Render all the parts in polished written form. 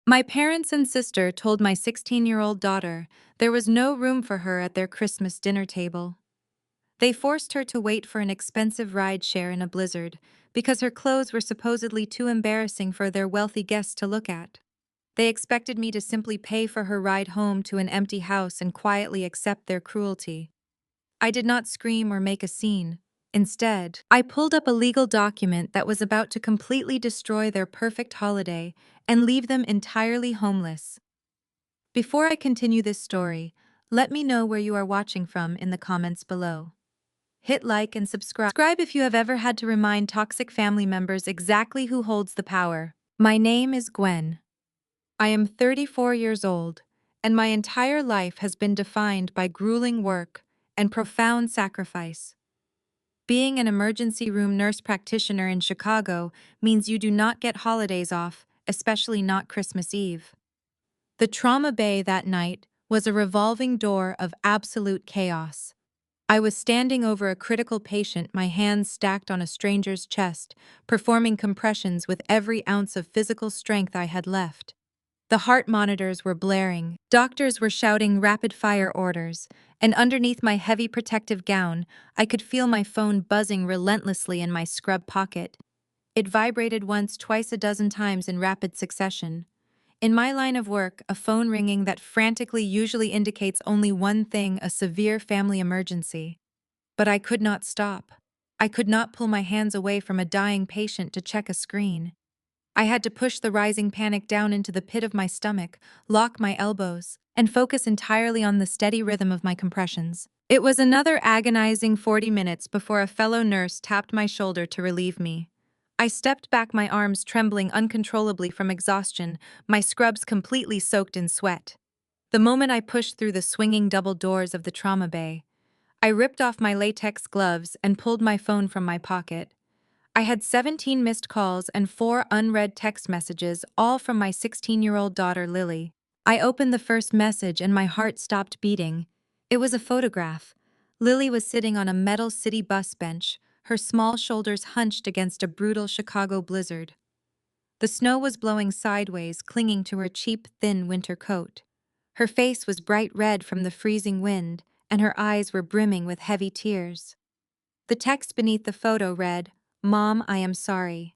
My parents and sister told my 16-year-old daughter there was no room for her at their Christmas dinner table. They forced her to wait for an expensive ride share in a blizzard because her clothes were supposedly too embarrassing for their wealthy guests to look at. They expected me to simply pay for her ride home to an empty house and quietly accept their cruelty. I did not scream or make a scene. Instead, I pulled up a legal document that was about to completely destroy their perfect holiday and leave them entirely homeless. Before I continue this story, let me know where you are watching from in the comments below. Hit like and subscribe if you have ever had to remind toxic family members exactly who holds the power. My name is Gwen. I am 34 years old, and my entire life has been defined by grueling work and profound sacrifice. Being an emergency room nurse practitioner in Chicago means you do not get holidays off, especially not Christmas Eve. The trauma bay that night was a revolving door of absolute chaos. I was standing over a critical patient, my hands stacked on a stranger's chest, performing compressions with every ounce of physical strength I had left. The heart monitors were blaring, doctors were shouting rapid-fire orders, and underneath my heavy protective gown, I could feel my phone buzzing relentlessly in my scrub pocket. It vibrated once, twice, a dozen times in rapid succession. In my line of work, a phone ringing that frantically usually indicates only one thing: a severe family emergency. But I could not stop. I could not pull my hands away from a dying patient to check a screen. I had to push the rising panic down into the pit of my stomach, lock my elbows, and focus entirely on the steady rhythm of my compressions. It was another agonizing 40 minutes before a fellow nurse tapped my shoulder to relieve me. I stepped back, my arms trembling uncontrollably from exhaustion, my scrubs completely soaked in sweat. The moment I pushed through the swinging double doors of the trauma bay, I ripped off my latex gloves and pulled my phone from my pocket. I had 17 missed calls and 4 unread text messages, all from my 16-year-old daughter, Lily. I opened the first message and my heart stopped beating. It was a photograph. Lily was sitting on a metal city bus bench, her small shoulders hunched against a brutal Chicago blizzard. The snow was blowing sideways, clinging to her cheap, thin winter coat. Her face was bright red from the freezing wind, and her eyes were brimming with heavy tears. The text beneath the photo read, "Mom, I am sorry.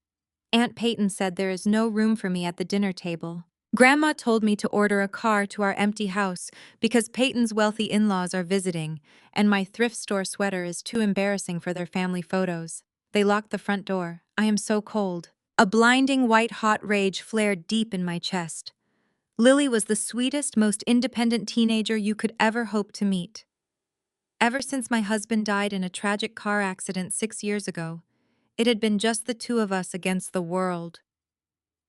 Aunt Peyton said there is no room for me at the dinner table. Grandma told me to order a car to our empty house because Peyton's wealthy in-laws are visiting, and my thrift store sweater is too embarrassing for their family photos. They locked the front door. I am so cold." A blinding white-hot rage flared deep in my chest. Lily was the sweetest, most independent teenager you could ever hope to meet. Ever since my husband died in a tragic car accident 6 years ago, it had been just the two of us against the world.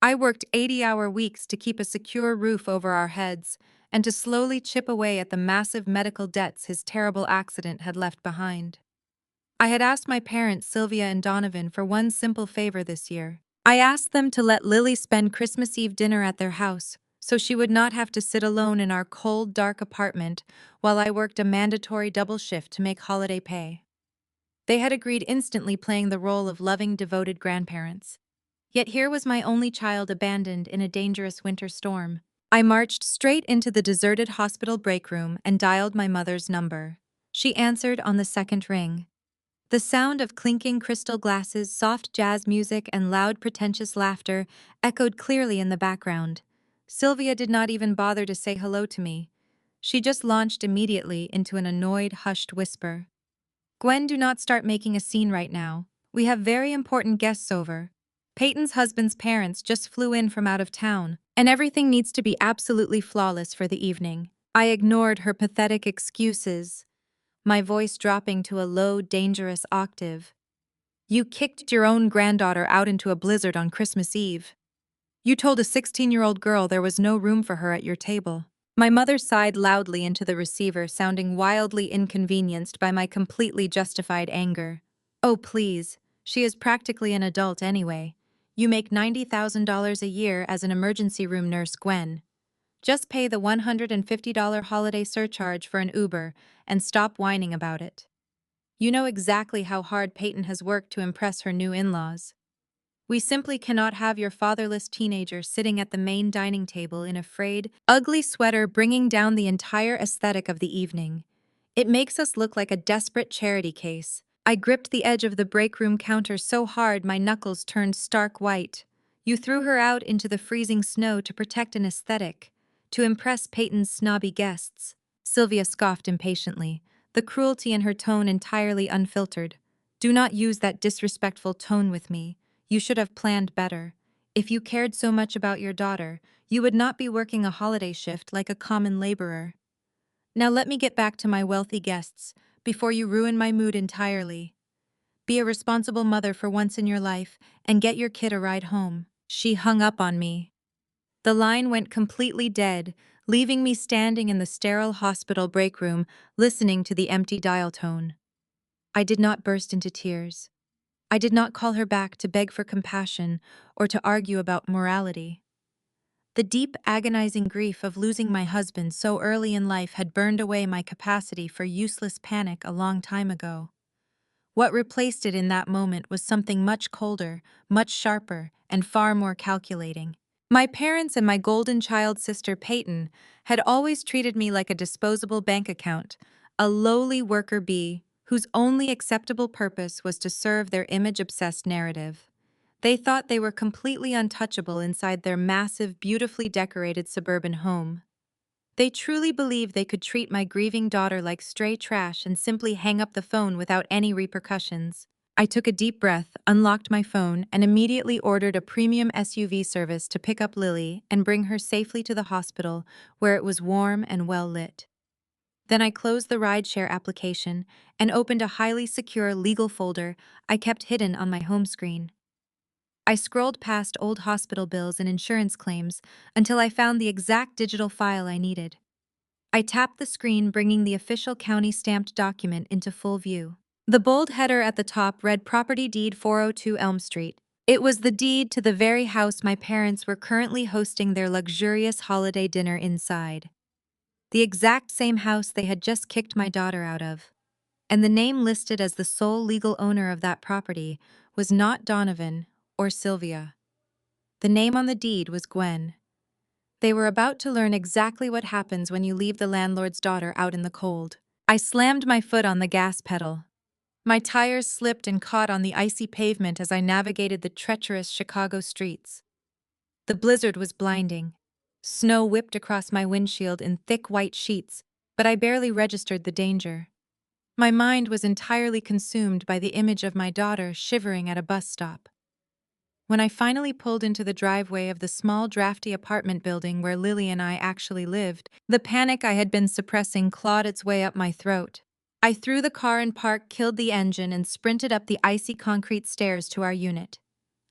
I worked 80-hour weeks to keep a secure roof over our heads and to slowly chip away at the massive medical debts his terrible accident had left behind. I had asked my parents, Sylvia and Donovan, for one simple favor this year. I asked them to let Lily spend Christmas Eve dinner at their house, so she would not have to sit alone in our cold, dark apartment while I worked a mandatory double shift to make holiday pay. They had agreed instantly, playing the role of loving, devoted grandparents. Yet here was my only child abandoned in a dangerous winter storm. I marched straight into the deserted hospital break room and dialed my mother's number. She answered on the second ring. The sound of clinking crystal glasses, soft jazz music, and loud, pretentious laughter echoed clearly in the background. Sylvia did not even bother to say hello to me. She just launched immediately into an annoyed, hushed whisper. "Gwen, do not start making a scene right now. We have very important guests over. Peyton's husband's parents just flew in from out of town, and everything needs to be absolutely flawless for the evening." I ignored her pathetic excuses, my voice dropping to a low, dangerous octave. "You kicked your own granddaughter out into a blizzard on Christmas Eve. You told a 16-year-old girl there was no room for her at your table." My mother sighed loudly into the receiver, sounding wildly inconvenienced by my completely justified anger. "Oh, please. She is practically an adult anyway. You make $90,000 a year as an emergency room nurse, Gwen. Just pay the $150 holiday surcharge for an Uber and stop whining about it. You know exactly how hard Peyton has worked to impress her new in-laws." We simply cannot have your fatherless teenager sitting at the main dining table in a frayed, ugly sweater bringing down the entire aesthetic of the evening. It makes us look like a desperate charity case. I gripped the edge of the break room counter so hard my knuckles turned stark white. You threw her out into the freezing snow to protect an aesthetic, to impress Peyton's snobby guests. Sylvia scoffed impatiently, the cruelty in her tone entirely unfiltered. Do not use that disrespectful tone with me. You should have planned better. If you cared so much about your daughter, you would not be working a holiday shift like a common laborer. Now let me get back to my wealthy guests, before you ruin my mood entirely. Be a responsible mother for once in your life, and get your kid a ride home. She hung up on me. The line went completely dead, leaving me standing in the sterile hospital break room, listening to the empty dial tone. I did not burst into tears. I did not call her back to beg for compassion or to argue about morality. The deep, agonizing grief of losing my husband so early in life had burned away my capacity for useless panic a long time ago. What replaced it in that moment was something much colder, much sharper, and far more calculating. My parents and my golden child sister Peyton had always treated me like a disposable bank account, a lowly worker bee whose only acceptable purpose was to serve their image-obsessed narrative. They thought they were completely untouchable inside their massive, beautifully decorated suburban home. They truly believed they could treat my grieving daughter like stray trash and simply hang up the phone without any repercussions. I took a deep breath, unlocked my phone, and immediately ordered a premium SUV service to pick up Lily and bring her safely to the hospital, where it was warm and well lit. Then I closed the rideshare application and opened a highly secure legal folder I kept hidden on my home screen. I scrolled past old hospital bills and insurance claims until I found the exact digital file I needed. I tapped the screen, bringing the official county-stamped document into full view. The bold header at the top read Property Deed 402 Elm Street. It was the deed to the very house my parents were currently hosting their luxurious holiday dinner inside. The exact same house they had just kicked my daughter out of. And the name listed as the sole legal owner of that property was not Donovan or Sylvia. The name on the deed was Gwen. They were about to learn exactly what happens when you leave the landlord's daughter out in the cold. I slammed my foot on the gas pedal. My tires slipped and caught on the icy pavement as I navigated the treacherous Chicago streets. The blizzard was blinding. Snow whipped across my windshield in thick white sheets, but I barely registered the danger. My mind was entirely consumed by the image of my daughter shivering at a bus stop. When I finally pulled into the driveway of the small, drafty apartment building where Lily and I actually lived, the panic I had been suppressing clawed its way up my throat. I threw the car in park, killed the engine, and sprinted up the icy concrete stairs to our unit.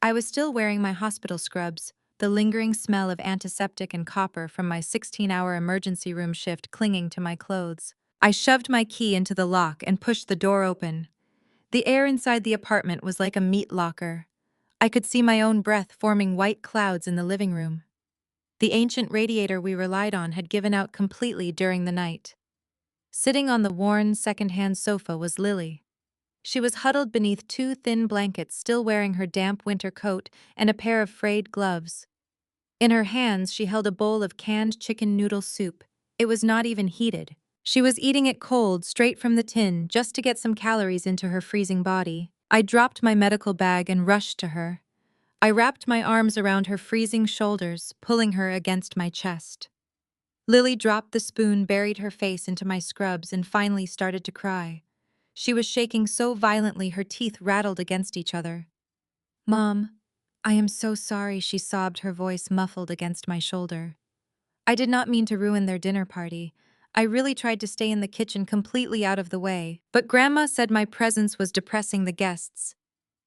I was still wearing my hospital scrubs, the lingering smell of antiseptic and copper from my 16-hour emergency room shift clinging to my clothes. I shoved my key into the lock and pushed the door open. The air inside the apartment was like a meat locker. I could see my own breath forming white clouds in the living room. The ancient radiator we relied on had given out completely during the night. Sitting on the worn, second-hand sofa was Lily. She was huddled beneath two thin blankets, still wearing her damp winter coat and a pair of frayed gloves. In her hands, she held a bowl of canned chicken noodle soup. It was not even heated. She was eating it cold, straight from the tin, just to get some calories into her freezing body. I dropped my medical bag and rushed to her. I wrapped my arms around her freezing shoulders, pulling her against my chest. Lily dropped the spoon, buried her face into my scrubs, and finally started to cry. She was shaking so violently her teeth rattled against each other. "Mom, I am so sorry," she sobbed, her voice muffled against my shoulder. "I did not mean to ruin their dinner party. I really tried to stay in the kitchen completely out of the way, but Grandma said my presence was depressing the guests.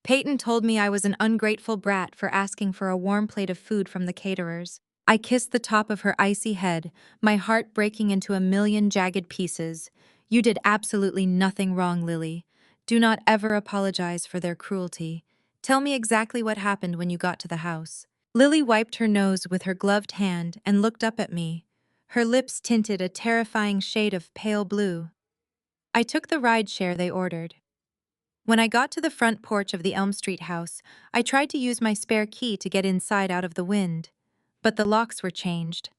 Peyton told me I was an ungrateful brat for asking for a warm plate of food from the caterers." I kissed the top of her icy head, my heart breaking into a million jagged pieces. "You did absolutely nothing wrong, Lily. Do not ever apologize for their cruelty. Tell me exactly what happened when you got to the house." Lily wiped her nose with her gloved hand and looked up at me. Her lips tinted a terrifying shade of pale blue. "I took the rideshare they ordered. When I got to the front porch of the Elm Street house, I tried to use my spare key to get inside out of the wind. But the locks were changed.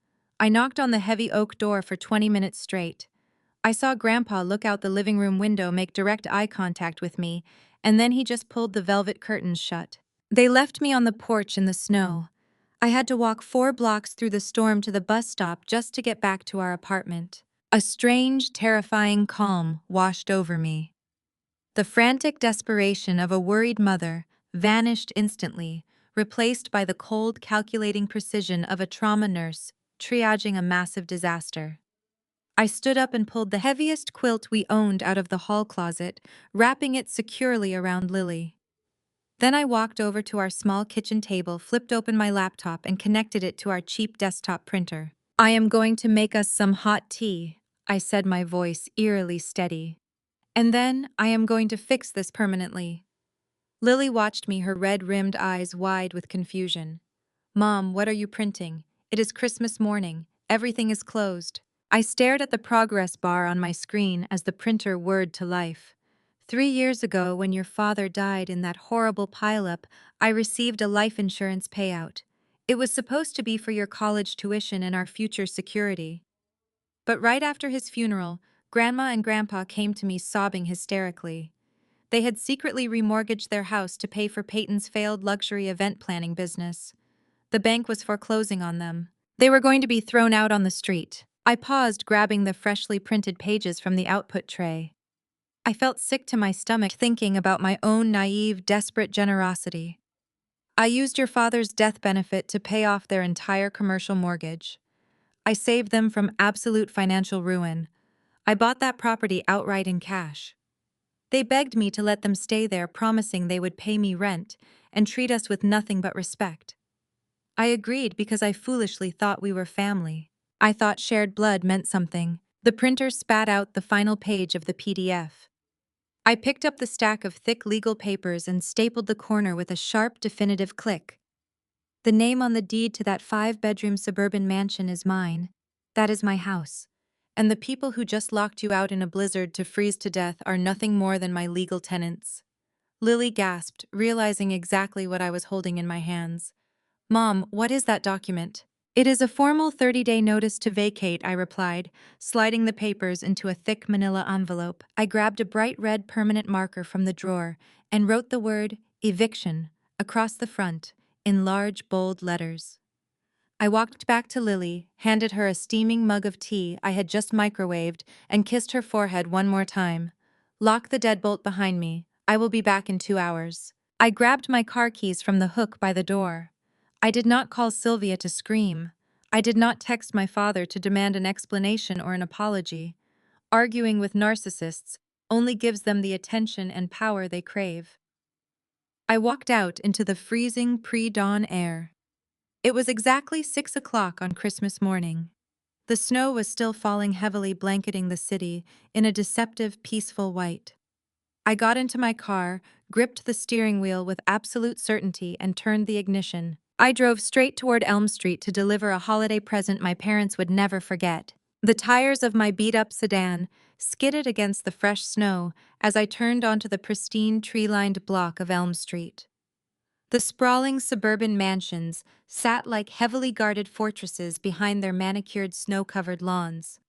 I knocked on the heavy oak door for 20 minutes straight. I saw Grandpa look out the living room window, make direct eye contact with me, and then he just pulled the velvet curtains shut. They left me on the porch in the snow. I had to walk 4 blocks through the storm to the bus stop just to get back to our apartment. A strange, terrifying calm washed over me. The frantic desperation of a worried mother vanished instantly, replaced by the cold, calculating precision of a trauma nurse triaging a massive disaster. I stood up and pulled the heaviest quilt we owned out of the hall closet, wrapping it securely around Lily. Then I walked over to our small kitchen table, flipped open my laptop, and connected it to our cheap desktop printer. "I am going to make us some hot tea," I said, my voice eerily steady. "And then I am going to fix this permanently." Lily watched me, her red-rimmed eyes wide with confusion. "Mom, what are you printing? It is Christmas morning. Everything is closed." I stared at the progress bar on my screen as the printer whirred to life. "3 years ago, when your father died in that horrible pileup, I received a life insurance payout. It was supposed to be for your college tuition and our future security. But right after his funeral, Grandma and Grandpa came to me sobbing hysterically. They had secretly remortgaged their house to pay for Peyton's failed luxury event planning business. The bank was foreclosing on them. They were going to be thrown out on the street." I paused, grabbing the freshly printed pages from the output tray. I felt sick to my stomach thinking about my own naive, desperate generosity. "I used your father's death benefit to pay off their entire commercial mortgage. I saved them from absolute financial ruin. I bought that property outright in cash. They begged me to let them stay there, promising they would pay me rent and treat us with nothing but respect. I agreed because I foolishly thought we were family. I thought shared blood meant something." The printer spat out the final page of the PDF. I picked up the stack of thick legal papers and stapled the corner with a sharp, definitive click. "The name on the deed to that 5-bedroom suburban mansion is mine. That is my house. And the people who just locked you out in a blizzard to freeze to death are nothing more than my legal tenants." Lily gasped, realizing exactly what I was holding in my hands. "Mom, what is that document?" "It is a formal 30-day notice to vacate," I replied, sliding the papers into a thick manila envelope. I grabbed a bright red permanent marker from the drawer and wrote the word eviction across the front in large, bold letters. I walked back to Lily, handed her a steaming mug of tea I had just microwaved, and kissed her forehead one more time. "Lock the deadbolt behind me. I will be back in 2 hours." I grabbed my car keys from the hook by the door. I did not call Sylvia to scream. I did not text my father to demand an explanation or an apology. Arguing with narcissists only gives them the attention and power they crave. I walked out into the freezing pre-dawn air. It was exactly 6 o'clock on Christmas morning. The snow was still falling heavily, blanketing the city in a deceptive, peaceful white. I got into my car, gripped the steering wheel with absolute certainty, and turned the ignition. I drove straight toward Elm Street to deliver a holiday present my parents would never forget. The tires of my beat-up sedan skidded against the fresh snow as I turned onto the pristine, tree-lined block of Elm Street. The sprawling suburban mansions sat like heavily guarded fortresses behind their manicured, snow-covered lawns.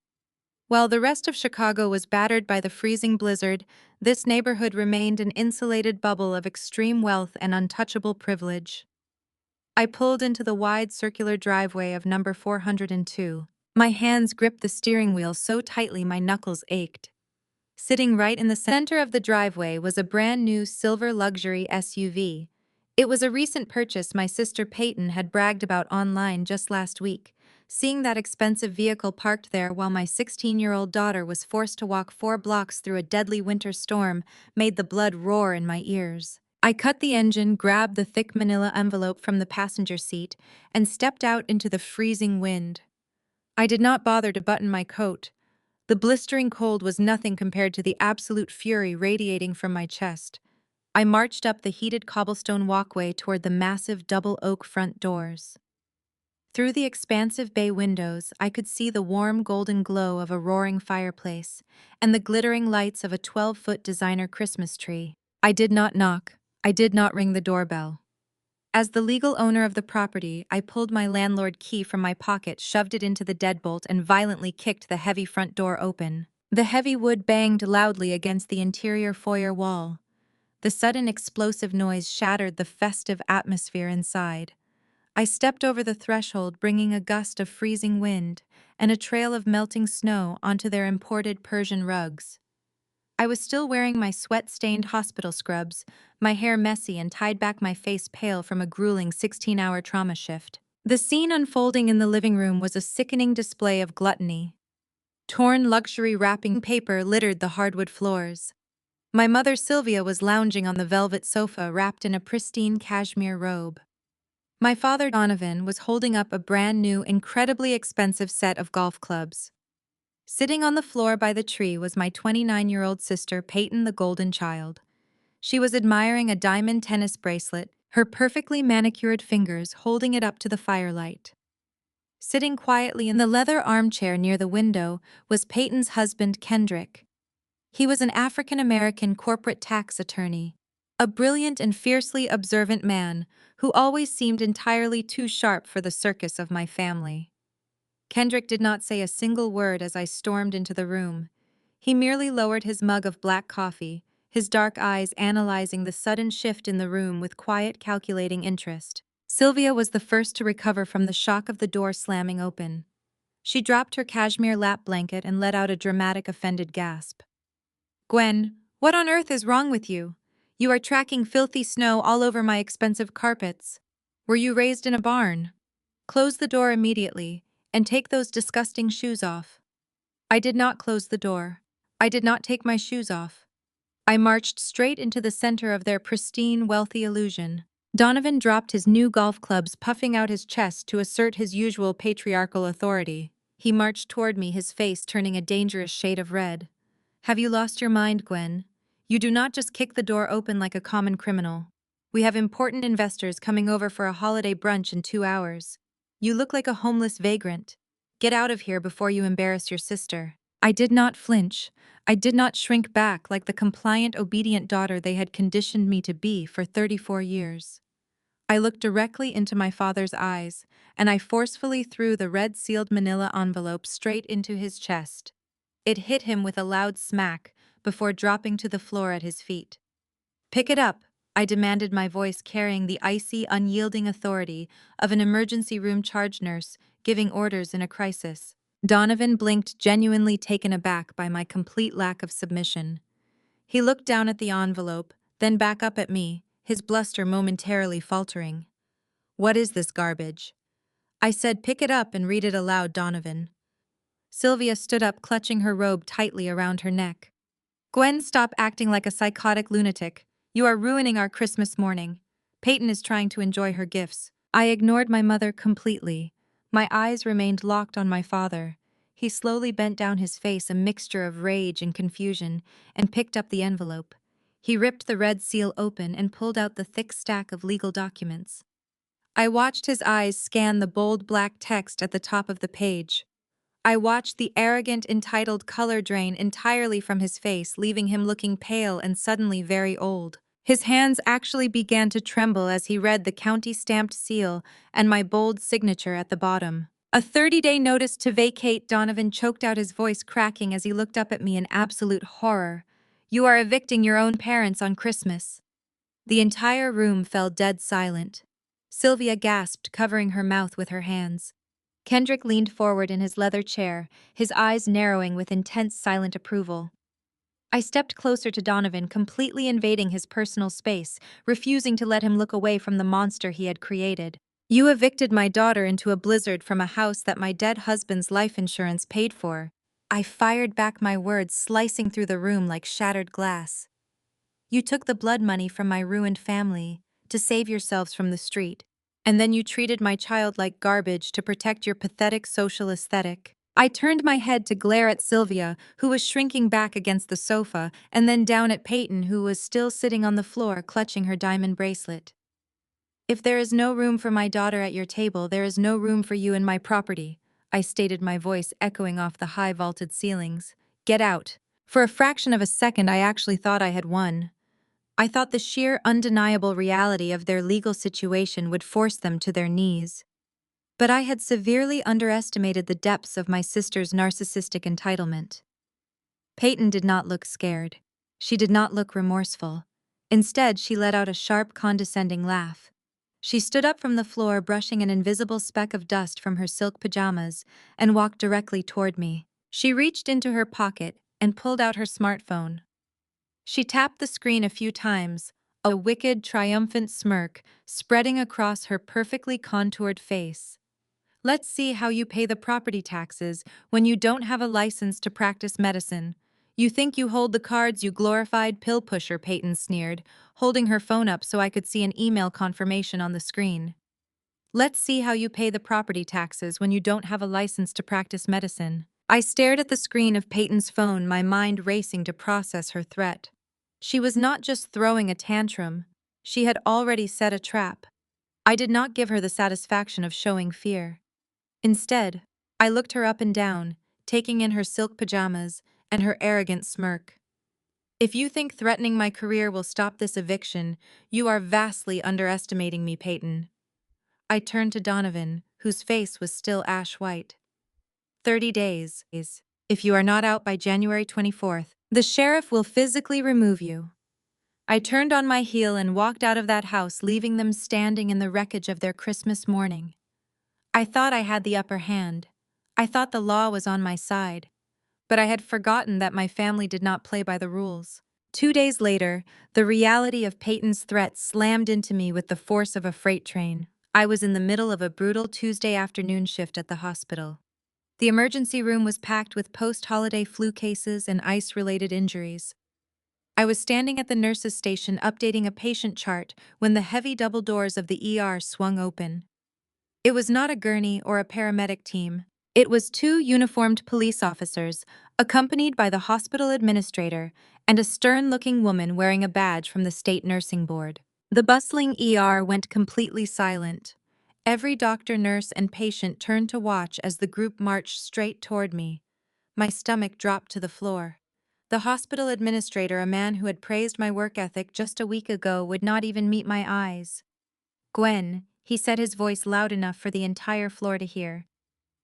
While the rest of Chicago was battered by the freezing blizzard, this neighborhood remained an insulated bubble of extreme wealth and untouchable privilege. I pulled into the wide circular driveway of number 402. My hands gripped the steering wheel so tightly my knuckles ached. Sitting right in the center of the driveway was a brand new silver luxury SUV. It was a recent purchase my sister Peyton had bragged about online just last week. Seeing that expensive vehicle parked there while my 16-year-old daughter was forced to walk 4 blocks through a deadly winter storm made the blood roar in my ears. I cut the engine, grabbed the thick manila envelope from the passenger seat, and stepped out into the freezing wind. I did not bother to button my coat. The blistering cold was nothing compared to the absolute fury radiating from my chest. I marched up the heated cobblestone walkway toward the massive double oak front doors. Through the expansive bay windows, I could see the warm golden glow of a roaring fireplace and the glittering lights of a 12-foot designer Christmas tree. I did not knock. I did not ring the doorbell. As the legal owner of the property, I pulled my landlord key from my pocket, shoved it into the deadbolt, and violently kicked the heavy front door open. The heavy wood banged loudly against the interior foyer wall. The sudden explosive noise shattered the festive atmosphere inside. I stepped over the threshold, bringing a gust of freezing wind and a trail of melting snow onto their imported Persian rugs. I was still wearing my sweat-stained hospital scrubs, my hair messy and tied back, my face pale from a grueling 16-hour trauma shift. The scene unfolding in the living room was a sickening display of gluttony. Torn luxury wrapping paper littered the hardwood floors. My mother Sylvia was lounging on the velvet sofa wrapped in a pristine cashmere robe. My father Donovan was holding up a brand new, incredibly expensive set of golf clubs. Sitting on the floor by the tree was my 29-year-old sister Peyton, the golden child. She was admiring a diamond tennis bracelet, her perfectly manicured fingers holding it up to the firelight. Sitting quietly in the leather armchair near the window was Peyton's husband Kendrick. He was an African-American corporate tax attorney, a brilliant and fiercely observant man who always seemed entirely too sharp for the circus of my family. Kendrick did not say a single word as I stormed into the room. He merely lowered his mug of black coffee, his dark eyes analyzing the sudden shift in the room with quiet, calculating interest. Sylvia was the first to recover from the shock of the door slamming open. She dropped her cashmere lap blanket and let out a dramatic, offended gasp. "Gwen, what on earth is wrong with you? You are tracking filthy snow all over my expensive carpets. Were you raised in a barn? Close the door immediately, and take those disgusting shoes off." I did not close the door. I did not take my shoes off. I marched straight into the center of their pristine, wealthy illusion. Donovan dropped his new golf clubs, puffing out his chest to assert his usual patriarchal authority. He marched toward me, his face turning a dangerous shade of red. "Have you lost your mind, Gwen? You do not just kick the door open like a common criminal. We have important investors coming over for a holiday brunch in 2 hours. You look like a homeless vagrant. Get out of here before you embarrass your sister." I did not flinch. I did not shrink back like the compliant, obedient daughter they had conditioned me to be for 34 years. I looked directly into my father's eyes, and I forcefully threw the red-sealed manila envelope straight into his chest. It hit him with a loud smack before dropping to the floor at his feet. "Pick it up," I demanded, my voice carrying the icy, unyielding authority of an emergency room charge nurse giving orders in a crisis. Donovan blinked, genuinely taken aback by my complete lack of submission. He looked down at the envelope, then back up at me, his bluster momentarily faltering. "What is this garbage?" I said. "Pick it up and read it aloud, Donovan." Sylvia stood up, clutching her robe tightly around her neck. "Gwen, stop acting like a psychotic lunatic. You are ruining our Christmas morning. Peyton is trying to enjoy her gifts." I ignored my mother completely. My eyes remained locked on my father. He slowly bent down, his face a mixture of rage and confusion, and picked up the envelope. He ripped the red seal open and pulled out the thick stack of legal documents. I watched his eyes scan the bold black text at the top of the page. I watched the arrogant, entitled color drain entirely from his face, leaving him looking pale and suddenly very old. His hands actually began to tremble as he read the county-stamped seal and my bold signature at the bottom. "A 30-day notice to vacate," Donovan choked out, his voice cracking as he looked up at me in absolute horror. "You are evicting your own parents on Christmas." The entire room fell dead silent. Sylvia gasped, covering her mouth with her hands. Kendrick leaned forward in his leather chair, his eyes narrowing with intense, silent approval. I stepped closer to Donovan, completely invading his personal space, refusing to let him look away from the monster he had created. "You evicted my daughter into a blizzard from a house that my dead husband's life insurance paid for." I fired back, my words slicing through the room like shattered glass. "You took the blood money from my ruined family to save yourselves from the street. And then you treated my child like garbage to protect your pathetic social aesthetic." I turned my head to glare at Sylvia, who was shrinking back against the sofa, and then down at Peyton, who was still sitting on the floor clutching her diamond bracelet. "If there is no room for my daughter at your table, there is no room for you in my property," I stated, my voice echoing off the high vaulted ceilings. "Get out." For a fraction of a second I actually thought I had won. I thought the sheer undeniable reality of their legal situation would force them to their knees. But I had severely underestimated the depths of my sister's narcissistic entitlement. Peyton did not look scared. She did not look remorseful. Instead, she let out a sharp, condescending laugh. She stood up from the floor, brushing an invisible speck of dust from her silk pajamas, and walked directly toward me. She reached into her pocket and pulled out her smartphone. She tapped the screen a few times, a wicked, triumphant smirk spreading across her perfectly contoured face. Let's see how you pay the property taxes when you don't have a license to practice medicine. You think you hold the cards, you glorified pill pusher, Peyton sneered, holding her phone up so I could see an email confirmation on the screen. Let's see how you pay the property taxes when you don't have a license to practice medicine. I stared at the screen of Peyton's phone, my mind racing to process her threat. She was not just throwing a tantrum, she had already set a trap. I did not give her the satisfaction of showing fear. Instead, I looked her up and down, taking in her silk pajamas and her arrogant smirk. If you think threatening my career will stop this eviction, you are vastly underestimating me, Peyton. I turned to Donovan, whose face was still ash white. 30 days. If you are not out by January 24th, the sheriff will physically remove you. I turned on my heel and walked out of that house, leaving them standing in the wreckage of their Christmas morning. I thought I had the upper hand. I thought the law was on my side. But I had forgotten that my family did not play by the rules. 2 days later, the reality of Peyton's threat slammed into me with the force of a freight train. I was in the middle of a brutal Tuesday afternoon shift at the hospital. The emergency room was packed with post-holiday flu cases and ice-related injuries. I was standing at the nurse's station updating a patient chart when the heavy double doors of the ER swung open. It was not a gurney or a paramedic team. It was two uniformed police officers, accompanied by the hospital administrator and a stern-looking woman wearing a badge from the state nursing board. The bustling ER went completely silent. Every doctor, nurse, and patient turned to watch as the group marched straight toward me. My stomach dropped to the floor. The hospital administrator, a man who had praised my work ethic just a week ago, would not even meet my eyes. "Gwen," he said, his voice loud enough for the entire floor to hear.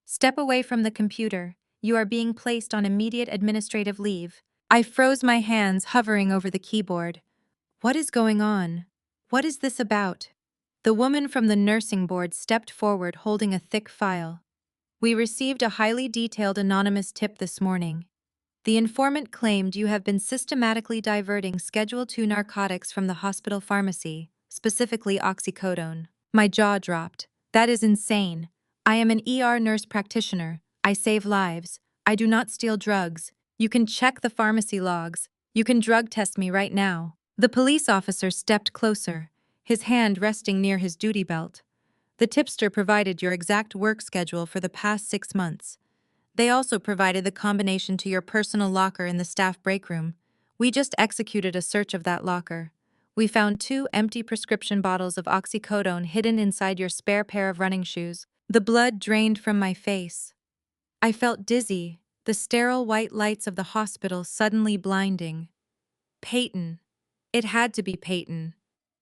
"Step away from the computer. You are being placed on immediate administrative leave." I froze, my hands hovering over the keyboard. What is going on? What is this about? The woman from the nursing board stepped forward, holding a thick file. "We received a highly detailed anonymous tip this morning. The informant claimed you have been systematically diverting Schedule II narcotics from the hospital pharmacy, specifically oxycodone." My jaw dropped. That is insane. I am an ER nurse practitioner. I save lives. I do not steal drugs. You can check the pharmacy logs. You can drug test me right now. The police officer stepped closer, his hand resting near his duty belt. "The tipster provided your exact work schedule for the past 6 months. They also provided the combination to your personal locker in the staff break room. We just executed a search of that locker. We found 2 empty prescription bottles of oxycodone hidden inside your spare pair of running shoes." The blood drained from my face. I felt dizzy, the sterile white lights of the hospital suddenly blinding. Peyton. It had to be Peyton.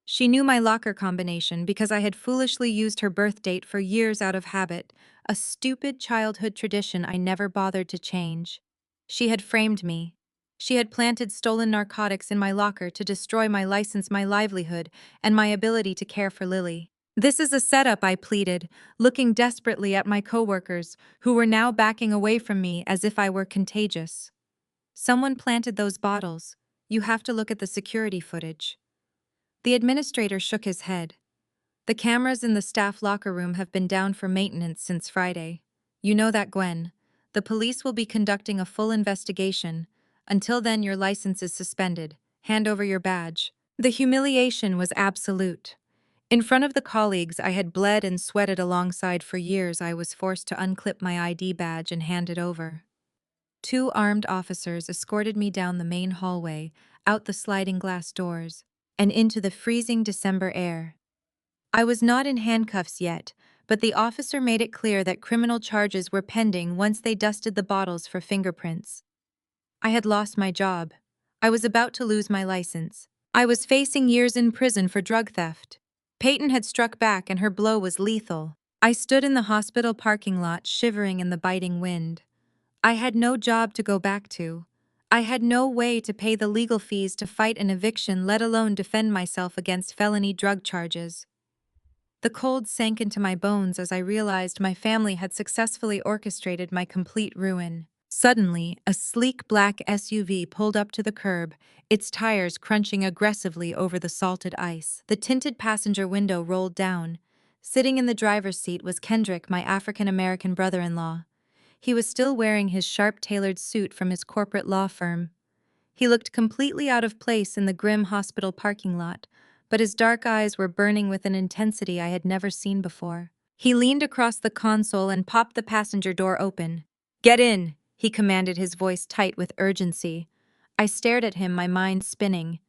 She knew my locker combination because I had foolishly used her birth date for years out of habit, a stupid childhood tradition I never bothered to change. She had framed me. She had planted stolen narcotics in my locker to destroy my license, my livelihood, and my ability to care for Lily. "This is a setup," I pleaded, looking desperately at my coworkers, who were now backing away from me as if I were contagious. "Someone planted those bottles. You have to look at the security footage." The administrator shook his head. "The cameras in the staff locker room have been down for maintenance since Friday. You know that, Gwen. The police will be conducting a full investigation. Until then, your license is suspended. Hand over your badge." The humiliation was absolute. In front of the colleagues I had bled and sweated alongside for years, I was forced to unclip my ID badge and hand it over. 2 armed officers escorted me down the main hallway, out the sliding glass doors, and into the freezing December air. I was not in handcuffs yet, but the officer made it clear that criminal charges were pending once they dusted the bottles for fingerprints. I had lost my job. I was about to lose my license. I was facing years in prison for drug theft. Peyton had struck back and her blow was lethal. I stood in the hospital parking lot, shivering in the biting wind. I had no job to go back to. I had no way to pay the legal fees to fight an eviction, let alone defend myself against felony drug charges. The cold sank into my bones as I realized my family had successfully orchestrated my complete ruin. Suddenly, a sleek black SUV pulled up to the curb, its tires crunching aggressively over the salted ice. The tinted passenger window rolled down. Sitting in the driver's seat was Kendrick, my African-American brother-in-law. He was still wearing his sharp-tailored suit from his corporate law firm. He looked completely out of place in the grim hospital parking lot, but his dark eyes were burning with an intensity I had never seen before. He leaned across the console and popped the passenger door open. "Get in," he commanded, his voice tight with urgency. I stared at him, my mind spinning.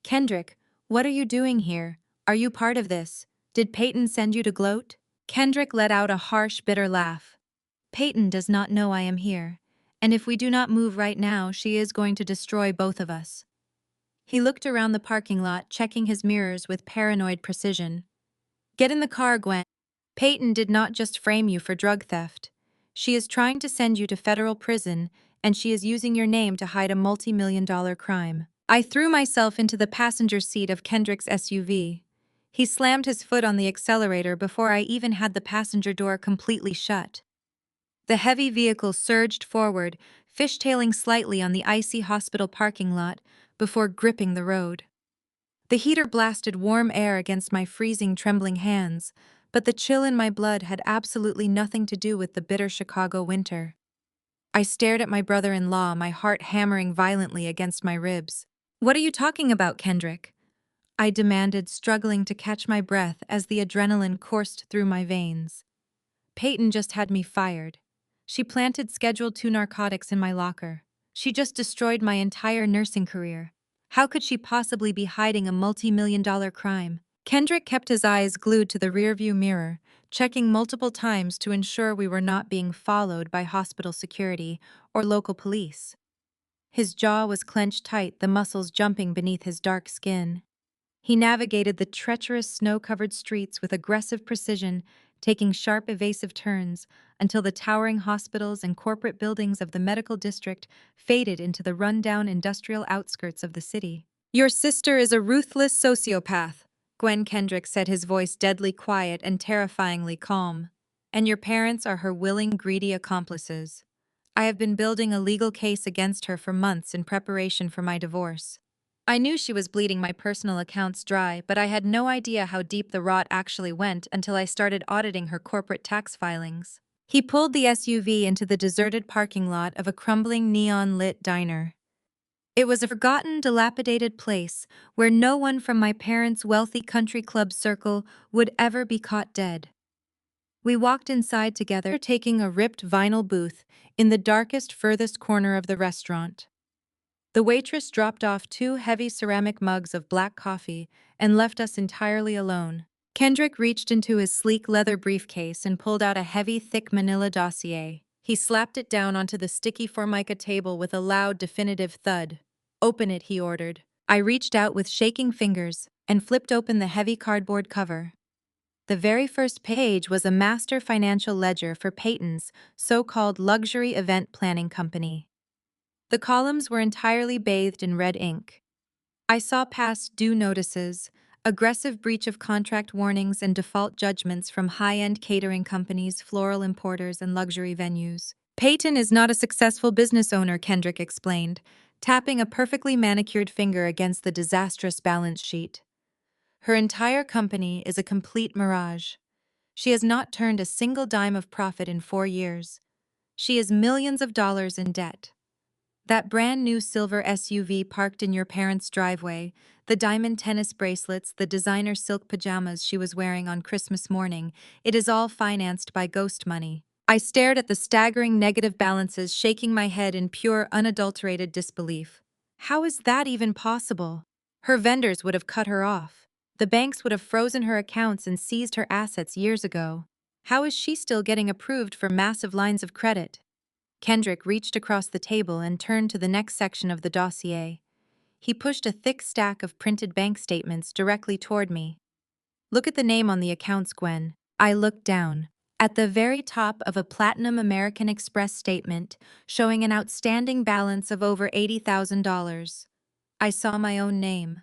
"Kendrick, what are you doing here? Are you part of this? Did Peyton send you to gloat?" Kendrick let out a harsh, bitter laugh. "Peyton does not know I am here, and if we do not move right now, she is going to destroy both of us." He looked around the parking lot, checking his mirrors with paranoid precision. "Get in the car, Gwen. Peyton did not just frame you for drug theft. She is trying to send you to federal prison, and she is using your name to hide a multi-million-dollar crime." I threw myself into the passenger seat of Kendrick's SUV. He slammed his foot on the accelerator before I even had the passenger door completely shut. The heavy vehicle surged forward, fishtailing slightly on the icy hospital parking lot before gripping the road. The heater blasted warm air against my freezing, trembling hands, but the chill in my blood had absolutely nothing to do with the bitter Chicago winter. I stared at my brother-in-law, my heart hammering violently against my ribs. "What are you talking about, Kendrick?" I demanded, struggling to catch my breath as the adrenaline coursed through my veins. "Peyton just had me fired. She planted Schedule II narcotics in my locker. She just destroyed my entire nursing career. How could she possibly be hiding a multi-million-dollar crime?" Kendrick kept his eyes glued to the rearview mirror, checking multiple times to ensure we were not being followed by hospital security or local police. His jaw was clenched tight, the muscles jumping beneath his dark skin. He navigated the treacherous snow-covered streets with aggressive precision, taking sharp, evasive turns until the towering hospitals and corporate buildings of the medical district faded into the rundown industrial outskirts of the city. "Your sister is a ruthless sociopath," Gwen Kendrick said, his voice deadly quiet and terrifyingly calm. "And your parents are her willing, greedy accomplices. I have been building a legal case against her for months in preparation for my divorce. I knew she was bleeding my personal accounts dry, but I had no idea how deep the rot actually went until I started auditing her corporate tax filings." He pulled the SUV into the deserted parking lot of a crumbling neon-lit diner. It was a forgotten, dilapidated place where no one from my parents' wealthy country club circle would ever be caught dead. We walked inside together, taking a ripped vinyl booth in the darkest, furthest corner of the restaurant. The waitress dropped off 2 heavy ceramic mugs of black coffee and left us entirely alone. Kendrick reached into his sleek leather briefcase and pulled out a heavy, thick manila dossier. He slapped it down onto the sticky formica table with a loud, definitive thud. "Open it," he ordered. I reached out with shaking fingers and flipped open the heavy cardboard cover. The very first page was a master financial ledger for Peyton's so-called luxury event planning company. The columns were entirely bathed in red ink. I saw past due notices, aggressive breach of contract warnings, and default judgments from high-end catering companies, floral importers, and luxury venues. "Peyton is not a successful business owner," Kendrick explained, tapping a perfectly manicured finger against the disastrous balance sheet. "Her entire company is a complete mirage. She has not turned a single dime of profit in 4 years. She is millions of dollars in debt. That brand new silver SUV parked in your parents' driveway, the diamond tennis bracelets, the designer silk pajamas she was wearing on Christmas morning, it is all financed by ghost money." I stared at the staggering negative balances, shaking my head in pure, unadulterated disbelief. How is that even possible? Her vendors would have cut her off. The banks would have frozen her accounts and seized her assets years ago. How is she still getting approved for massive lines of credit? Kendrick reached across the table and turned to the next section of the dossier. He pushed a thick stack of printed bank statements directly toward me. "Look at the name on the accounts, Gwen." I looked down. At the very top of a platinum American Express statement showing an outstanding balance of over $80,000. I saw my own name.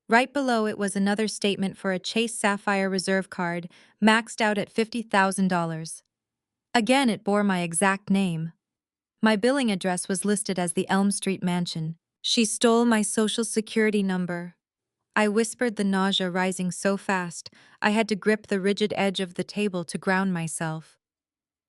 Right below it was another statement for a Chase Sapphire Reserve card, maxed out at $50,000. Again, it bore my exact name. My billing address was listed as the Elm Street Mansion. She stole my social security number. I whispered, the nausea rising so fast, I had to grip the rigid edge of the table to ground myself.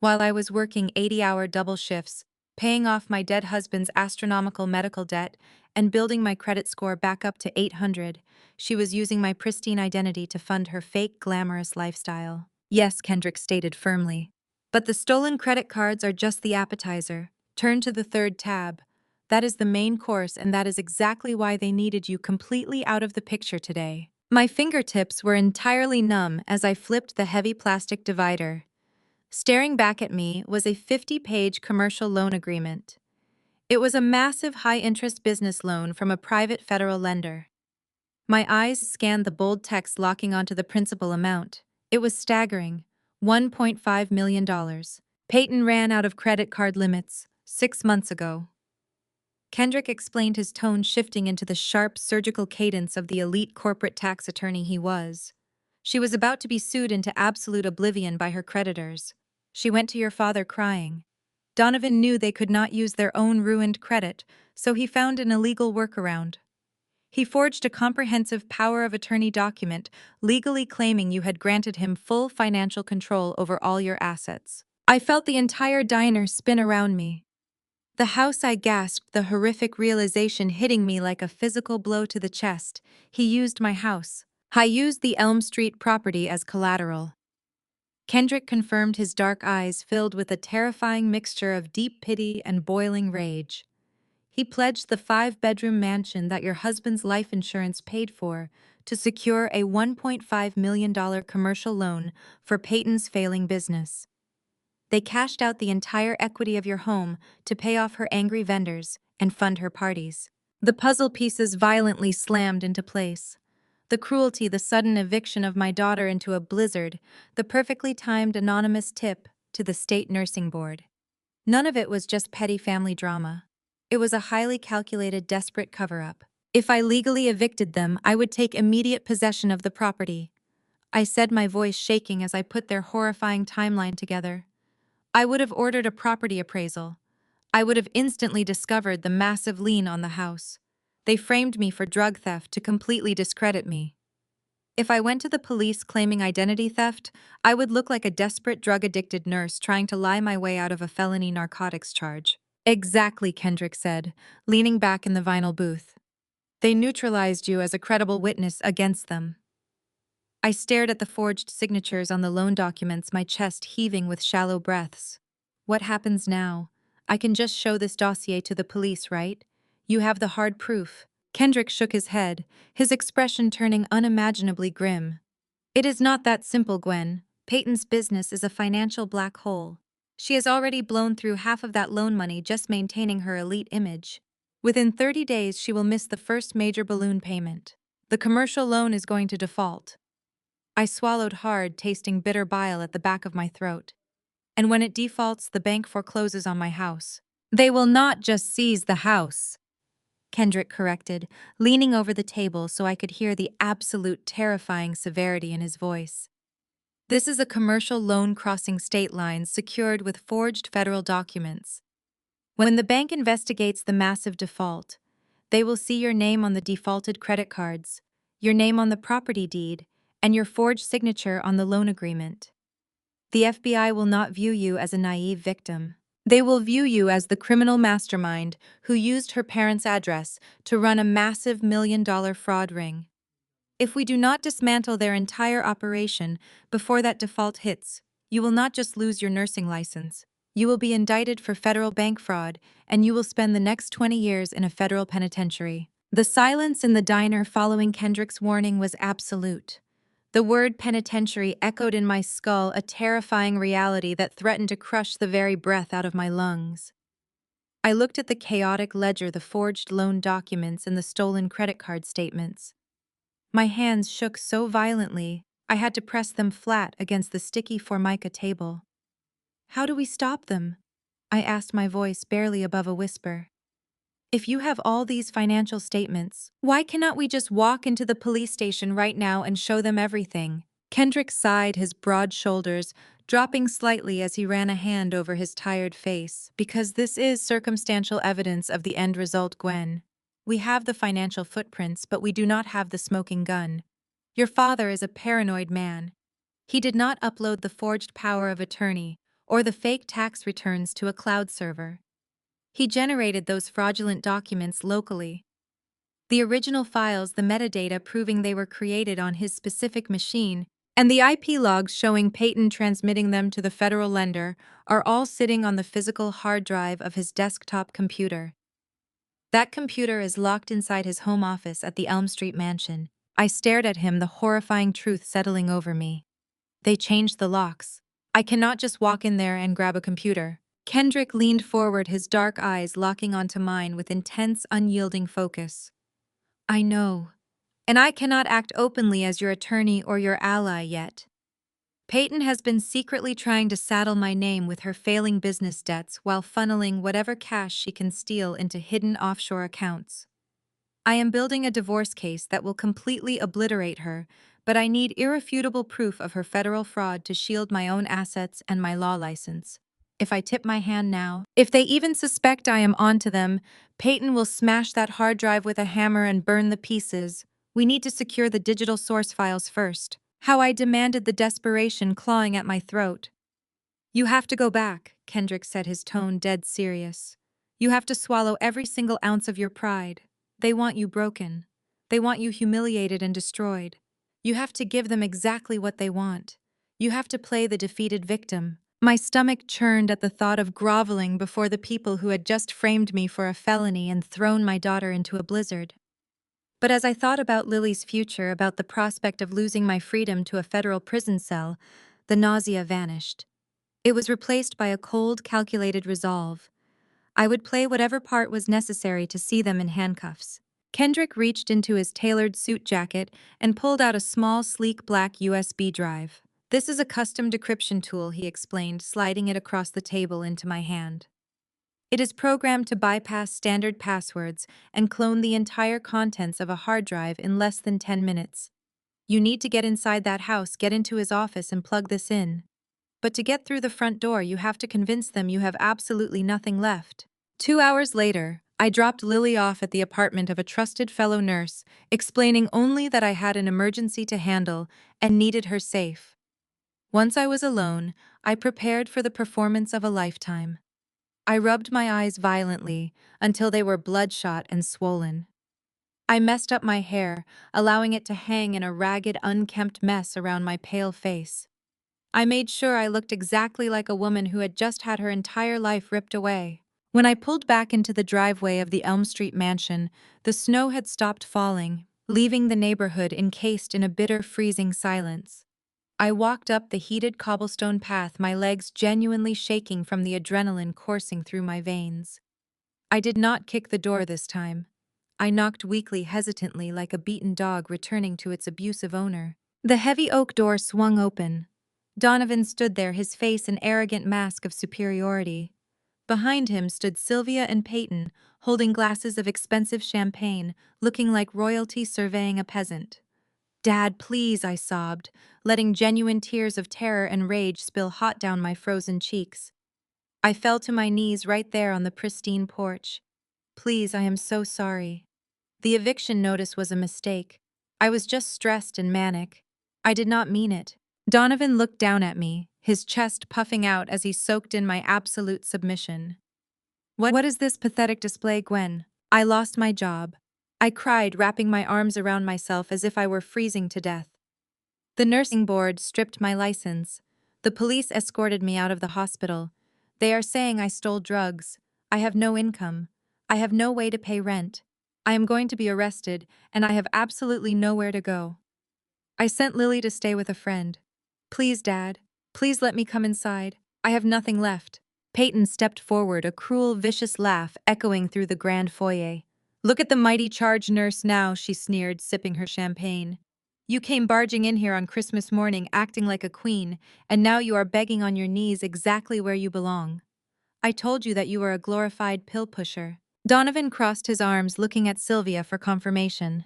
While I was working 80-hour double shifts, paying off my dead husband's astronomical medical debt, and building my credit score back up to 800, she was using my pristine identity to fund her fake, glamorous lifestyle. Yes, Kendrick stated firmly. But the stolen credit cards are just the appetizer. Turn to the third tab. That is the main course, and that is exactly why they needed you completely out of the picture today. My fingertips were entirely numb as I flipped the heavy plastic divider. Staring back at me was a 50-page commercial loan agreement. It was a massive high-interest business loan from a private federal lender. My eyes scanned the bold text locking onto the principal amount. It was staggering. $1.5 million. Peyton ran out of credit card limits 6 months ago. Kendrick explained, his tone shifting into the sharp, surgical cadence of the elite corporate tax attorney he was. She was about to be sued into absolute oblivion by her creditors. She went to your father crying. Donovan knew they could not use their own ruined credit, so he found an illegal workaround. He forged a comprehensive power of attorney document legally claiming you had granted him full financial control over all your assets. I felt the entire diner spin around me. The house, I gasped, the horrific realization hitting me like a physical blow to the chest. He used my house. I used the Elm Street property as collateral. Kendrick confirmed, his dark eyes filled with a terrifying mixture of deep pity and boiling rage. He pledged the 5-bedroom mansion that your husband's life insurance paid for to secure a $1.5 million commercial loan for Peyton's failing business. They cashed out the entire equity of your home to pay off her angry vendors and fund her parties. The puzzle pieces violently slammed into place. The cruelty, the sudden eviction of my daughter into a blizzard, the perfectly timed anonymous tip to the state nursing board. None of it was just petty family drama. It was a highly calculated, desperate cover-up. If I legally evicted them, I would take immediate possession of the property. I said, my voice shaking as I put their horrifying timeline together. I would have ordered a property appraisal. I would have instantly discovered the massive lien on the house. They framed me for drug theft to completely discredit me. If I went to the police claiming identity theft, I would look like a desperate drug-addicted nurse trying to lie my way out of a felony narcotics charge. Exactly, Kendrick said, leaning back in the vinyl booth. They neutralized you as a credible witness against them. I stared at the forged signatures on the loan documents, my chest heaving with shallow breaths. What happens now? I can just show this dossier to the police, right? You have the hard proof. Kendrick shook his head, his expression turning unimaginably grim. It is not that simple, Gwen. Peyton's business is a financial black hole. She has already blown through half of that loan money just maintaining her elite image. Within 30 days, she will miss the first major balloon payment. The commercial loan is going to default. I swallowed hard, tasting bitter bile at the back of my throat. And when it defaults, the bank forecloses on my house. They will not just seize the house, Kendrick corrected, leaning over the table so I could hear the absolute terrifying severity in his voice. This is a commercial loan crossing state lines secured with forged federal documents. When the bank investigates the massive default, they will see your name on the defaulted credit cards, your name on the property deed, and your forged signature on the loan agreement. The FBI will not view you as a naive victim. They will view you as the criminal mastermind who used her parents' address to run a massive $1 million fraud ring. If we do not dismantle their entire operation before that default hits, you will not just lose your nursing license. You will be indicted for federal bank fraud, and you will spend the next 20 years in a federal penitentiary. The silence in the diner following Kendrick's warning was absolute. The word penitentiary echoed in my skull, a terrifying reality that threatened to crush the very breath out of my lungs. I looked at the chaotic ledger, the forged loan documents, and the stolen credit card statements. My hands shook so violently, I had to press them flat against the sticky formica table. How do we stop them? I asked, my voice barely above a whisper. If you have all these financial statements, why cannot we just walk into the police station right now and show them everything? Kendrick sighed, his broad shoulders dropping slightly as he ran a hand over his tired face. Because this is circumstantial evidence of the end result, Gwen. We have the financial footprints, but we do not have the smoking gun. Your father is a paranoid man. He did not upload the forged power of attorney or the fake tax returns to a cloud server. He generated those fraudulent documents locally. The original files, the metadata proving they were created on his specific machine, and the IP logs showing Peyton transmitting them to the federal lender are all sitting on the physical hard drive of his desktop computer. That computer is locked inside his home office at the Elm Street mansion. I stared at him, the horrifying truth settling over me. They changed the locks. I cannot just walk in there and grab a computer. Kendrick leaned forward, his dark eyes locking onto mine with intense, unyielding focus. I know. And I cannot act openly as your attorney or your ally yet. Peyton has been secretly trying to saddle my name with her failing business debts while funneling whatever cash she can steal into hidden offshore accounts. I am building a divorce case that will completely obliterate her, but I need irrefutable proof of her federal fraud to shield my own assets and my law license. If I tip my hand now, if they even suspect I am onto them, Peyton will smash that hard drive with a hammer and burn the pieces. We need to secure the digital source files first. How I demanded, the desperation clawing at my throat. You have to go back, Kendrick said, his tone dead serious. You have to swallow every single ounce of your pride. They want you broken. They want you humiliated and destroyed. You have to give them exactly what they want. You have to play the defeated victim. My stomach churned at the thought of groveling before the people who had just framed me for a felony and thrown my daughter into a blizzard. But as I thought about Lily's future, about the prospect of losing my freedom to a federal prison cell, the nausea vanished. It was replaced by a cold, calculated resolve. I would play whatever part was necessary to see them in handcuffs. Kendrick reached into his tailored suit jacket and pulled out a small, sleek black USB drive. This is a custom decryption tool, he explained, sliding it across the table into my hand. It is programmed to bypass standard passwords and clone the entire contents of a hard drive in less than 10 minutes. You need to get inside that house, get into his office, and plug this in. But to get through the front door, you have to convince them you have absolutely nothing left. 2 hours later, I dropped Lily off at the apartment of a trusted fellow nurse, explaining only that I had an emergency to handle and needed her safe. Once I was alone, I prepared for the performance of a lifetime. I rubbed my eyes violently until they were bloodshot and swollen. I messed up my hair, allowing it to hang in a ragged, unkempt mess around my pale face. I made sure I looked exactly like a woman who had just had her entire life ripped away. When I pulled back into the driveway of the Elm Street mansion, the snow had stopped falling, leaving the neighborhood encased in a bitter, freezing silence. I walked up the heated cobblestone path, my legs genuinely shaking from the adrenaline coursing through my veins. I did not kick the door this time. I knocked weakly, hesitantly, like a beaten dog returning to its abusive owner. The heavy oak door swung open. Donovan stood there, his face an arrogant mask of superiority. Behind him stood Sylvia and Peyton, holding glasses of expensive champagne, looking like royalty surveying a peasant. "Dad, please," I sobbed, letting genuine tears of terror and rage spill hot down my frozen cheeks. I fell to my knees right there on the pristine porch. "Please, I am so sorry. The eviction notice was a mistake. I was just stressed and manic. I did not mean it." Donovan looked down at me, his chest puffing out as he soaked in my absolute submission. What is this pathetic display, Gwen? I lost my job. I cried, wrapping my arms around myself as if I were freezing to death. The nursing board stripped my license. The police escorted me out of the hospital. They are saying I stole drugs. I have no income. I have no way to pay rent. I am going to be arrested, and I have absolutely nowhere to go. I sent Lily to stay with a friend. "Please, Dad. Please let me come inside. I have nothing left." Peyton stepped forward, a cruel, vicious laugh echoing through the grand foyer. "Look at the mighty charge nurse now," she sneered, sipping her champagne. "You came barging in here on Christmas morning acting like a queen, and now you are begging on your knees exactly where you belong. I told you that you were a glorified pill pusher." Donovan crossed his arms, looking at Sylvia for confirmation.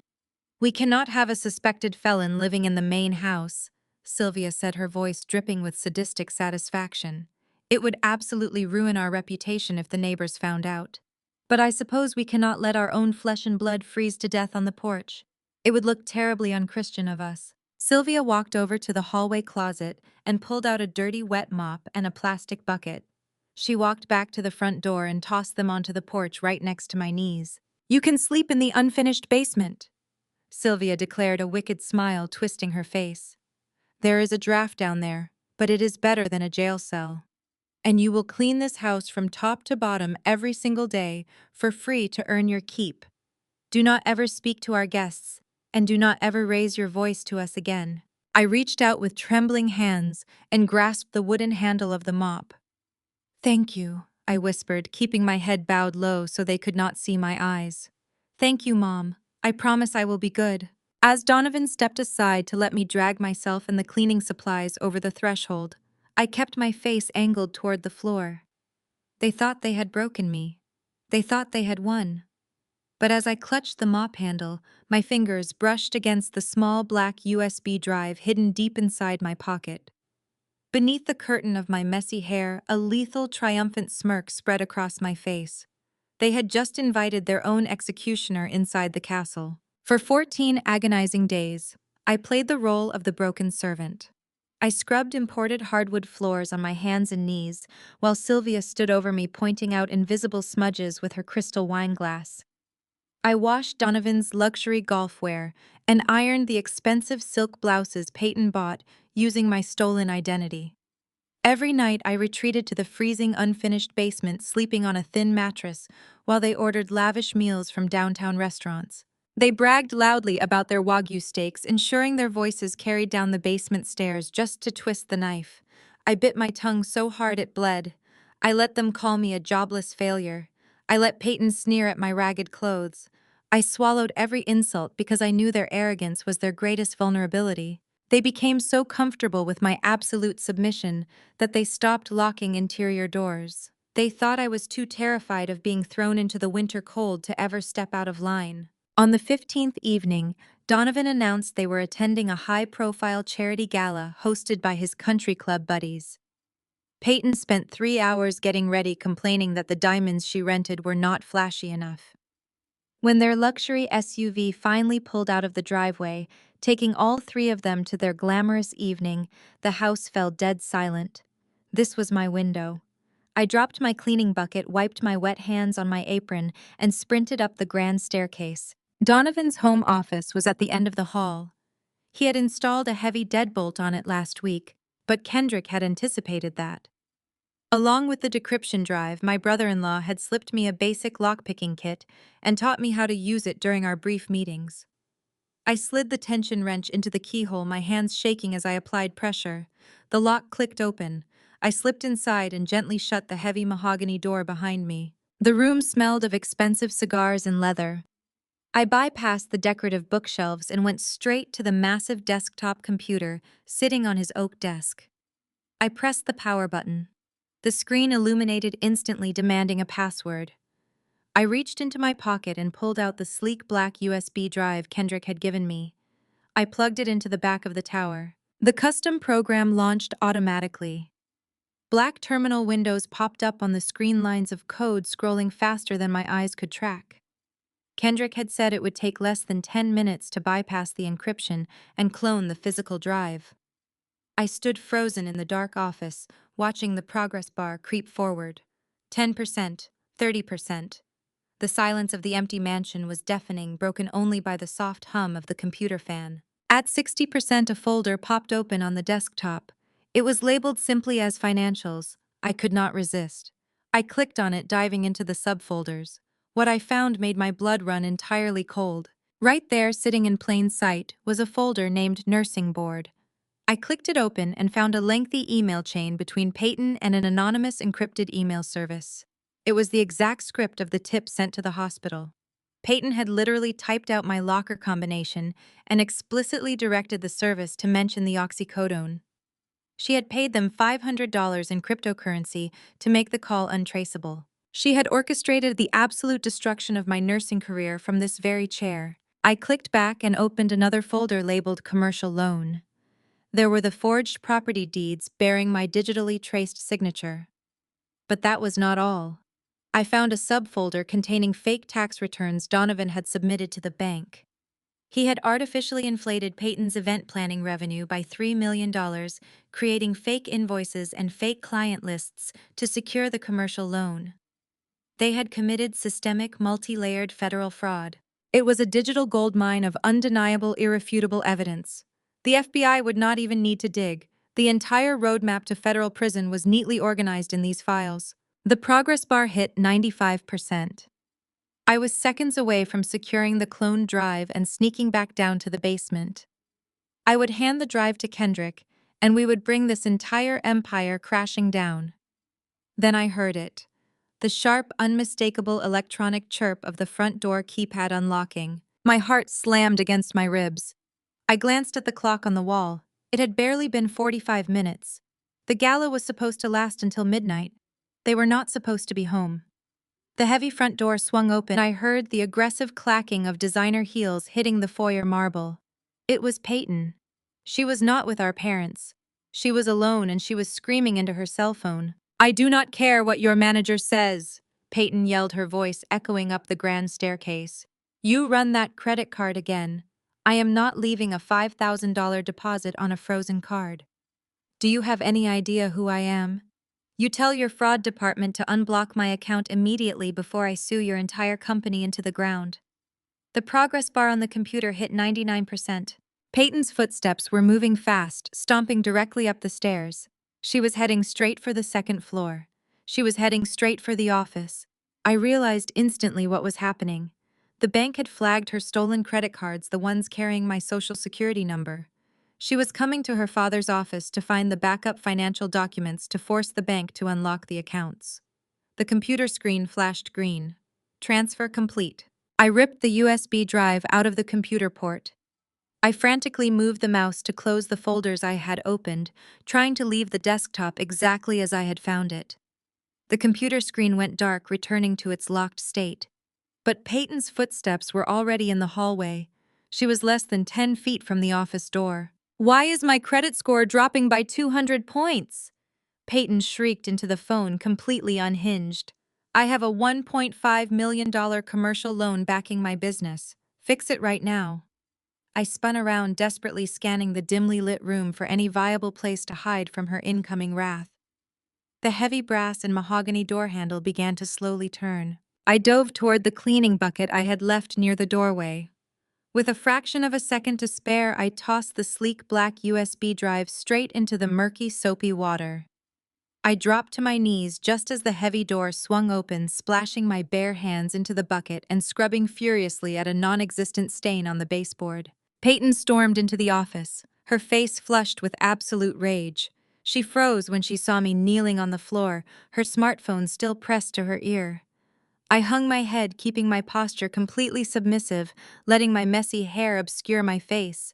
"We cannot have a suspected felon living in the main house," Sylvia said, her voice dripping with sadistic satisfaction. "It would absolutely ruin our reputation if the neighbors found out. But I suppose we cannot let our own flesh and blood freeze to death on the porch. It would look terribly unchristian of us." Sylvia walked over to the hallway closet and pulled out a dirty wet mop and a plastic bucket. She walked back to the front door and tossed them onto the porch right next to my knees. "You can sleep in the unfinished basement," Sylvia declared, a wicked smile twisting her face. "There is a draft down there, but it is better than a jail cell. And you will clean this house from top to bottom every single day for free to earn your keep. Do not ever speak to our guests, and do not ever raise your voice to us again." I reached out with trembling hands and grasped the wooden handle of the mop. "Thank you," I whispered, keeping my head bowed low so they could not see my eyes. "Thank you, Mom. I promise I will be good." As Donovan stepped aside to let me drag myself and the cleaning supplies over the threshold, I kept my face angled toward the floor. They thought they had broken me. They thought they had won. But as I clutched the mop handle, my fingers brushed against the small black USB drive hidden deep inside my pocket. Beneath the curtain of my messy hair, a lethal, triumphant smirk spread across my face. They had just invited their own executioner inside the castle. For 14 agonizing days, I played the role of the broken servant. I scrubbed imported hardwood floors on my hands and knees, while Sylvia stood over me pointing out invisible smudges with her crystal wineglass. I washed Donovan's luxury golfwear and ironed the expensive silk blouses Peyton bought using my stolen identity. Every night I retreated to the freezing, unfinished basement, sleeping on a thin mattress while they ordered lavish meals from downtown restaurants. They bragged loudly about their Wagyu steaks, ensuring their voices carried down the basement stairs just to twist the knife. I bit my tongue so hard it bled. I let them call me a jobless failure. I let Peyton sneer at my ragged clothes. I swallowed every insult because I knew their arrogance was their greatest vulnerability. They became so comfortable with my absolute submission that they stopped locking interior doors. They thought I was too terrified of being thrown into the winter cold to ever step out of line. On the 15th evening, Donovan announced they were attending a high-profile charity gala hosted by his country club buddies. Peyton spent 3 hours getting ready, complaining that the diamonds she rented were not flashy enough. When their luxury SUV finally pulled out of the driveway, taking all 3 of them to their glamorous evening, the house fell dead silent. This was my window. I dropped my cleaning bucket, wiped my wet hands on my apron, and sprinted up the grand staircase. Donovan's home office was at the end of the hall. He had installed a heavy deadbolt on it last week, but Kendrick had anticipated that. Along with the decryption drive, my brother-in-law had slipped me a basic lockpicking kit and taught me how to use it during our brief meetings. I slid the tension wrench into the keyhole, my hands shaking as I applied pressure. The lock clicked open. I slipped inside and gently shut the heavy mahogany door behind me. The room smelled of expensive cigars and leather. I bypassed the decorative bookshelves and went straight to the massive desktop computer sitting on his oak desk. I pressed the power button. The screen illuminated instantly, demanding a password. I reached into my pocket and pulled out the sleek black USB drive Kendrick had given me. I plugged it into the back of the tower. The custom program launched automatically. Black terminal windows popped up on the screen, lines of code scrolling faster than my eyes could track. Kendrick had said it would take less than 10 minutes to bypass the encryption and clone the physical drive. I stood frozen in the dark office, watching the progress bar creep forward. 10%, 30%. The silence of the empty mansion was deafening, broken only by the soft hum of the computer fan. At 60%, a folder popped open on the desktop. It was labeled simply as Financials. I could not resist. I clicked on it, diving into the subfolders. What I found made my blood run entirely cold. Right there, sitting in plain sight, was a folder named Nursing Board. I clicked it open and found a lengthy email chain between Peyton and an anonymous encrypted email service. It was the exact script of the tip sent to the hospital. Peyton had literally typed out my locker combination and explicitly directed the service to mention the oxycodone. She had paid them $500 in cryptocurrency to make the call untraceable. She had orchestrated the absolute destruction of my nursing career from this very chair. I clicked back and opened another folder labeled Commercial Loan. There were the forged property deeds bearing my digitally traced signature. But that was not all. I found a subfolder containing fake tax returns Donovan had submitted to the bank. He had artificially inflated Peyton's event planning revenue by $3 million, creating fake invoices and fake client lists to secure the commercial loan. They had committed systemic, multi-layered federal fraud. It was a digital goldmine of undeniable, irrefutable evidence. The FBI would not even need to dig. The entire roadmap to federal prison was neatly organized in these files. The progress bar hit 95%. I was seconds away from securing the cloned drive and sneaking back down to the basement. I would hand the drive to Kendrick, and we would bring this entire empire crashing down. Then I heard it. The sharp, unmistakable electronic chirp of the front door keypad unlocking. My heart slammed against my ribs. I glanced at the clock on the wall. It had barely been 45 minutes. The gala was supposed to last until midnight. They were not supposed to be home. The heavy front door swung open. I heard the aggressive clacking of designer heels hitting the foyer marble. It was Peyton. She was not with our parents. She was alone and she was screaming into her cell phone. "I do not care what your manager says," Peyton yelled, her voice echoing up the grand staircase. "You run that credit card again. I am not leaving a $5,000 deposit on a frozen card. Do you have any idea who I am? You tell your fraud department to unblock my account immediately before I sue your entire company into the ground." The progress bar on the computer hit 99%. Peyton's footsteps were moving fast, stomping directly up the stairs. She was heading straight for the second floor. She was heading straight for the office. I realized instantly what was happening. The bank had flagged her stolen credit cards, the ones carrying my social security number. She was coming to her father's office to find the backup financial documents to force the bank to unlock the accounts. The computer screen flashed green. Transfer complete. I ripped the USB drive out of the computer port. I frantically moved the mouse to close the folders I had opened, trying to leave the desktop exactly as I had found it. The computer screen went dark, returning to its locked state. But Peyton's footsteps were already in the hallway. She was less than 10 feet from the office door. "Why is my credit score dropping by 200 points?" Peyton shrieked into the phone, completely unhinged. "I have a $1.5 million commercial loan backing my business. Fix it right now." I spun around, desperately scanning the dimly lit room for any viable place to hide from her incoming wrath. The heavy brass and mahogany door handle began to slowly turn. I dove toward the cleaning bucket I had left near the doorway. With a fraction of a second to spare, I tossed the sleek black USB drive straight into the murky, soapy water. I dropped to my knees just as the heavy door swung open, splashing my bare hands into the bucket and scrubbing furiously at a non-existent stain on the baseboard. Peyton stormed into the office, her face flushed with absolute rage. She froze when she saw me kneeling on the floor, her smartphone still pressed to her ear. I hung my head, keeping my posture completely submissive, letting my messy hair obscure my face.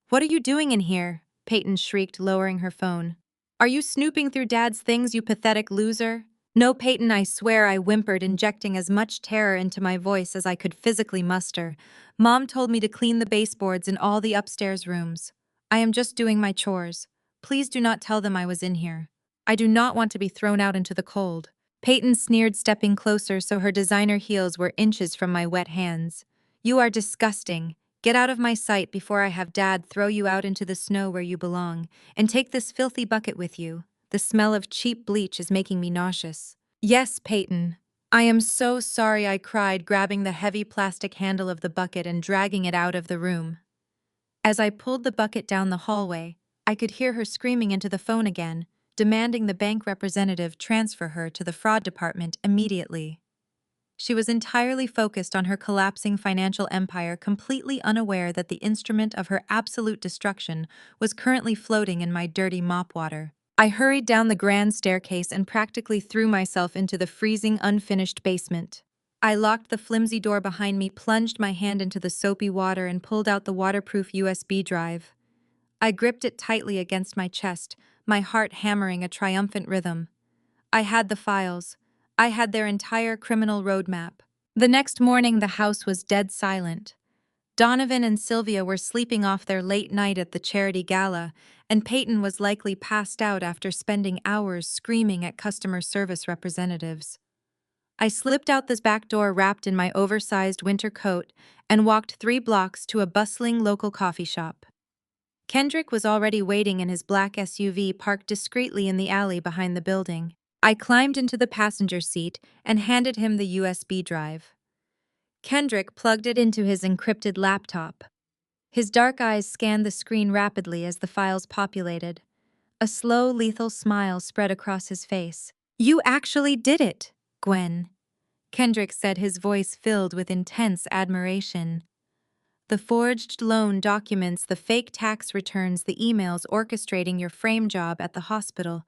"What are you doing in here?" Peyton shrieked, lowering her phone. "Are you snooping through Dad's things, you pathetic loser?" "No, Peyton, I swear," I whimpered, injecting as much terror into my voice as I could physically muster. "Mom told me to clean the baseboards in all the upstairs rooms. I am just doing my chores. Please do not tell them I was in here. I do not want to be thrown out into the cold." Peyton sneered, stepping closer so her designer heels were inches from my wet hands. "You are disgusting. Get out of my sight before I have Dad throw you out into the snow where you belong, and take this filthy bucket with you. The smell of cheap bleach is making me nauseous." "Yes, Peyton. I am so sorry," I cried, grabbing the heavy plastic handle of the bucket and dragging it out of the room. As I pulled the bucket down the hallway, I could hear her screaming into the phone again, demanding the bank representative transfer her to the fraud department immediately. She was entirely focused on her collapsing financial empire, completely unaware that the instrument of her absolute destruction was currently floating in my dirty mop water. I hurried down the grand staircase and practically threw myself into the freezing, unfinished basement. I locked the flimsy door behind me, plunged my hand into the soapy water, and pulled out the waterproof USB drive. I gripped it tightly against my chest, my heart hammering a triumphant rhythm. I had the files. I had their entire criminal roadmap. The next morning, the house was dead silent. Donovan and Sylvia were sleeping off their late night at the charity gala, and Peyton was likely passed out after spending hours screaming at customer service representatives. I slipped out this back door wrapped in my oversized winter coat and walked 3 blocks to a bustling local coffee shop. Kendrick was already waiting in his black SUV parked discreetly in the alley behind the building. I climbed into the passenger seat and handed him the USB drive. Kendrick plugged it into his encrypted laptop. His dark eyes scanned the screen rapidly as the files populated. A slow, lethal smile spread across his face. "You actually did it, Gwen," Kendrick said, his voice filled with intense admiration. "The forged loan documents, the fake tax returns, the emails orchestrating your frame job at the hospital.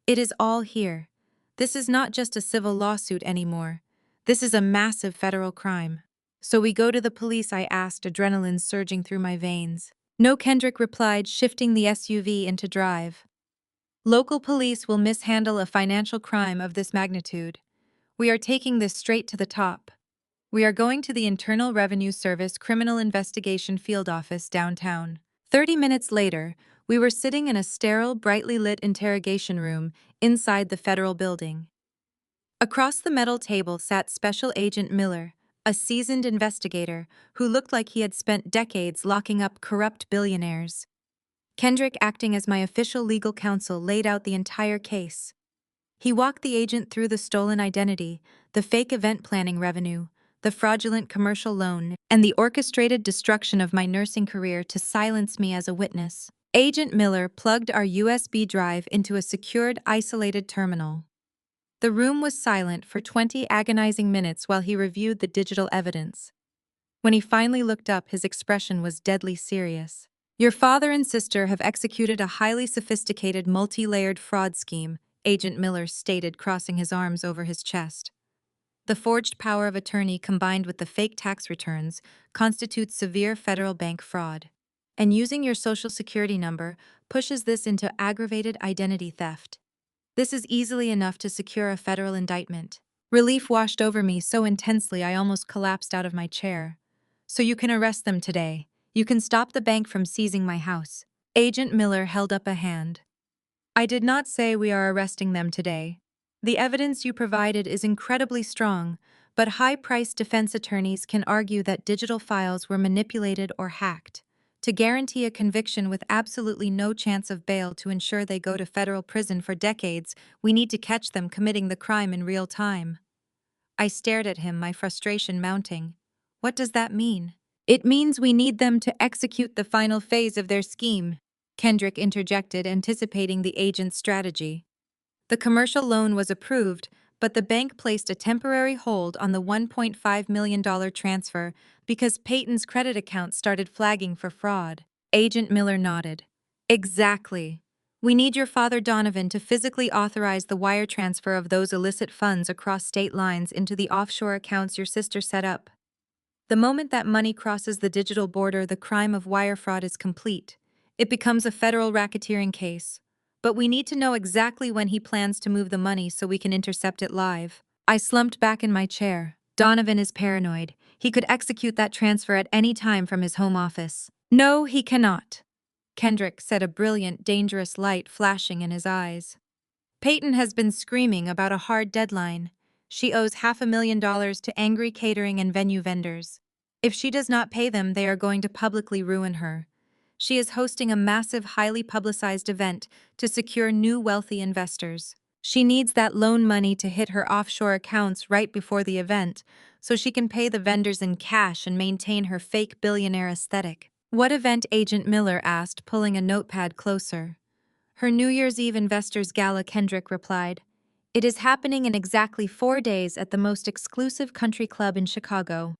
It is all here. This is not just a civil lawsuit anymore. This is a massive federal crime." "So we go to the police?" I asked, adrenaline surging through my veins. "No," Kendrick replied, shifting the SUV into drive. "Local police will mishandle a financial crime of this magnitude. We are taking this straight to the top. We are going to the Internal Revenue Service Criminal Investigation Field Office downtown." 30 minutes later, we were sitting in a sterile, brightly lit interrogation room inside the federal building. Across the metal table sat Special Agent Miller, a seasoned investigator who looked like he had spent decades locking up corrupt billionaires. Kendrick, acting as my official legal counsel, laid out the entire case. He walked the agent through the stolen identity, the fake event planning revenue, the fraudulent commercial loan, and the orchestrated destruction of my nursing career to silence me as a witness. Agent Miller plugged our USB drive into a secured, isolated terminal. The room was silent for 20 agonizing minutes while he reviewed the digital evidence. When he finally looked up, his expression was deadly serious. "Your father and sister have executed a highly sophisticated, multi-layered fraud scheme," Agent Miller stated, crossing his arms over his chest. "The forged power of attorney combined with the fake tax returns constitutes severe federal bank fraud. And using your social security number pushes this into aggravated identity theft. This is easily enough to secure a federal indictment." Relief washed over me so intensely I almost collapsed out of my chair. "So you can arrest them today. You can stop the bank from seizing my house." Agent Miller held up a hand. "I did not say we are arresting them today. The evidence you provided is incredibly strong, but high-priced defense attorneys can argue that digital files were manipulated or hacked. To guarantee a conviction with absolutely no chance of bail, to ensure they go to federal prison for decades, we need to catch them committing the crime in real time." I stared at him, my frustration mounting. "What does that mean?" "It means we need them to execute the final phase of their scheme," Kendrick interjected, anticipating the agent's strategy. "The commercial loan was approved, but the bank placed a temporary hold on the $1.5 million transfer because Peyton's credit account started flagging for fraud." Agent Miller nodded. "Exactly. We need your father Donovan to physically authorize the wire transfer of those illicit funds across state lines into the offshore accounts your sister set up. The moment that money crosses the digital border, the crime of wire fraud is complete. It becomes a federal racketeering case. But we need to know exactly when he plans to move the money so we can intercept it live." I slumped back in my chair. "Donovan is paranoid. He could execute that transfer at any time from his home office." "No, he cannot," Kendrick said, a brilliant, dangerous light flashing in his eyes. "Peyton has been screaming about a hard deadline. She owes $500,000 to angry catering and venue vendors. If she does not pay them, they are going to publicly ruin her. She is hosting a massive, highly publicized event to secure new wealthy investors. She needs that loan money to hit her offshore accounts right before the event, so she can pay the vendors in cash and maintain her fake billionaire aesthetic." "What event?" Agent Miller asked, pulling a notepad closer. "Her New Year's Eve Investors Gala," Kendrick replied. It is happening in exactly 4 days at the most exclusive country club in Chicago.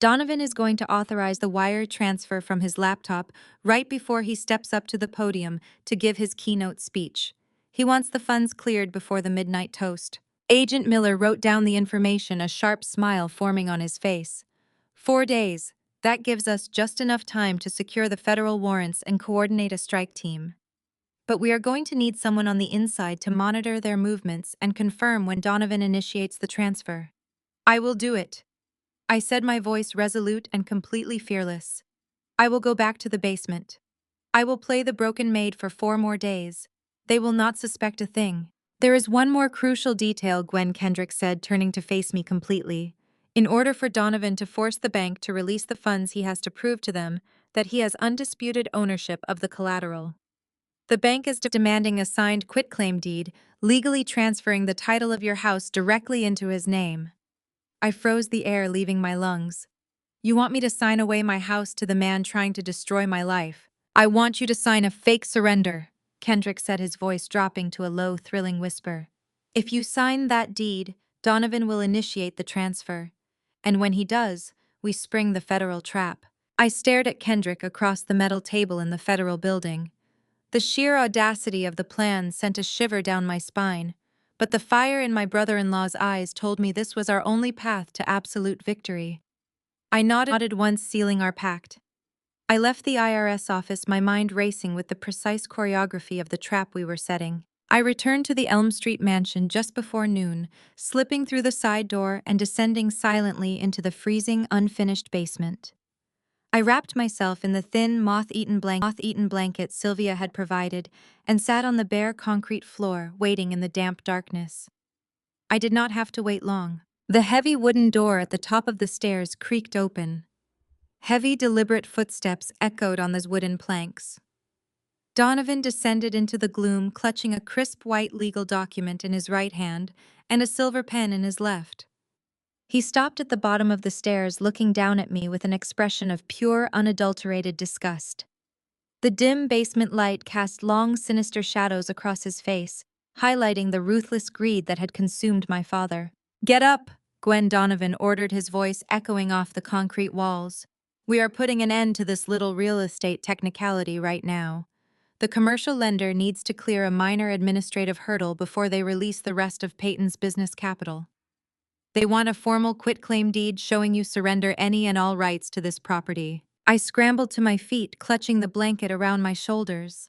Donovan is going to authorize the wire transfer from his laptop right before he steps up to the podium to give his keynote speech. He wants the funds cleared before the midnight toast. Agent Miller wrote down the information, a sharp smile forming on his face. 4 days. That gives us just enough time to secure the federal warrants and coordinate a strike team. But we are going to need someone on the inside to monitor their movements and confirm when Donovan initiates the transfer. I will do it, I said, my voice resolute and completely fearless. I will go back to the basement. I will play the broken maid for 4 more days. They will not suspect a thing. There is one more crucial detail, Gwen Kendrick said, turning to face me completely. In order for Donovan to force the bank to release the funds, he has to prove to them that he has undisputed ownership of the collateral. The bank is demanding a signed quitclaim deed, legally transferring the title of your house directly into his name. I froze the air, leaving my lungs. You want me to sign away my house to the man trying to destroy my life? I want you to sign a fake surrender, Kendrick said, his voice dropping to a low, thrilling whisper. If you sign that deed, Donovan will initiate the transfer. And when he does, we spring the federal trap. I stared at Kendrick across the metal table in the federal building. The sheer audacity of the plan sent a shiver down my spine, but the fire in my brother-in-law's eyes told me this was our only path to absolute victory. I nodded once, sealing our pact. I left the IRS office, my mind racing with the precise choreography of the trap we were setting. I returned to the Elm Street mansion just before noon, slipping through the side door and descending silently into the freezing, unfinished basement. I wrapped myself in the thin, moth-eaten blanket Sylvia had provided and sat on the bare concrete floor, waiting in the damp darkness. I did not have to wait long. The heavy wooden door at the top of the stairs creaked open. Heavy, deliberate footsteps echoed on those wooden planks. Donovan descended into the gloom, clutching a crisp white legal document in his right hand and a silver pen in his left. He stopped at the bottom of the stairs, looking down at me with an expression of pure, unadulterated disgust. The dim basement light cast long, sinister shadows across his face, highlighting the ruthless greed that had consumed my father. "Get up!" Gwen Donovan ordered, his voice echoing off the concrete walls. "We are putting an end to this little real estate technicality right now. The commercial lender needs to clear a minor administrative hurdle before they release the rest of Peyton's business capital. They want a formal quitclaim deed showing you surrender any and all rights to this property." I scrambled to my feet, clutching the blanket around my shoulders.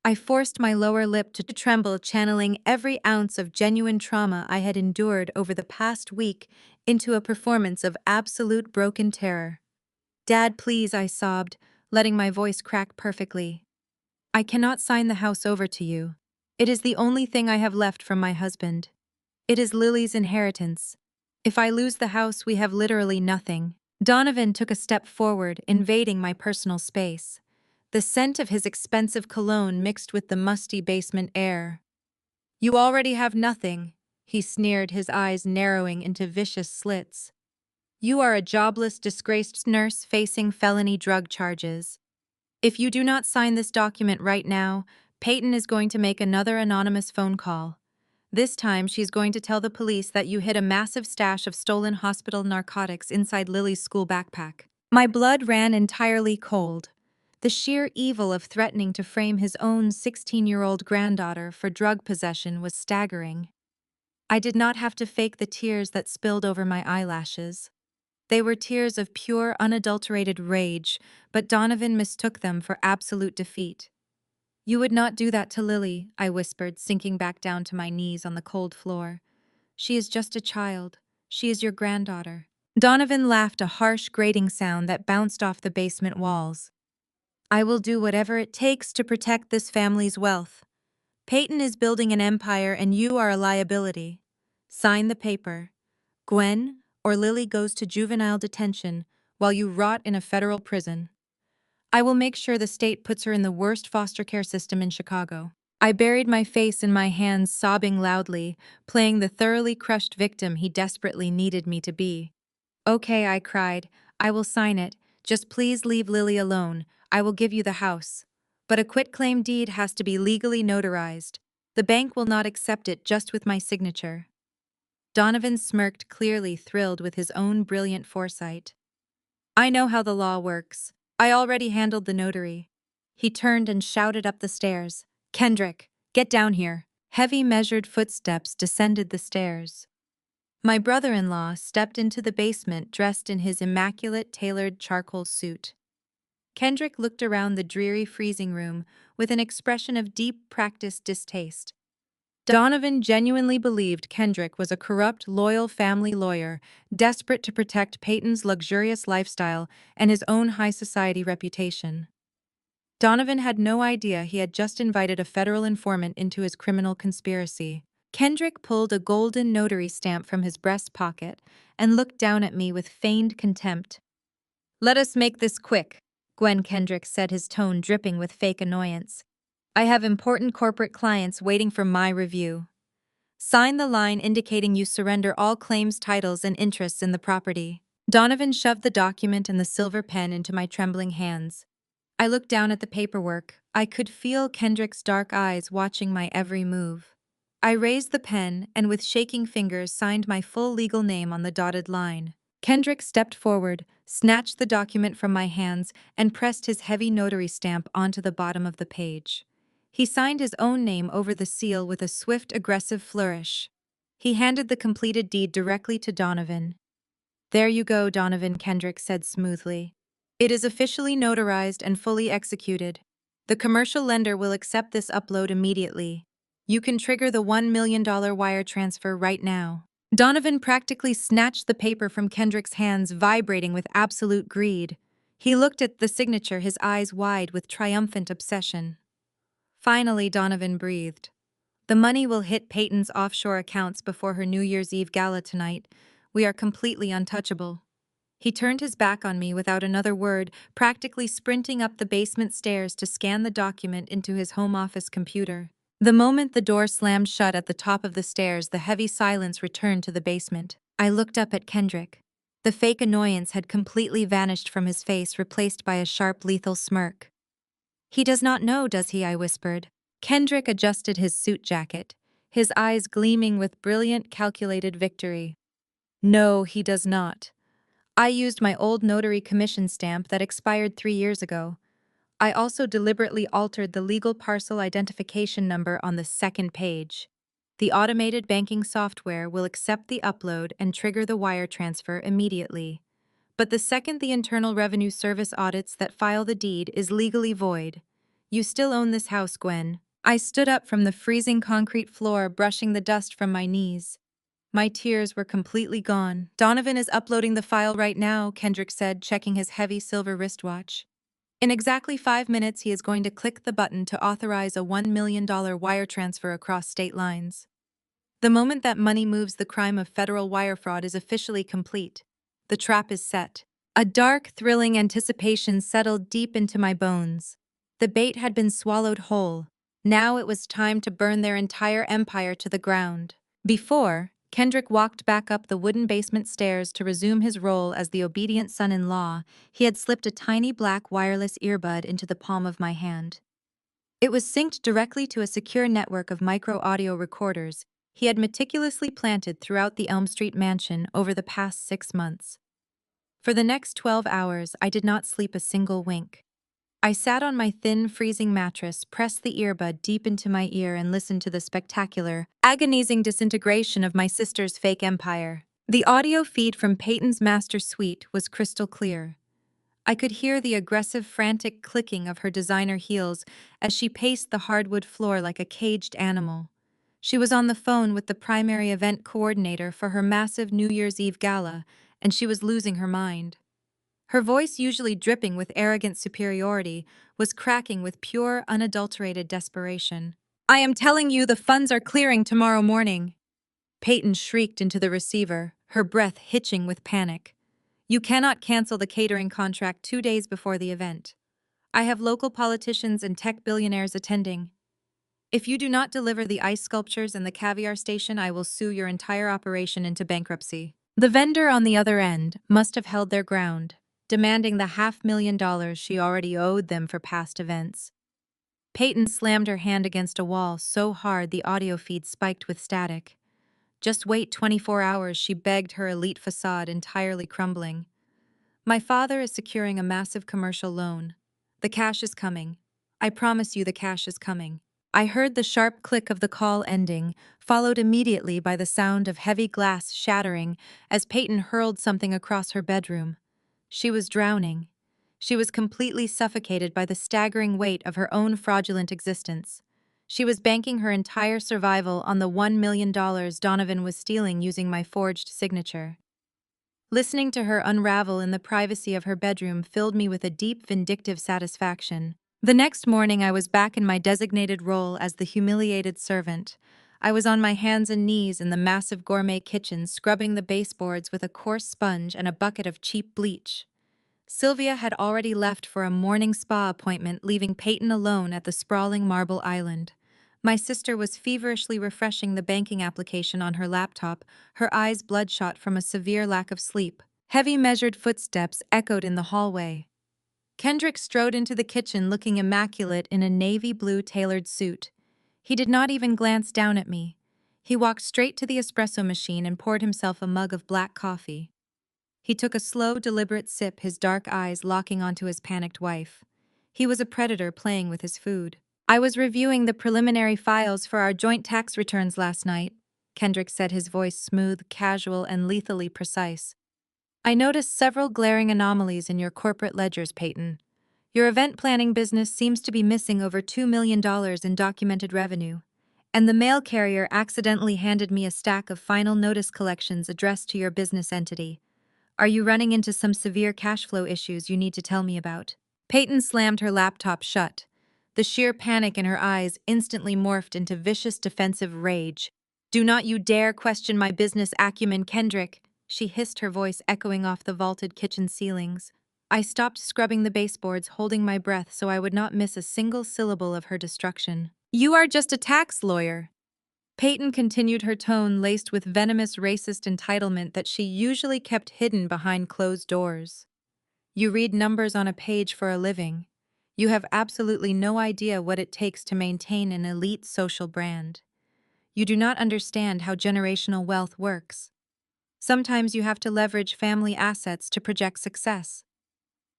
I forced my lower lip to tremble, channeling every ounce of genuine trauma I had endured over the past week into a performance of absolute broken terror. "Dad, please," I sobbed, letting my voice crack perfectly. "I cannot sign the house over to you. It is the only thing I have left from my husband. It is Lily's inheritance. If I lose the house, we have literally nothing." Donovan took a step forward, invading my personal space. The scent of his expensive cologne mixed with the musty basement air. "You already have nothing," he sneered, his eyes narrowing into vicious slits. "You are a jobless, disgraced nurse facing felony drug charges. If you do not sign this document right now, Peyton is going to make another anonymous phone call. This time, she's going to tell the police that you hid a massive stash of stolen hospital narcotics inside Lily's school backpack." My blood ran entirely cold. The sheer evil of threatening to frame his own 16-year-old granddaughter for drug possession was staggering. I did not have to fake the tears that spilled over my eyelashes. They were tears of pure, unadulterated rage, but Donovan mistook them for absolute defeat. "You would not do that to Lily," I whispered, sinking back down to my knees on the cold floor. "She is just a child. She is your granddaughter." Donovan laughed, a harsh, grating sound that bounced off the basement walls. "I will do whatever it takes to protect this family's wealth. Peyton is building an empire and you are a liability. Sign the paper. Gwen, or Lily goes to juvenile detention while you rot in a federal prison. I will make sure the state puts her in the worst foster care system in Chicago." I buried my face in my hands, sobbing loudly, playing the thoroughly crushed victim he desperately needed me to be. "Okay," I cried. "I will sign it. Just please leave Lily alone. I will give you the house. But a quitclaim deed has to be legally notarized." The bank will not accept it just with my signature. Donovan smirked, clearly thrilled with his own brilliant foresight. I know how the law works. I already handled the notary. He turned and shouted up the stairs. Kendrick, get down here. Heavy measured footsteps descended the stairs. My brother-in-law stepped into the basement dressed in his immaculate tailored charcoal suit. Kendrick looked around the dreary freezing room with an expression of deep practiced distaste. Donovan genuinely believed Kendrick was a corrupt, loyal family lawyer, desperate to protect Peyton's luxurious lifestyle and his own high society reputation. Donovan had no idea he had just invited a federal informant into his criminal conspiracy. Kendrick pulled a golden notary stamp from his breast pocket and looked down at me with feigned contempt. Let us make this quick, Gwen Kendrick said, his tone dripping with fake annoyance. I have important corporate clients waiting for my review. Sign the line indicating you surrender all claims, titles, and interests in the property. Donovan shoved the document and the silver pen into my trembling hands. I looked down at the paperwork. I could feel Kendrick's dark eyes watching my every move. I raised the pen and with shaking fingers signed my full legal name on the dotted line. Kendrick stepped forward, snatched the document from my hands, and pressed his heavy notary stamp onto the bottom of the page. He signed his own name over the seal with a swift, aggressive flourish. He handed the completed deed directly to Donovan. There you go, Donovan, Kendrick said smoothly. It is officially notarized and fully executed. The commercial lender will accept this upload immediately. You can trigger the $1 million wire transfer right now. Donovan practically snatched the paper from Kendrick's hands, vibrating with absolute greed. He looked at the signature, his eyes wide with triumphant obsession. Finally, Donovan breathed. The money will hit Peyton's offshore accounts before her New Year's Eve gala tonight. We are completely untouchable. He turned his back on me without another word, practically sprinting up the basement stairs to scan the document into his home office computer. The moment the door slammed shut at the top of the stairs, the heavy silence returned to the basement. I looked up at Kendrick. The fake annoyance had completely vanished from his face, replaced by a sharp, lethal smirk. He does not know, does he? I whispered. Kendrick adjusted his suit jacket, his eyes gleaming with brilliant, calculated victory. No, he does not. I used my old notary commission stamp that expired 3 years ago. I also deliberately altered the legal parcel identification number on the second page. The automated banking software will accept the upload and trigger the wire transfer immediately. But the second the Internal Revenue Service audits that file the deed is legally void. You still own this house, Gwen. I stood up from the freezing concrete floor, brushing the dust from my knees. My tears were completely gone. Donovan is uploading the file right now, Kendrick said, checking his heavy silver wristwatch. In exactly 5 minutes, he is going to click the button to authorize a $1 million wire transfer across state lines. The moment that money moves, the crime of federal wire fraud is officially complete. The trap is set. A dark, thrilling anticipation settled deep into my bones. The bait had been swallowed whole. Now it was time to burn their entire empire to the ground. Before, Kendrick walked back up the wooden basement stairs to resume his role as the obedient son-in-law. He had slipped a tiny black wireless earbud into the palm of my hand. It was synced directly to a secure network of micro-audio recorders he had meticulously planted throughout the Elm Street mansion over the past 6 months. For the next 12 hours, I did not sleep a single wink. I sat on my thin, freezing mattress, pressed the earbud deep into my ear, and listened to the spectacular, agonizing disintegration of my sister's fake empire. The audio feed from Peyton's master suite was crystal clear. I could hear the aggressive, frantic clicking of her designer heels as she paced the hardwood floor like a caged animal. She was on the phone with the primary event coordinator for her massive New Year's Eve gala, and she was losing her mind. Her voice, usually dripping with arrogant superiority, was cracking with pure, unadulterated desperation. "I am telling you, the funds are clearing tomorrow morning." Peyton shrieked into the receiver, her breath hitching with panic. "You cannot cancel the catering contract 2 days before the event. I have local politicians and tech billionaires attending. If you do not deliver the ice sculptures and the caviar station, I will sue your entire operation into bankruptcy." The vendor on the other end must have held their ground, demanding the $500,000 she already owed them for past events. Peyton slammed her hand against a wall so hard the audio feed spiked with static. Just wait 24 hours, she begged, her elite facade entirely crumbling. My father is securing a massive commercial loan. The cash is coming. I promise you the cash is coming. I heard the sharp click of the call ending, followed immediately by the sound of heavy glass shattering as Peyton hurled something across her bedroom. She was drowning. She was completely suffocated by the staggering weight of her own fraudulent existence. She was banking her entire survival on the $1 million Donovan was stealing using my forged signature. Listening to her unravel in the privacy of her bedroom filled me with a deep, vindictive satisfaction. The next morning, I was back in my designated role as the humiliated servant. I was on my hands and knees in the massive gourmet kitchen, scrubbing the baseboards with a coarse sponge and a bucket of cheap bleach. Sylvia had already left for a morning spa appointment, leaving Peyton alone at the sprawling marble island. My sister was feverishly refreshing the banking application on her laptop, her eyes bloodshot from a severe lack of sleep. Heavy measured footsteps echoed in the hallway. Kendrick strode into the kitchen looking immaculate in a navy blue tailored suit. He did not even glance down at me. He walked straight to the espresso machine and poured himself a mug of black coffee. He took a slow, deliberate sip, his dark eyes locking onto his panicked wife. He was a predator playing with his food. I was reviewing the preliminary files for our joint tax returns last night, Kendrick said, his voice smooth, casual, and lethally precise. I noticed several glaring anomalies in your corporate ledgers, Peyton. Your event planning business seems to be missing over $2 million in documented revenue, and the mail carrier accidentally handed me a stack of final notice collections addressed to your business entity. Are you running into some severe cash flow issues you need to tell me about? Peyton slammed her laptop shut. The sheer panic in her eyes instantly morphed into vicious defensive rage. Do not you dare question my business acumen, Kendrick, she hissed, her voice echoing off the vaulted kitchen ceilings. I stopped scrubbing the baseboards, holding my breath so I would not miss a single syllable of her destruction. You are just a tax lawyer. Peyton continued, her tone laced with venomous racist entitlement that she usually kept hidden behind closed doors. You read numbers on a page for a living. You have absolutely no idea what it takes to maintain an elite social brand. You do not understand how generational wealth works. Sometimes you have to leverage family assets to project success.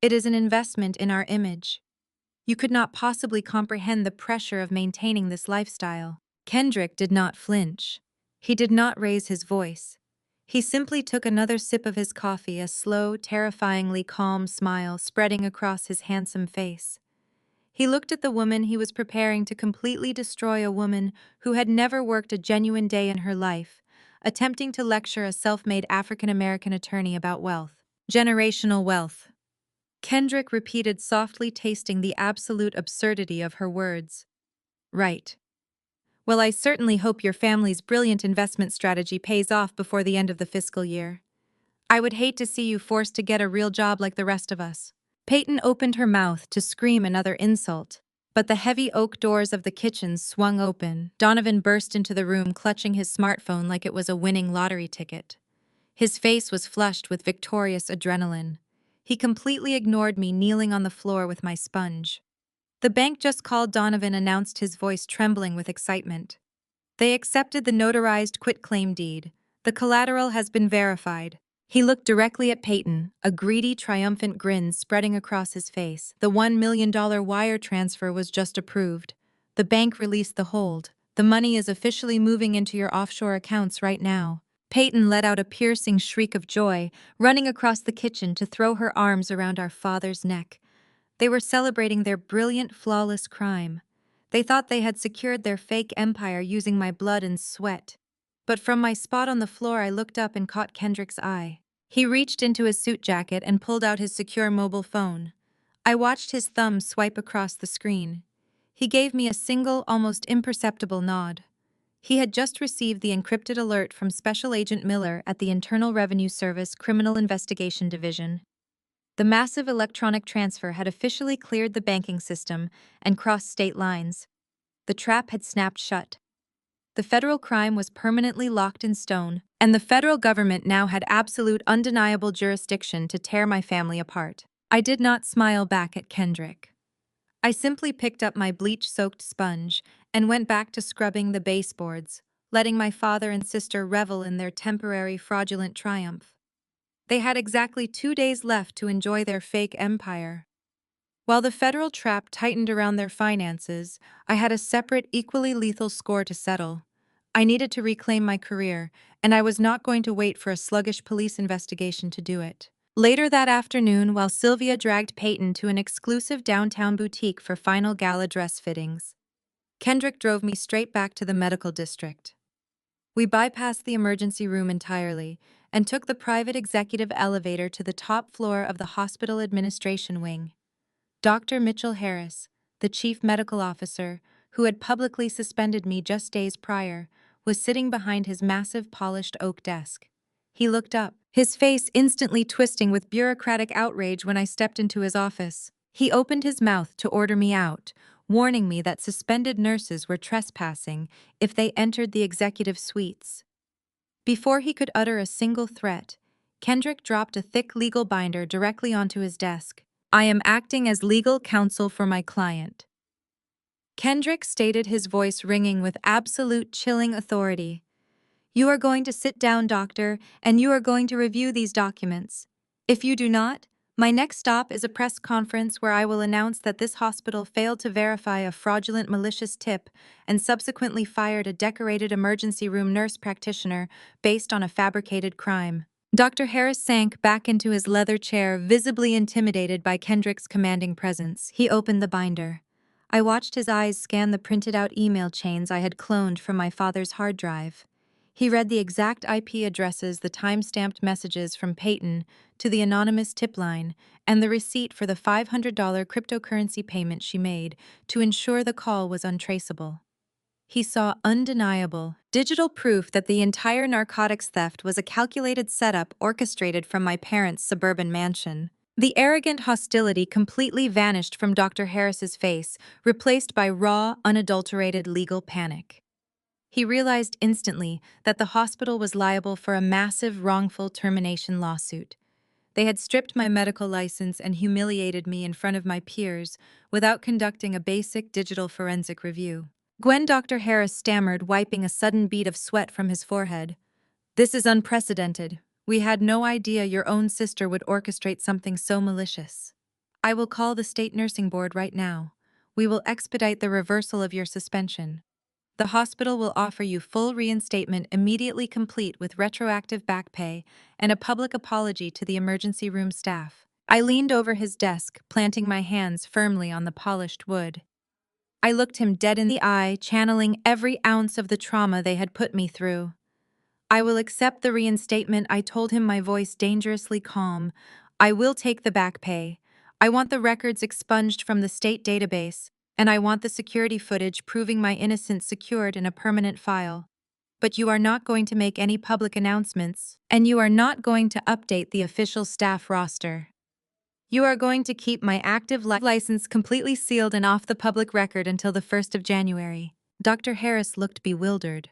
It is an investment in our image. You could not possibly comprehend the pressure of maintaining this lifestyle. Kendrick did not flinch. He did not raise his voice. He simply took another sip of his coffee, a slow, terrifyingly calm smile spreading across his handsome face. He looked at the woman he was preparing to completely destroy, a woman who had never worked a genuine day in her life, attempting to lecture a self-made African-American attorney about wealth. Generational wealth. Kendrick repeated softly, tasting the absolute absurdity of her words. Right. Well, I certainly hope your family's brilliant investment strategy pays off before the end of the fiscal year. I would hate to see you forced to get a real job like the rest of us. Peyton opened her mouth to scream another insult, but the heavy oak doors of the kitchen swung open. Donovan burst into the room, clutching his smartphone like it was a winning lottery ticket. His face was flushed with victorious adrenaline. He completely ignored me kneeling on the floor with my sponge. The bank just called, Donovan announced, his voice trembling with excitement. They accepted the notarized quitclaim deed. The collateral has been verified. He looked directly at Peyton, a greedy, triumphant grin spreading across his face. The $1 million wire transfer was just approved. The bank released the hold. The money is officially moving into your offshore accounts right now. Peyton let out a piercing shriek of joy, running across the kitchen to throw her arms around our father's neck. They were celebrating their brilliant, flawless crime. They thought they had secured their fake empire using my blood and sweat. But from my spot on the floor, I looked up and caught Kendrick's eye. He reached into his suit jacket and pulled out his secure mobile phone. I watched his thumb swipe across the screen. He gave me a single, almost imperceptible nod. He had just received the encrypted alert from Special Agent Miller at the Internal Revenue Service Criminal Investigation Division. The massive electronic transfer had officially cleared the banking system and crossed state lines. The trap had snapped shut. The federal crime was permanently locked in stone, and the federal government now had absolute, undeniable jurisdiction to tear my family apart. I did not smile back at Kendrick. I simply picked up my bleach-soaked sponge and went back to scrubbing the baseboards, letting my father and sister revel in their temporary fraudulent triumph. They had exactly 2 days left to enjoy their fake empire. While the federal trap tightened around their finances, I had a separate, equally lethal score to settle. I needed to reclaim my career, and I was not going to wait for a sluggish police investigation to do it. Later that afternoon, while Sylvia dragged Peyton to an exclusive downtown boutique for final gala dress fittings, Kendrick drove me straight back to the medical district. We bypassed the emergency room entirely and took the private executive elevator to the top floor of the hospital administration wing. Dr. Mitchell Harris, the chief medical officer, who had publicly suspended me just days prior, was sitting behind his massive polished oak desk. He looked up, his face instantly twisting with bureaucratic outrage when I stepped into his office. He opened his mouth to order me out, warning me that suspended nurses were trespassing if they entered the executive suites. Before he could utter a single threat, Kendrick dropped a thick legal binder directly onto his desk. "I am acting as legal counsel for my client." Kendrick stated, his voice ringing with absolute chilling authority. "You are going to sit down, doctor, and you are going to review these documents. If you do not, my next stop is a press conference where I will announce that this hospital failed to verify a fraudulent malicious tip and subsequently fired a decorated emergency room nurse practitioner based on a fabricated crime." Dr. Harris sank back into his leather chair, visibly intimidated by Kendrick's commanding presence. He opened the binder. I watched his eyes scan the printed-out email chains I had cloned from my father's hard drive. He read the exact IP addresses, the time-stamped messages from Peyton to the anonymous tip line, and the receipt for the $500 cryptocurrency payment she made to ensure the call was untraceable. He saw undeniable, digital proof that the entire narcotics theft was a calculated setup orchestrated from my parents' suburban mansion. The arrogant hostility completely vanished from Dr. Harris's face, replaced by raw, unadulterated legal panic. He realized instantly that the hospital was liable for a massive wrongful termination lawsuit. They had stripped my medical license and humiliated me in front of my peers without conducting a basic digital forensic review. Dr. Harris stammered, wiping a sudden bead of sweat from his forehead. "This is unprecedented. We had no idea your own sister would orchestrate something so malicious. I will call the state nursing board right now. We will expedite the reversal of your suspension. The hospital will offer you full reinstatement, immediately complete with retroactive back pay and a public apology to the emergency room staff." I leaned over his desk, planting my hands firmly on the polished wood. I looked him dead in the eye, channeling every ounce of the trauma they had put me through. "I will accept the reinstatement," I told him, my voice dangerously calm. "I will take the back pay. I want the records expunged from the state database, and I want the security footage proving my innocence secured in a permanent file. But you are not going to make any public announcements, and you are not going to update the official staff roster. You are going to keep my active license completely sealed and off the public record until the 1st of January. Dr. Harris looked bewildered.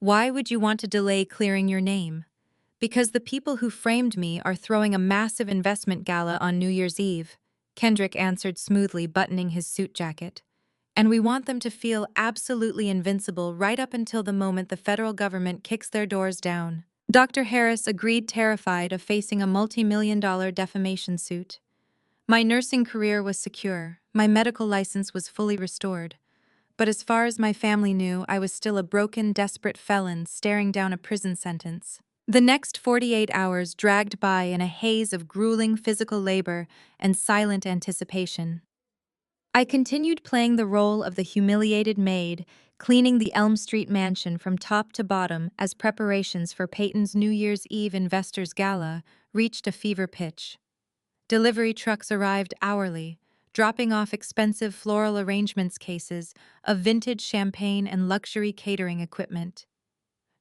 "Why would you want to delay clearing your name?" "Because the people who framed me are throwing a massive investment gala on New Year's Eve," Kendrick answered smoothly, buttoning his suit jacket. "And we want them to feel absolutely invincible right up until the moment the federal government kicks their doors down." Dr. Harris agreed, terrified of facing a multi-million-dollar defamation suit. My nursing career was secure, my medical license was fully restored. But as far as my family knew, I was still a broken, desperate felon staring down a prison sentence. The next 48 hours dragged by in a haze of grueling physical labor and silent anticipation. I continued playing the role of the humiliated maid, cleaning the Elm Street mansion from top to bottom as preparations for Peyton's New Year's Eve Investors Gala reached a fever pitch. Delivery trucks arrived hourly, dropping off expensive floral arrangements cases of vintage champagne and luxury catering equipment.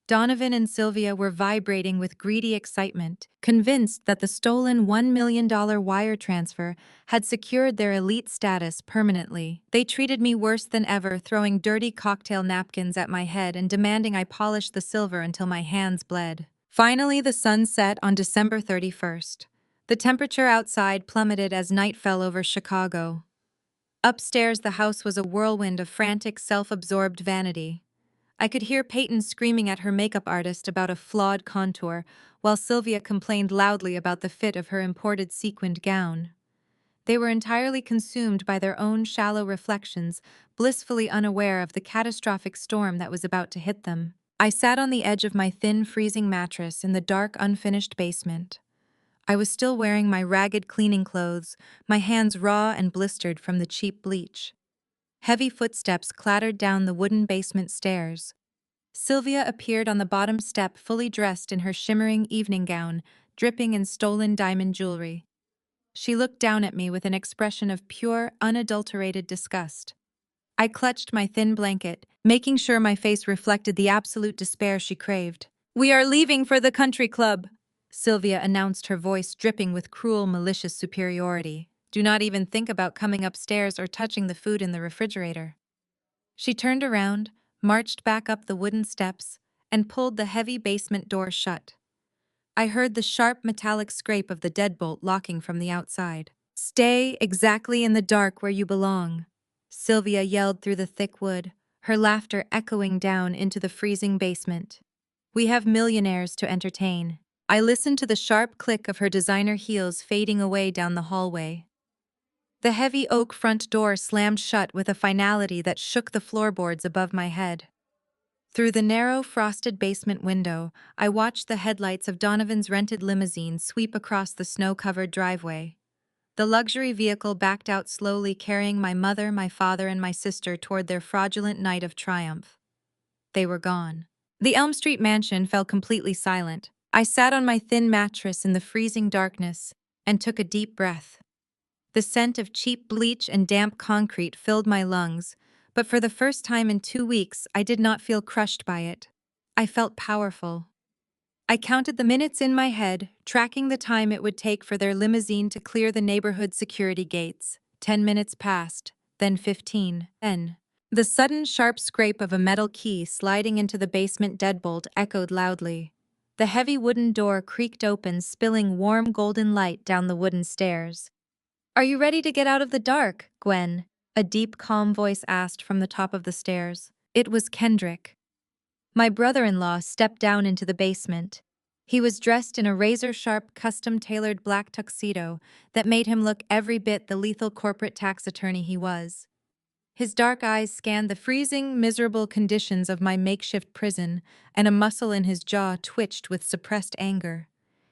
Donovan and Sylvia were vibrating with greedy excitement, convinced that the stolen $1 million wire transfer had secured their elite status permanently. They treated me worse than ever, throwing dirty cocktail napkins at my head and demanding I polish the silver until my hands bled. Finally, the sun set on December 31st. The temperature outside plummeted as night fell over Chicago. Upstairs, the house was a whirlwind of frantic, self-absorbed vanity. I could hear Peyton screaming at her makeup artist about a flawed contour, while Sylvia complained loudly about the fit of her imported sequined gown. They were entirely consumed by their own shallow reflections, blissfully unaware of the catastrophic storm that was about to hit them. I sat on the edge of my thin, freezing mattress in the dark, unfinished basement. I was still wearing my ragged cleaning clothes, my hands raw and blistered from the cheap bleach. Heavy footsteps clattered down the wooden basement stairs. Sylvia appeared on the bottom step fully dressed in her shimmering evening gown, dripping in stolen diamond jewelry. She looked down at me with an expression of pure, unadulterated disgust. I clutched my thin blanket, making sure my face reflected the absolute despair she craved. "We are leaving for the country club," Sylvia announced, her voice dripping with cruel, malicious superiority. "Do not even think about coming upstairs or touching the food in the refrigerator." She turned around, marched back up the wooden steps, and pulled the heavy basement door shut. I heard the sharp metallic scrape of the deadbolt locking from the outside. "Stay exactly in the dark where you belong," Sylvia yelled through the thick wood, her laughter echoing down into the freezing basement. "We have millionaires to entertain." I listened to the sharp click of her designer heels fading away down the hallway. The heavy oak front door slammed shut with a finality that shook the floorboards above my head. Through the narrow, frosted basement window, I watched the headlights of Donovan's rented limousine sweep across the snow-covered driveway. The luxury vehicle backed out slowly, carrying my mother, my father, and my sister toward their fraudulent night of triumph. They were gone. The Elm Street mansion fell completely silent. I sat on my thin mattress in the freezing darkness and took a deep breath. The scent of cheap bleach and damp concrete filled my lungs, but for the first time in 2 weeks, I did not feel crushed by it. I felt powerful. I counted the minutes in my head, tracking the time it would take for their limousine to clear the neighborhood security gates. 10 minutes passed, then 15, then. The sudden sharp scrape of a metal key sliding into the basement deadbolt echoed loudly. The heavy wooden door creaked open, spilling warm golden light down the wooden stairs. "Are you ready to get out of the dark, Gwen?" a deep, calm voice asked from the top of the stairs. It was Kendrick. My brother-in-law stepped down into the basement. He was dressed in a razor-sharp, custom-tailored black tuxedo that made him look every bit the lethal corporate tax attorney he was. His dark eyes scanned the freezing, miserable conditions of my makeshift prison, and a muscle in his jaw twitched with suppressed anger.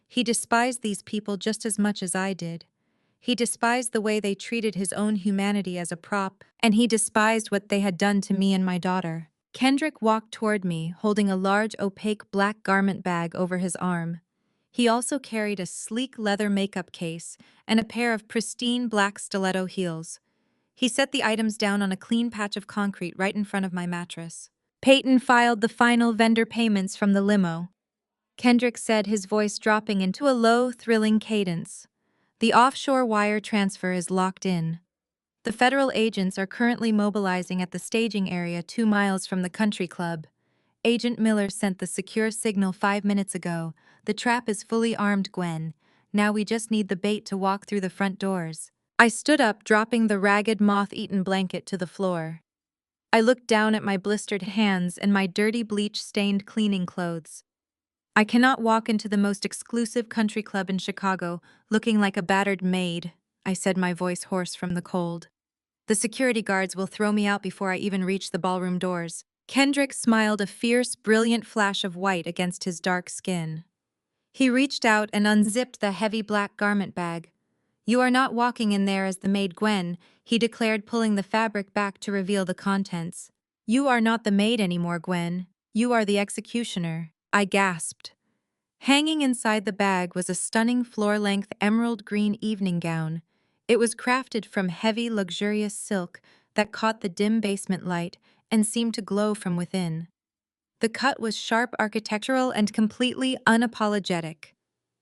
He despised these people just as much as I did. He despised the way they treated his own humanity as a prop, and he despised what they had done to me and my daughter. Kendrick walked toward me, holding a large, opaque black garment bag over his arm. He also carried a sleek leather makeup case and a pair of pristine black stiletto heels. He set the items down on a clean patch of concrete right in front of my mattress. Peyton filed the final vendor payments from the limo. Kendrick said, his voice dropping into a low, thrilling cadence. "The offshore wire transfer is locked in. The federal agents are currently mobilizing at the staging area 2 miles from the country club. Agent Miller sent the secure signal 5 minutes ago. The trap is fully armed, Gwen. Now we just need the bait to walk through the front doors." I stood up, dropping the ragged, moth-eaten blanket to the floor. I looked down at my blistered hands and my dirty, bleach-stained cleaning clothes. "I cannot walk into the most exclusive country club in Chicago looking like a battered maid," I said, my voice hoarse from the cold. "The security guards will throw me out before I even reach the ballroom doors." Kendrick smiled, a fierce, brilliant flash of white against his dark skin. He reached out and unzipped the heavy black garment bag. "You are not walking in there as the maid, Gwen," he declared, pulling the fabric back to reveal the contents. "You are not the maid anymore, Gwen. You are the executioner." I gasped. Hanging inside the bag was a stunning floor-length emerald green evening gown. It was crafted from heavy, luxurious silk that caught the dim basement light and seemed to glow from within. The cut was sharp, architectural, and completely unapologetic.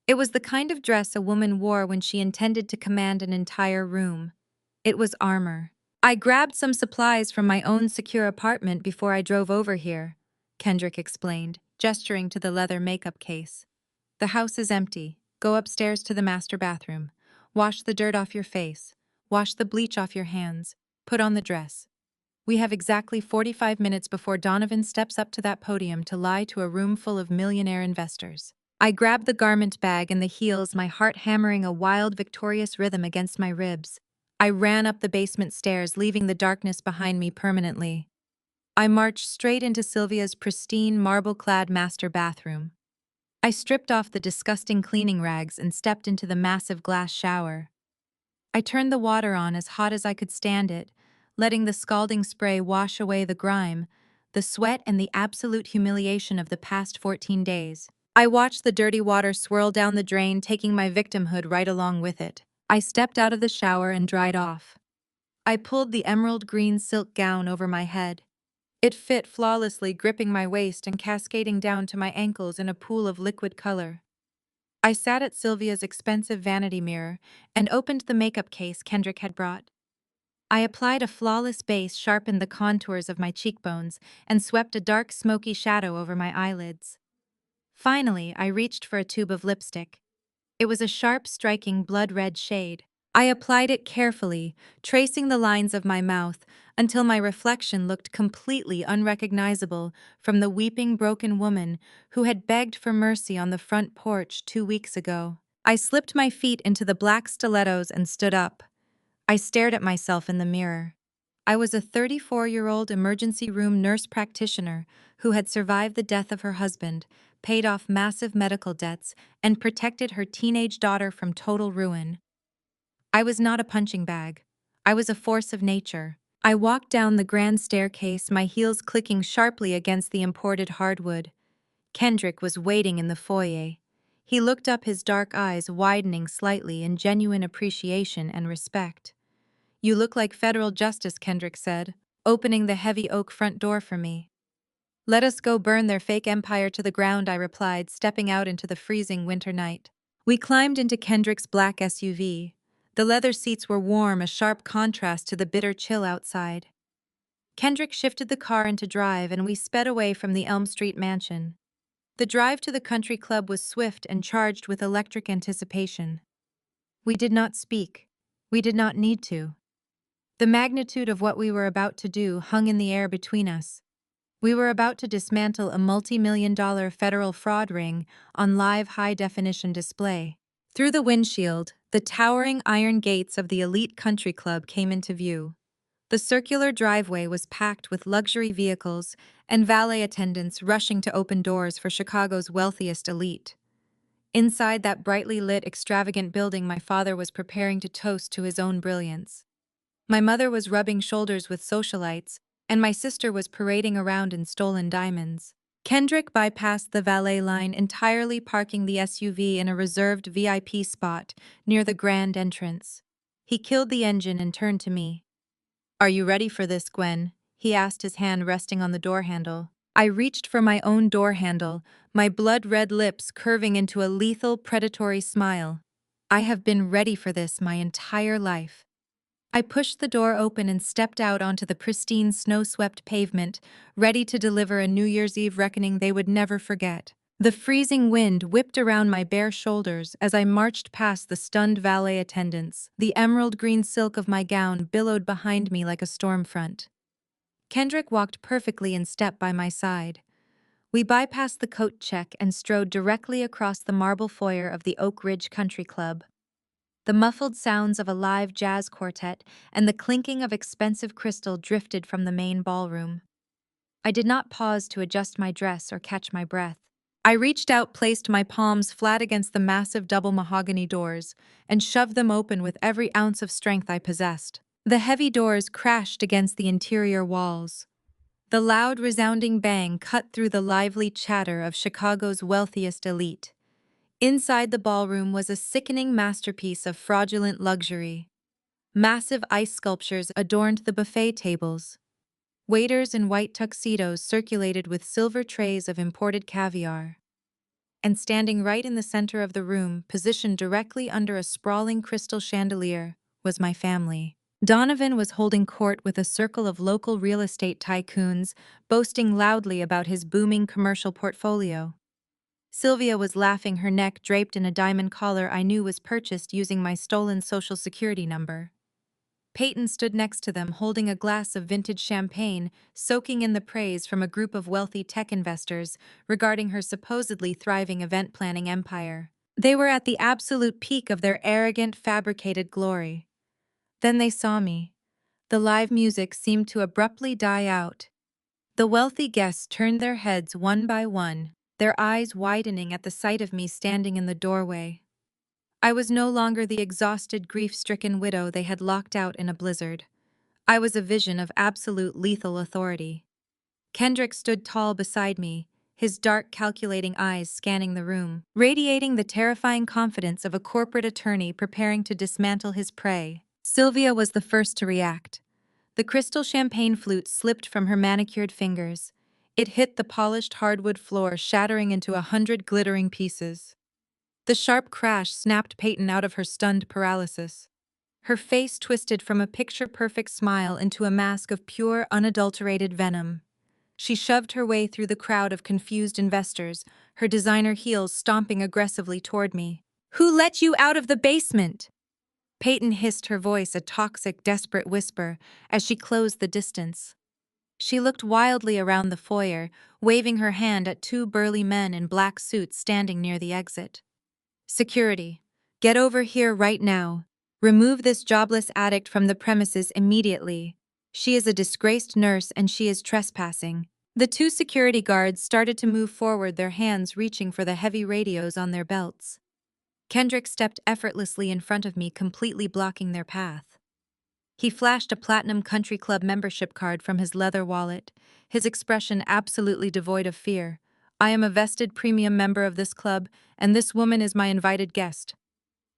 It was the kind of dress a woman wore when she intended to command an entire room. It was armor. "I grabbed some supplies from my own secure apartment before I drove over here," Kendrick explained, gesturing to the leather makeup case. "The house is empty. Go upstairs to the master bathroom. Wash the dirt off your face. Wash the bleach off your hands. Put on the dress. We have exactly 45 minutes before Donovan steps up to that podium to lie to a room full of millionaire investors. I grab the garment bag and the heels, my heart hammering a wild, victorious rhythm against my ribs. I ran up the basement stairs, leaving the darkness behind me permanently. I marched straight into Sylvia's pristine, marble-clad master bathroom. I stripped off the disgusting cleaning rags and stepped into the massive glass shower. I turned the water on as hot as I could stand it, letting the scalding spray wash away the grime, the sweat, and the absolute humiliation of the past 14 days. I watched the dirty water swirl down the drain, taking my victimhood right along with it. I stepped out of the shower and dried off. I pulled the emerald green silk gown over my head. It fit flawlessly, gripping my waist and cascading down to my ankles in a pool of liquid color. I sat at Sylvia's expensive vanity mirror and opened the makeup case Kendrick had brought. I applied a flawless base, sharpened the contours of my cheekbones, and swept a dark, smoky shadow over my eyelids. Finally, I reached for a tube of lipstick. It was a sharp, striking blood-red shade. I applied it carefully, tracing the lines of my mouth until my reflection looked completely unrecognizable from the weeping, broken woman who had begged for mercy on the front porch 2 weeks ago. I slipped my feet into the black stilettos and stood up. I stared at myself in the mirror. I was a 34-year-old emergency room nurse practitioner who had survived the death of her husband, paid off massive medical debts, and protected her teenage daughter from total ruin. I was not a punching bag. I was a force of nature. I walked down the grand staircase, my heels clicking sharply against the imported hardwood. Kendrick was waiting in the foyer. He looked up, his dark eyes widening slightly in genuine appreciation and respect. "You look like federal justice," Kendrick said, opening the heavy oak front door for me. "Let us go burn their fake empire to the ground," I replied, stepping out into the freezing winter night. We climbed into Kendrick's black SUV. The leather seats were warm, a sharp contrast to the bitter chill outside. Kendrick shifted the car into drive, and we sped away from the Elm Street mansion. The drive to the country club was swift and charged with electric anticipation. We did not speak. We did not need to. The magnitude of what we were about to do hung in the air between us. We were about to dismantle a multi-million-dollar federal fraud ring on live high-definition display. Through the windshield, the towering iron gates of the elite country club came into view. The circular driveway was packed with luxury vehicles and valet attendants rushing to open doors for Chicago's wealthiest elite. Inside that brightly lit, extravagant building, my father was preparing to toast to his own brilliance. My mother was rubbing shoulders with socialites, and my sister was parading around in stolen diamonds. Kendrick bypassed the valet line entirely, parking the SUV in a reserved VIP spot near the grand entrance. He killed the engine and turned to me. "Are you ready for this, Gwen?" he asked, his hand resting on the door handle. I reached for my own door handle, my blood-red lips curving into a lethal, predatory smile. I have been ready for this my entire life. I pushed the door open and stepped out onto the pristine, snow-swept pavement, ready to deliver a New Year's Eve reckoning they would never forget. The freezing wind whipped around my bare shoulders as I marched past the stunned valet attendants. The emerald green silk of my gown billowed behind me like a storm front. Kendrick walked perfectly in step by my side. We bypassed the coat check and strode directly across the marble foyer of the Oak Ridge Country Club. The muffled sounds of a live jazz quartet and the clinking of expensive crystal drifted from the main ballroom. I did not pause to adjust my dress or catch my breath. I reached out, placed my palms flat against the massive double mahogany doors, and shoved them open with every ounce of strength I possessed. The heavy doors crashed against the interior walls. The loud, resounding bang cut through the lively chatter of Chicago's wealthiest elite. Inside the ballroom was a sickening masterpiece of fraudulent luxury. Massive ice sculptures adorned the buffet tables. Waiters in white tuxedos circulated with silver trays of imported caviar. And standing right in the center of the room, positioned directly under a sprawling crystal chandelier, was my family. Donovan was holding court with a circle of local real estate tycoons, boasting loudly about his booming commercial portfolio. Sylvia was laughing, her neck draped in a diamond collar I knew was purchased using my stolen Social Security number. Peyton stood next to them holding a glass of vintage champagne, soaking in the praise from a group of wealthy tech investors regarding her supposedly thriving event planning empire. They were at the absolute peak of their arrogant, fabricated glory. Then they saw me. The live music seemed to abruptly die out. The wealthy guests turned their heads one by one, their eyes widening at the sight of me standing in the doorway. I was no longer the exhausted, grief-stricken widow they had locked out in a blizzard. I was a vision of absolute lethal authority. Kendrick stood tall beside me, his dark, calculating eyes scanning the room, radiating the terrifying confidence of a corporate attorney preparing to dismantle his prey. Sylvia was the first to react. The crystal champagne flute slipped from her manicured fingers. It hit the polished hardwood floor, shattering into 100 glittering pieces. The sharp crash snapped Peyton out of her stunned paralysis. Her face twisted from a picture-perfect smile into a mask of pure, unadulterated venom. She shoved her way through the crowd of confused investors, her designer heels stomping aggressively toward me. "Who let you out of the basement?" Peyton hissed, her voice a toxic, desperate whisper, as she closed the distance. She looked wildly around the foyer, waving her hand at two burly men in black suits standing near the exit. "Security, get over here right now. Remove this jobless addict from the premises immediately. She is a disgraced nurse and she is trespassing." The two security guards started to move forward, their hands reaching for the heavy radios on their belts. Kendrick stepped effortlessly in front of me, completely blocking their path. He flashed a Platinum Country Club membership card from his leather wallet, his expression absolutely devoid of fear. "I am a vested premium member of this club, and this woman is my invited guest."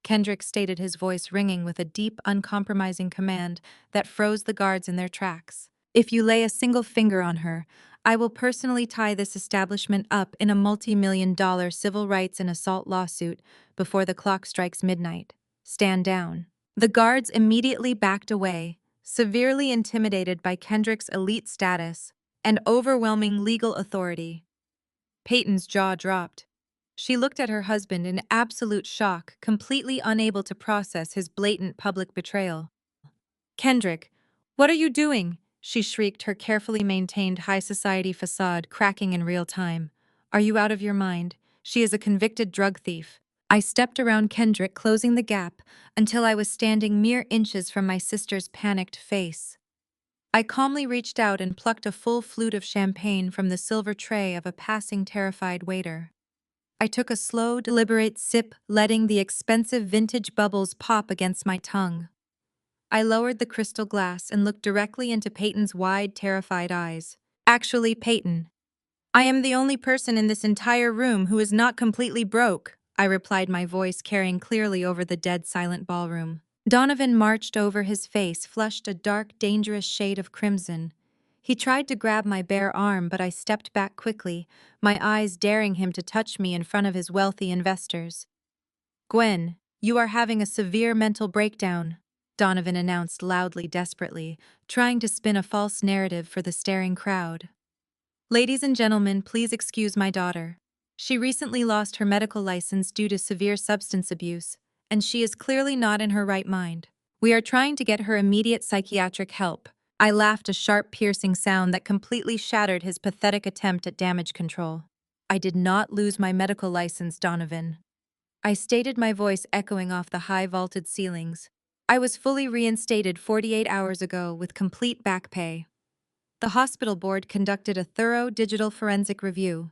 Kendrick stated, his voice ringing with a deep, uncompromising command that froze the guards in their tracks. "If you lay a single finger on her, I will personally tie this establishment up in a multi-million-dollar civil rights and assault lawsuit before the clock strikes midnight. Stand down." The guards immediately backed away, severely intimidated by Kendrick's elite status and overwhelming legal authority. Peyton's jaw dropped. She looked at her husband in absolute shock, completely unable to process his blatant public betrayal. "Kendrick, what are you doing?" she shrieked, her carefully maintained high society facade cracking in real time. "Are you out of your mind? She is a convicted drug thief." I stepped around Kendrick, closing the gap until I was standing mere inches from my sister's panicked face. I calmly reached out and plucked a full flute of champagne from the silver tray of a passing terrified waiter. I took a slow, deliberate sip, letting the expensive vintage bubbles pop against my tongue. I lowered the crystal glass and looked directly into Peyton's wide, terrified eyes. "Actually, Peyton, I am the only person in this entire room who is not completely broke," I replied, my voice carrying clearly over the dead silent ballroom. Donovan marched over, his face flushed a dark, dangerous shade of crimson. He tried to grab my bare arm, but I stepped back quickly, my eyes daring him to touch me in front of his wealthy investors. "Gwen, you are having a severe mental breakdown," Donovan announced loudly, desperately, trying to spin a false narrative for the staring crowd. "Ladies and gentlemen, please excuse my daughter. She recently lost her medical license due to severe substance abuse, and she is clearly not in her right mind. We are trying to get her immediate psychiatric help." I laughed, a sharp, piercing sound that completely shattered his pathetic attempt at damage control. "I did not lose my medical license, Donovan," I stated, my voice echoing off the high vaulted ceilings. "I was fully reinstated 48 hours ago with complete back pay." The hospital board conducted a thorough digital forensic review.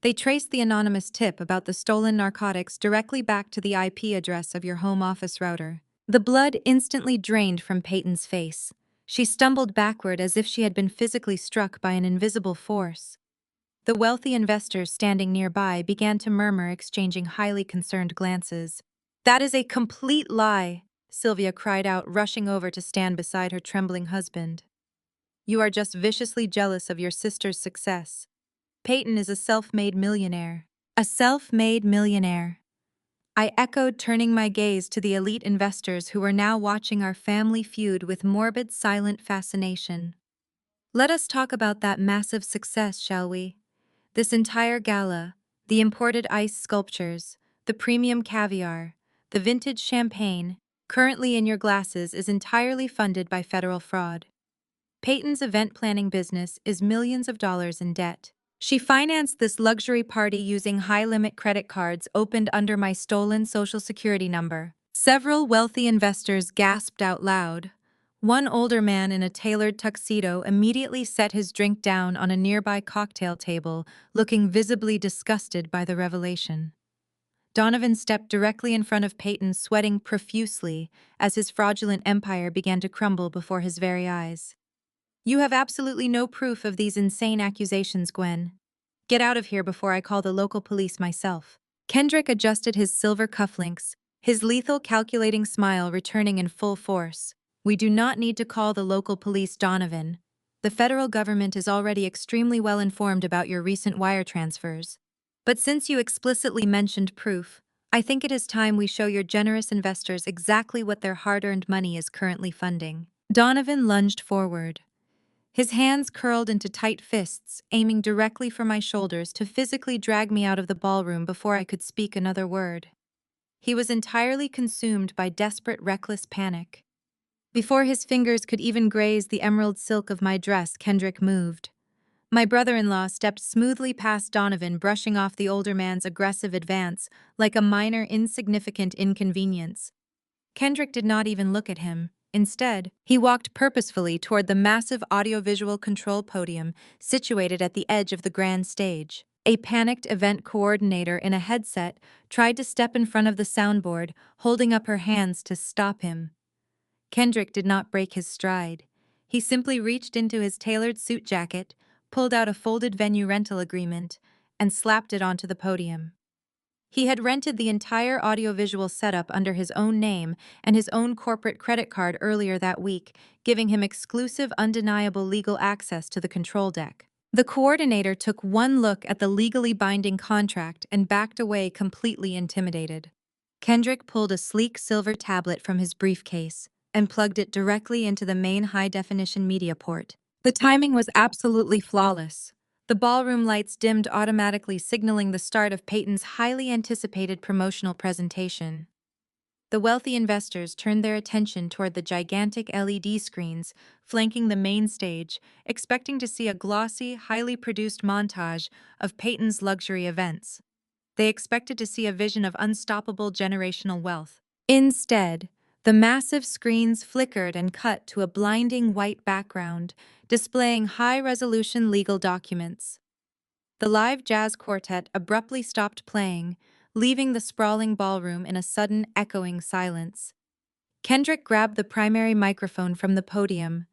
They traced the anonymous tip about the stolen narcotics directly back to the IP address of your home office router. The blood instantly drained from Peyton's face. She stumbled backward as if she had been physically struck by an invisible force. The wealthy investors standing nearby began to murmur, exchanging highly concerned glances. "That is a complete lie," Sylvia cried out, rushing over to stand beside her trembling husband. "You are just viciously jealous of your sister's success. Peyton is a self-made millionaire." "A self-made millionaire," I echoed, turning my gaze to the elite investors who were now watching our family feud with morbid, silent fascination. "Let us talk about that massive success, shall we? This entire gala, the imported ice sculptures, the premium caviar, the vintage champagne, currently in your glasses is entirely funded by federal fraud. Peyton's event planning business is millions of dollars in debt. She financed this luxury party using high-limit credit cards opened under my stolen Social Security number. Several wealthy investors gasped out loud. One older man in a tailored tuxedo immediately set his drink down on a nearby cocktail table, looking visibly disgusted by the revelation. Donovan stepped directly in front of Peyton, sweating profusely as his fraudulent empire began to crumble before his very eyes. You have absolutely no proof of these insane accusations, Gwen. Get out of here before I call the local police myself. Kendrick adjusted his silver cufflinks, his lethal calculating smile returning in full force. We do not need to call the local police, Donovan. The federal government is already extremely well informed about your recent wire transfers. But since you explicitly mentioned proof, I think it is time we show your generous investors exactly what their hard-earned money is currently funding. Donovan lunged forward. His hands curled into tight fists, aiming directly for my shoulders to physically drag me out of the ballroom before I could speak another word. He was entirely consumed by desperate, reckless panic. Before his fingers could even graze the emerald silk of my dress, Kendrick moved. My brother-in-law stepped smoothly past Donovan, brushing off the older man's aggressive advance like a minor, insignificant inconvenience. Kendrick did not even look at him. Instead, he walked purposefully toward the massive audiovisual control podium situated at the edge of the grand stage. A panicked event coordinator in a headset tried to step in front of the soundboard, holding up her hands to stop him. Kendrick did not break his stride. He simply reached into his tailored suit jacket, pulled out a folded venue rental agreement, and slapped it onto the podium. He had rented the entire audiovisual setup under his own name and his own corporate credit card earlier that week, giving him exclusive, undeniable legal access to the control deck. The coordinator took one look at the legally binding contract and backed away, completely intimidated. Kendrick pulled a sleek silver tablet from his briefcase and plugged it directly into the main high-definition media port. The timing was absolutely flawless. The ballroom lights dimmed automatically, signaling the start of Peyton's highly anticipated promotional presentation. The wealthy investors turned their attention toward the gigantic LED screens flanking the main stage, expecting to see a glossy, highly produced montage of Peyton's luxury events. They expected to see a vision of unstoppable generational wealth. Instead, the massive screens flickered and cut to a blinding white background, displaying high-resolution legal documents. The live jazz quartet abruptly stopped playing, leaving the sprawling ballroom in a sudden, echoing silence. Kendrick grabbed the primary microphone from the podium.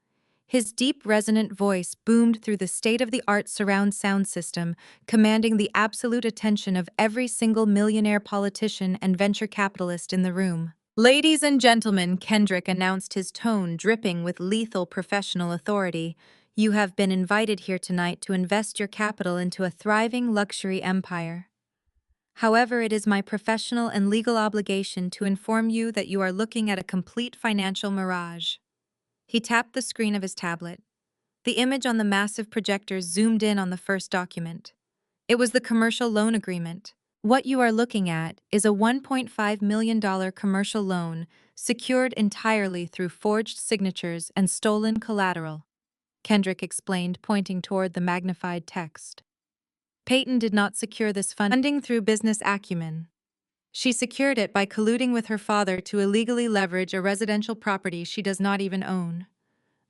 His deep, resonant voice boomed through the state-of-the-art surround sound system, commanding the absolute attention of every single millionaire, politician, and venture capitalist in the room. "Ladies and gentlemen," Kendrick announced, his tone dripping with lethal professional authority, "you have been invited here tonight to invest your capital into a thriving luxury empire. However, it is my professional and legal obligation to inform you that you are looking at a complete financial mirage." He tapped the screen of his tablet. The image on the massive projector zoomed in on the first document. It was the commercial loan agreement. "What you are looking at is a $1.5 million commercial loan secured entirely through forged signatures and stolen collateral," Kendrick explained, pointing toward the magnified text. "Peyton did not secure this funding through business acumen. She secured it by colluding with her father to illegally leverage a residential property she does not even own.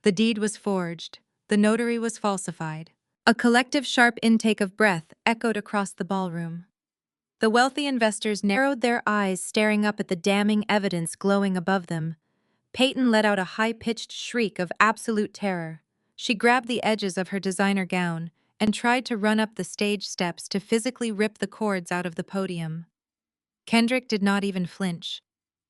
The deed was forged. The notary was falsified." A collective sharp intake of breath echoed across the ballroom. The wealthy investors narrowed their eyes, staring up at the damning evidence glowing above them. Peyton let out a high-pitched shriek of absolute terror. She grabbed the edges of her designer gown and tried to run up the stage steps to physically rip the cords out of the podium. Kendrick did not even flinch.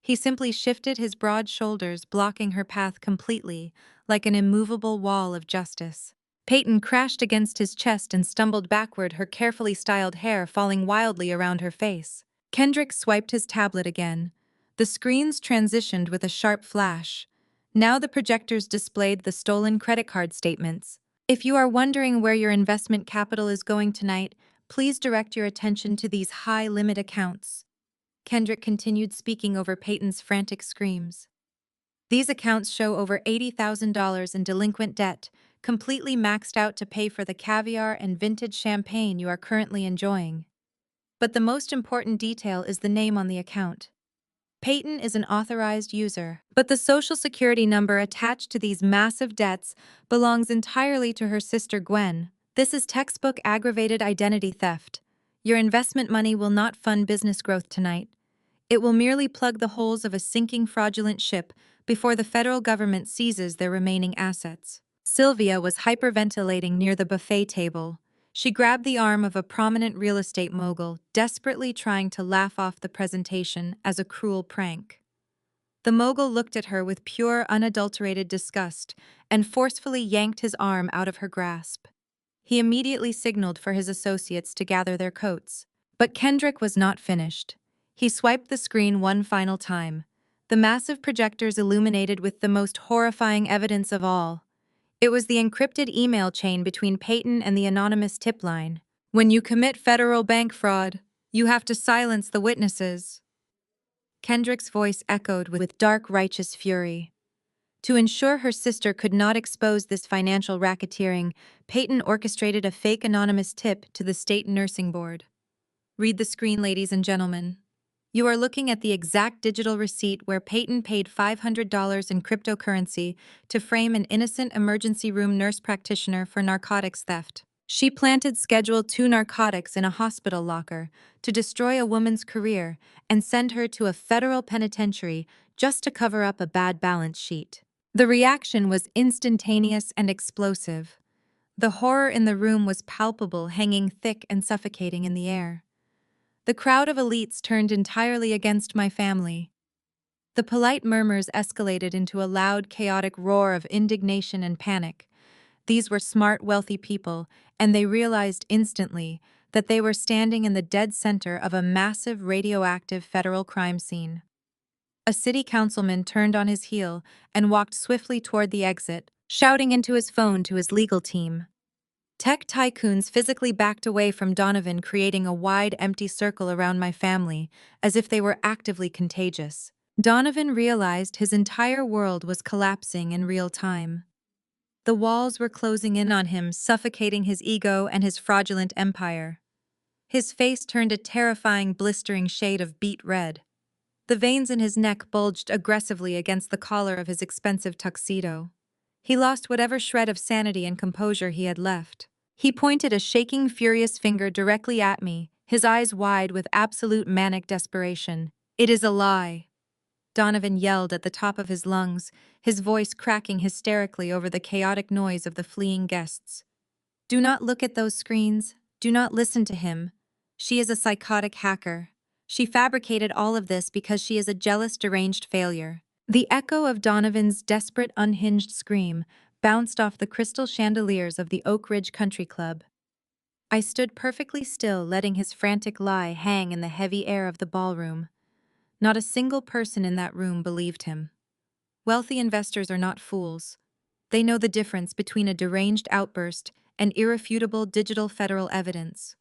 He simply shifted his broad shoulders, blocking her path completely, like an immovable wall of justice. Peyton crashed against his chest and stumbled backward, her carefully styled hair falling wildly around her face. Kendrick swiped his tablet again. The screens transitioned with a sharp flash. Now the projectors displayed the stolen credit card statements. "If you are wondering where your investment capital is going tonight, please direct your attention to these high-limit accounts." Kendrick continued speaking over Peyton's frantic screams. These accounts show over $80,000 in delinquent debt, completely maxed out to pay for the caviar and vintage champagne you are currently enjoying. But the most important detail is the name on the account. Peyton is an authorized user, but the social security number attached to these massive debts belongs entirely to her sister Gwen. This is textbook aggravated identity theft. Your investment money will not fund business growth tonight. It will merely plug the holes of a sinking fraudulent ship before the federal government seizes their remaining assets. Sylvia was hyperventilating near the buffet table. She grabbed the arm of a prominent real estate mogul, desperately trying to laugh off the presentation as a cruel prank. The mogul looked at her with pure, unadulterated disgust and forcefully yanked his arm out of her grasp. He immediately signaled for his associates to gather their coats. But Kendrick was not finished. He swiped the screen one final time. The massive projectors illuminated with the most horrifying evidence of all. It was the encrypted email chain between Peyton and the anonymous tip line. When you commit federal bank fraud, you have to silence the witnesses. Kendrick's voice echoed with dark, righteous fury. To ensure her sister could not expose this financial racketeering, Peyton orchestrated a fake anonymous tip to the state nursing board. Read the screen, ladies and gentlemen. You are looking at the exact digital receipt where Peyton paid $500 in cryptocurrency to frame an innocent emergency room nurse practitioner for narcotics theft. She planted Schedule II narcotics in a hospital locker to destroy a woman's career and send her to a federal penitentiary just to cover up a bad balance sheet. The reaction was instantaneous and explosive. The horror in the room was palpable, hanging thick and suffocating in the air. The crowd of elites turned entirely against my family. The polite murmurs escalated into a loud, chaotic roar of indignation and panic. These were smart, wealthy people, and they realized instantly that they were standing in the dead center of a massive radioactive federal crime scene. A city councilman turned on his heel and walked swiftly toward the exit, shouting into his phone to his legal team. Tech tycoons physically backed away from Donovan, creating a wide, empty circle around my family, as if they were actively contagious. Donovan realized his entire world was collapsing in real time. The walls were closing in on him, suffocating his ego and his fraudulent empire. His face turned a terrifying, blistering shade of beet red. The veins in his neck bulged aggressively against the collar of his expensive tuxedo. He lost whatever shred of sanity and composure he had left. He pointed a shaking, furious finger directly at me, his eyes wide with absolute manic desperation. "It is a lie," Donovan yelled at the top of his lungs, his voice cracking hysterically over the chaotic noise of the fleeing guests. "Do not look at those screens. Do not listen to him. She is a psychotic hacker. She fabricated all of this because she is a jealous, deranged failure." The echo of Donovan's desperate, unhinged scream bounced off the crystal chandeliers of the Oak Ridge Country Club. I stood perfectly still, letting his frantic lie hang in the heavy air of the ballroom. Not a single person in that room believed him. Wealthy investors are not fools. They know the difference between a deranged outburst and irrefutable digital federal evidence.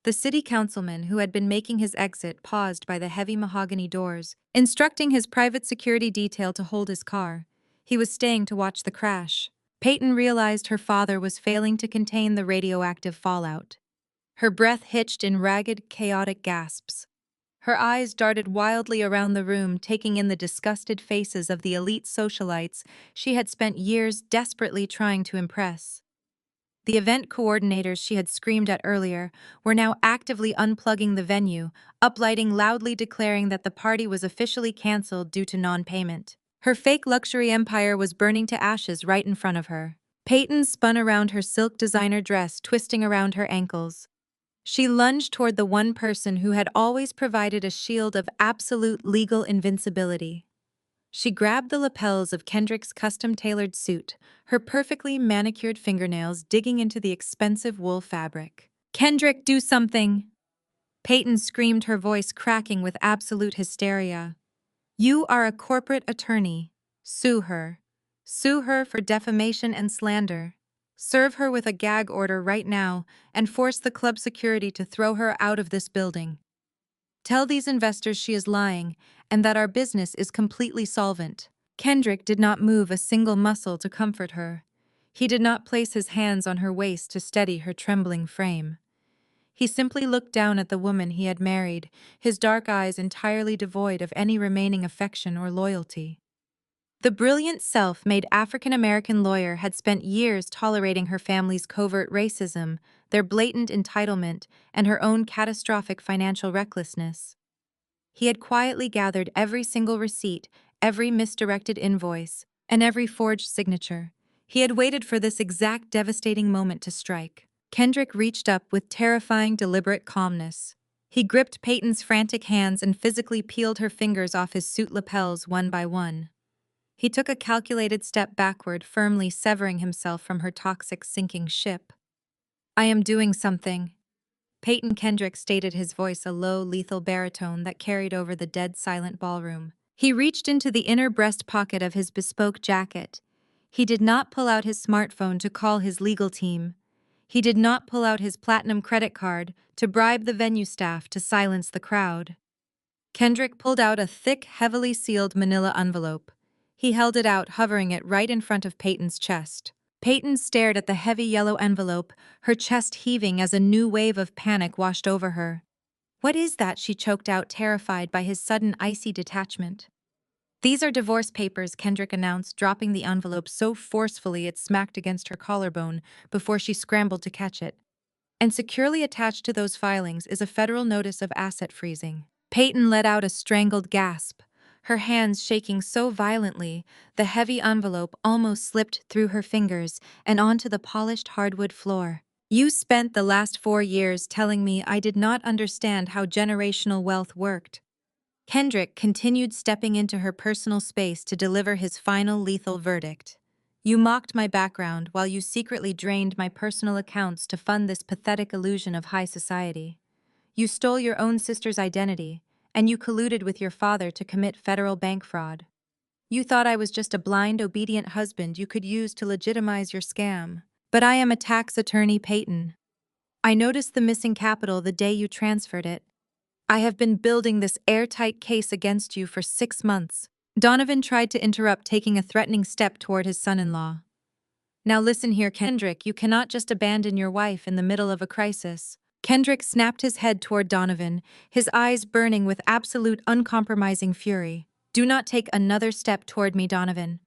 The city councilman, who had been making his exit, paused by the heavy mahogany doors, instructing his private security detail to hold his car. He was staying to watch the crash. Peyton realized her father was failing to contain the radioactive fallout. Her breath hitched in ragged, chaotic gasps. Her eyes darted wildly around the room, taking in the disgusted faces of the elite socialites she had spent years desperately trying to impress. The event coordinators she had screamed at earlier were now actively unplugging the venue, uplighting loudly declaring that the party was officially canceled due to non-payment. Her fake luxury empire was burning to ashes right in front of her. Peyton spun around her silk designer dress, twisting around her ankles. She lunged toward the one person who had always provided a shield of absolute legal invincibility. She grabbed the lapels of Kendrick's custom-tailored suit, her perfectly manicured fingernails digging into the expensive wool fabric. "Kendrick, do something!" Peyton screamed, her voice cracking with absolute hysteria. "You are a corporate attorney. Sue her. Sue her for defamation and slander. Serve her with a gag order right now and force the club security to throw her out of this building." Tell these investors she is lying and that our business is completely solvent. Kendrick did not move a single muscle to comfort her. He did not place his hands on her waist to steady her trembling frame. He simply looked down at the woman he had married, his dark eyes entirely devoid of any remaining affection or loyalty. The brilliant self-made African-American lawyer had spent years tolerating her family's covert racism, their blatant entitlement, and her own catastrophic financial recklessness. He had quietly gathered every single receipt, every misdirected invoice, and every forged signature. He had waited for this exact devastating moment to strike. Kendrick reached up with terrifying, deliberate calmness. He gripped Peyton's frantic hands and physically peeled her fingers off his suit lapels one by one. He took a calculated step backward, firmly severing himself from her toxic, sinking ship. "I am doing something," Peyton Kendrick stated, his voice a low, lethal baritone that carried over the dead silent ballroom. He reached into the inner breast pocket of his bespoke jacket. He did not pull out his smartphone to call his legal team. He did not pull out his platinum credit card to bribe the venue staff to silence the crowd. Kendrick pulled out a thick, heavily sealed manila envelope. He held it out, hovering it right in front of Peyton's chest. Peyton stared at the heavy yellow envelope, her chest heaving as a new wave of panic washed over her. "What is that?" she choked out, terrified by his sudden icy detachment. "These are divorce papers," Kendrick announced, dropping the envelope so forcefully it smacked against her collarbone before she scrambled to catch it. "And securely attached to those filings is a federal notice of asset freezing." Peyton let out a strangled gasp. Her hands shaking so violently, the heavy envelope almost slipped through her fingers and onto the polished hardwood floor. "You spent the last 4 years telling me I did not understand how generational wealth worked." Kendrick continued, stepping into her personal space to deliver his final lethal verdict. "You mocked my background while you secretly drained my personal accounts to fund this pathetic illusion of high society. You stole your own sister's identity, and you colluded with your father to commit federal bank fraud. You thought I was just a blind, obedient husband you could use to legitimize your scam. But I am a tax attorney, Peyton. I noticed the missing capital the day you transferred it. I have been building this airtight case against you for 6 months." Donovan tried to interrupt, taking a threatening step toward his son-in-law. "Now listen here, Kendrick, you cannot just abandon your wife in the middle of a crisis." Kendrick snapped his head toward Donovan, his eyes burning with absolute uncompromising fury. "Do not take another step toward me, Donovan.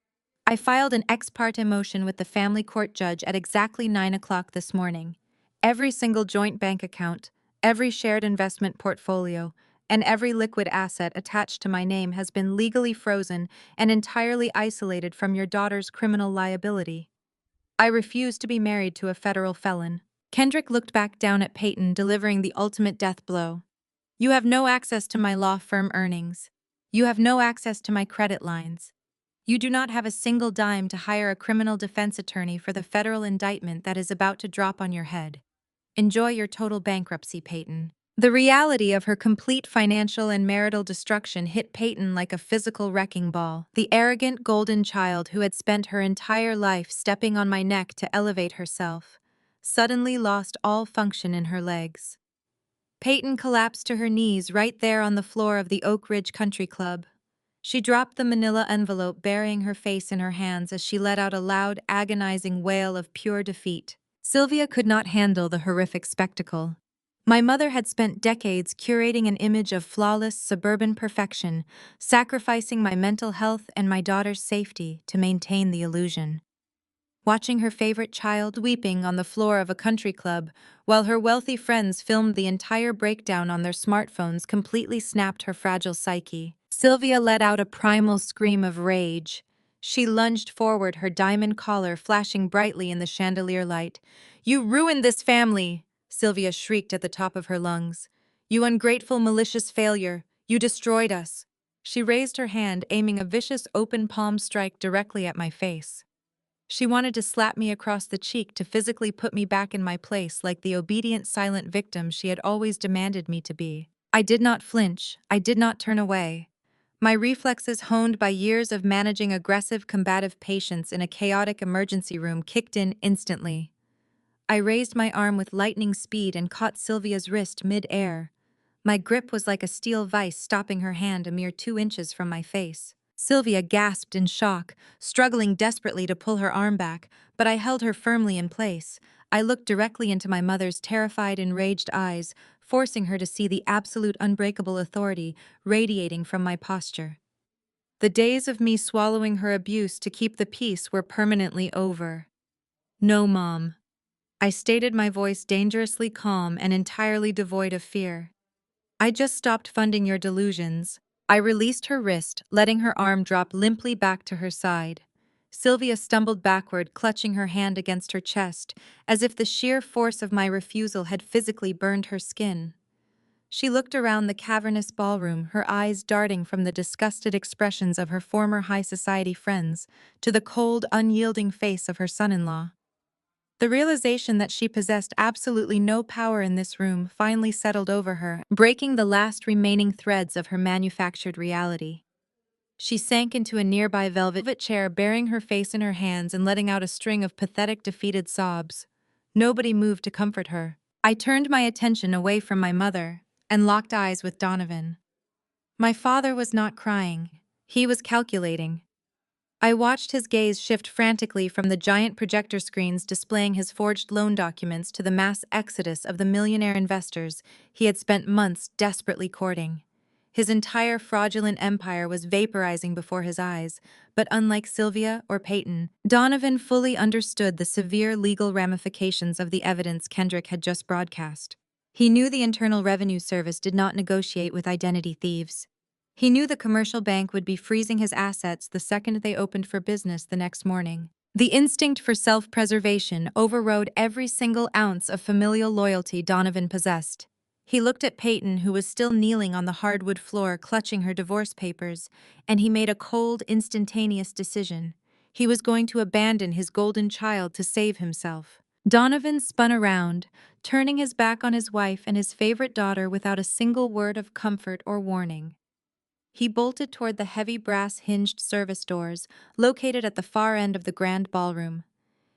I filed an ex parte motion with the family court judge at exactly 9 o'clock this morning. Every single joint bank account, every shared investment portfolio, and every liquid asset attached to my name has been legally frozen and entirely isolated from your daughter's criminal liability. I refuse to be married to a federal felon." Kendrick looked back down at Peyton, delivering the ultimate death blow. "You have no access to my law firm earnings. You have no access to my credit lines. You do not have a single dime to hire a criminal defense attorney for the federal indictment that is about to drop on your head. Enjoy your total bankruptcy, Peyton." The reality of her complete financial and marital destruction hit Peyton like a physical wrecking ball. The arrogant golden child who had spent her entire life stepping on my neck to elevate herself suddenly lost all function in her legs. Peyton collapsed to her knees right there on the floor of the Oak Ridge Country Club. She dropped the manila envelope, burying her face in her hands as she let out a loud, agonizing wail of pure defeat. Sylvia could not handle the horrific spectacle. My mother had spent decades curating an image of flawless suburban perfection, sacrificing my mental health and my daughter's safety to maintain the illusion. Watching her favorite child weeping on the floor of a country club while her wealthy friends filmed the entire breakdown on their smartphones completely snapped her fragile psyche. Sylvia let out a primal scream of rage. She lunged forward, her diamond collar flashing brightly in the chandelier light. "You ruined this family!" Sylvia shrieked at the top of her lungs. "You ungrateful, malicious failure! You destroyed us!" She raised her hand, aiming a vicious open palm strike directly at my face. She wanted to slap me across the cheek to physically put me back in my place like the obedient, silent victim she had always demanded me to be. I did not flinch. I did not turn away. My reflexes, honed by years of managing aggressive, combative patients in a chaotic emergency room, kicked in instantly. I raised my arm with lightning speed and caught Sylvia's wrist mid-air. My grip was like a steel vice, stopping her hand a mere 2 inches from my face. Sylvia gasped in shock, struggling desperately to pull her arm back, but I held her firmly in place. I looked directly into my mother's terrified, enraged eyes, forcing her to see the absolute unbreakable authority radiating from my posture. The days of me swallowing her abuse to keep the peace were permanently over. "No, Mom," I stated, my voice dangerously calm and entirely devoid of fear. "I just stopped funding your delusions." I released her wrist, letting her arm drop limply back to her side. Sylvia stumbled backward, clutching her hand against her chest, as if the sheer force of my refusal had physically burned her skin. She looked around the cavernous ballroom, her eyes darting from the disgusted expressions of her former high society friends to the cold, unyielding face of her son-in-law. The realization that she possessed absolutely no power in this room finally settled over her, breaking the last remaining threads of her manufactured reality. She sank into a nearby velvet chair, burying her face in her hands and letting out a string of pathetic, defeated sobs. Nobody moved to comfort her. I turned my attention away from my mother and locked eyes with Donovan. My father was not crying. He was calculating. I watched his gaze shift frantically from the giant projector screens displaying his forged loan documents to the mass exodus of the millionaire investors he had spent months desperately courting. His entire fraudulent empire was vaporizing before his eyes, but unlike Sylvia or Peyton, Donovan fully understood the severe legal ramifications of the evidence Kendrick had just broadcast. He knew the Internal Revenue Service did not negotiate with identity thieves. He knew the commercial bank would be freezing his assets the second they opened for business the next morning. The instinct for self-preservation overrode every single ounce of familial loyalty Donovan possessed. He looked at Peyton, who was still kneeling on the hardwood floor clutching her divorce papers, and he made a cold, instantaneous decision. He was going to abandon his golden child to save himself. Donovan spun around, turning his back on his wife and his favorite daughter without a single word of comfort or warning. He bolted toward the heavy brass-hinged service doors, located at the far end of the grand ballroom.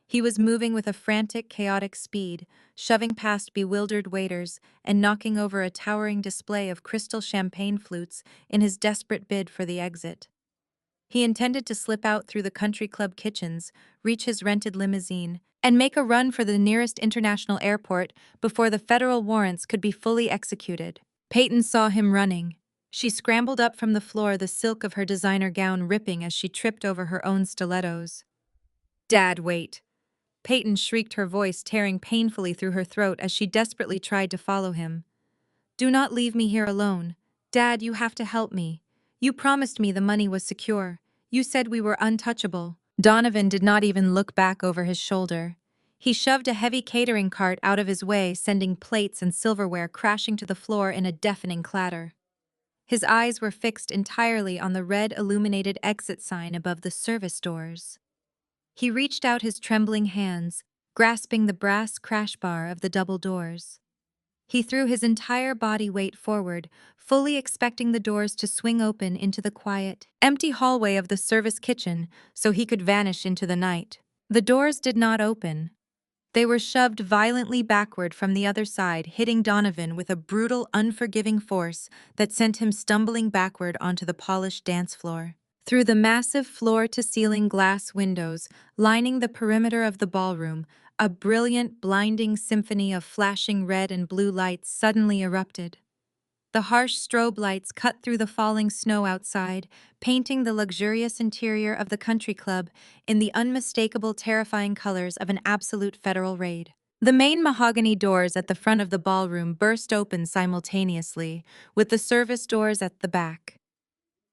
He was moving with a frantic, chaotic speed, shoving past bewildered waiters and knocking over a towering display of crystal champagne flutes in his desperate bid for the exit. He intended to slip out through the country club kitchens, reach his rented limousine, and make a run for the nearest international airport before the federal warrants could be fully executed. Peyton saw him running. She scrambled up from the floor, the silk of her designer gown ripping as she tripped over her own stilettos. "Dad, wait!" Peyton shrieked, her voice tearing painfully through her throat as she desperately tried to follow him. "Do not leave me here alone. Dad, you have to help me. You promised me the money was secure. You said we were untouchable." Donovan did not even look back over his shoulder. He shoved a heavy catering cart out of his way, sending plates and silverware crashing to the floor in a deafening clatter. His eyes were fixed entirely on the red illuminated exit sign above the service doors. He reached out his trembling hands, grasping the brass crash bar of the double doors. He threw his entire body weight forward, fully expecting the doors to swing open into the quiet, empty hallway of the service kitchen so he could vanish into the night. The doors did not open. They were shoved violently backward from the other side, hitting Donovan with a brutal, unforgiving force that sent him stumbling backward onto the polished dance floor. Through the massive floor-to-ceiling glass windows lining the perimeter of the ballroom, a brilliant, blinding symphony of flashing red and blue lights suddenly erupted. The harsh strobe lights cut through the falling snow outside, painting the luxurious interior of the country club in the unmistakable, terrifying colors of an absolute federal raid. The main mahogany doors at the front of the ballroom burst open simultaneously, with the service doors at the back.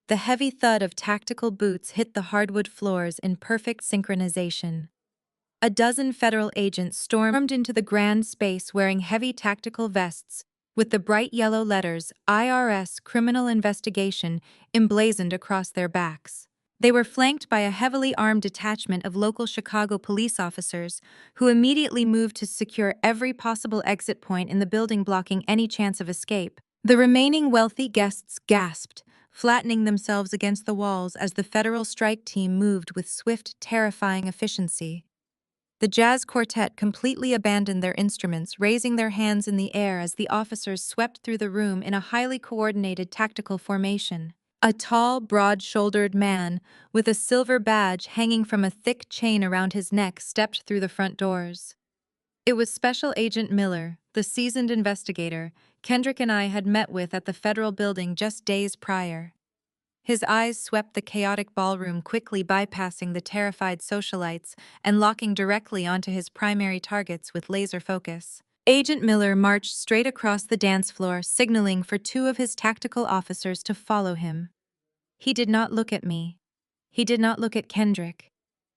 The heavy thud of tactical boots hit the hardwood floors in perfect synchronization. A dozen federal agents stormed into the grand space wearing heavy tactical vests, with the bright yellow letters IRS Criminal Investigation emblazoned across their backs. They were flanked by a heavily armed detachment of local Chicago police officers who immediately moved to secure every possible exit point in the building, blocking any chance of escape. The remaining wealthy guests gasped, flattening themselves against the walls as the federal strike team moved with swift, terrifying efficiency. The jazz quartet completely abandoned their instruments, raising their hands in the air as the officers swept through the room in a highly coordinated tactical formation. A tall, broad-shouldered man, with a silver badge hanging from a thick chain around his neck, stepped through the front doors. It was Special Agent Miller, the seasoned investigator Kendrick and I had met with at the federal building just days prior. His eyes swept the chaotic ballroom, quickly bypassing the terrified socialites and locking directly onto his primary targets with laser focus. Agent Miller marched straight across the dance floor, signaling for two of his tactical officers to follow him. He did not look at me. He did not look at Kendrick.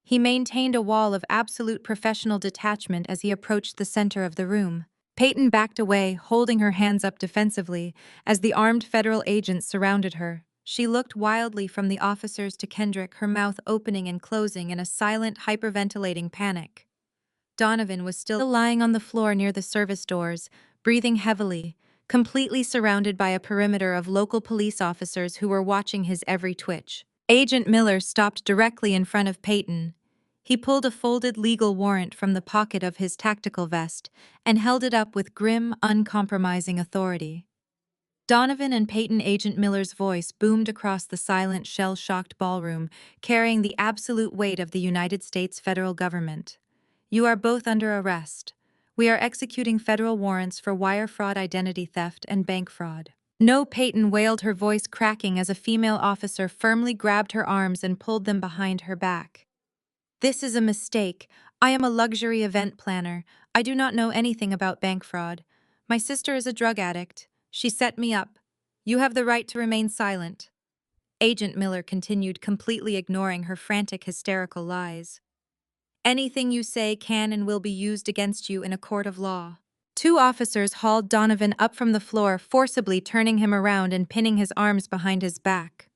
He maintained a wall of absolute professional detachment as he approached the center of the room. Peyton backed away, holding her hands up defensively, as the armed federal agents surrounded her. She looked wildly from the officers to Kendrick, her mouth opening and closing in a silent, hyperventilating panic. Donovan was still lying on the floor near the service doors, breathing heavily, completely surrounded by a perimeter of local police officers who were watching his every twitch. Agent Miller stopped directly in front of Peyton. He pulled a folded legal warrant from the pocket of his tactical vest and held it up with grim, uncompromising authority. Donovan and Peyton. Agent Miller's voice boomed across the silent, shell-shocked ballroom, carrying the absolute weight of the United States federal government. You are both under arrest. We are executing federal warrants for wire fraud, identity theft, and bank fraud. No, Peyton wailed, her voice cracking as a female officer firmly grabbed her arms and pulled them behind her back. This is a mistake. I am a luxury event planner. I do not know anything about bank fraud. My sister is a drug addict. She set me up. You have the right to remain silent. Agent Miller continued, completely ignoring her frantic, hysterical lies. Anything you say can and will be used against you in a court of law. Two officers hauled Donovan up from the floor, forcibly turning him around and pinning his arms behind his back.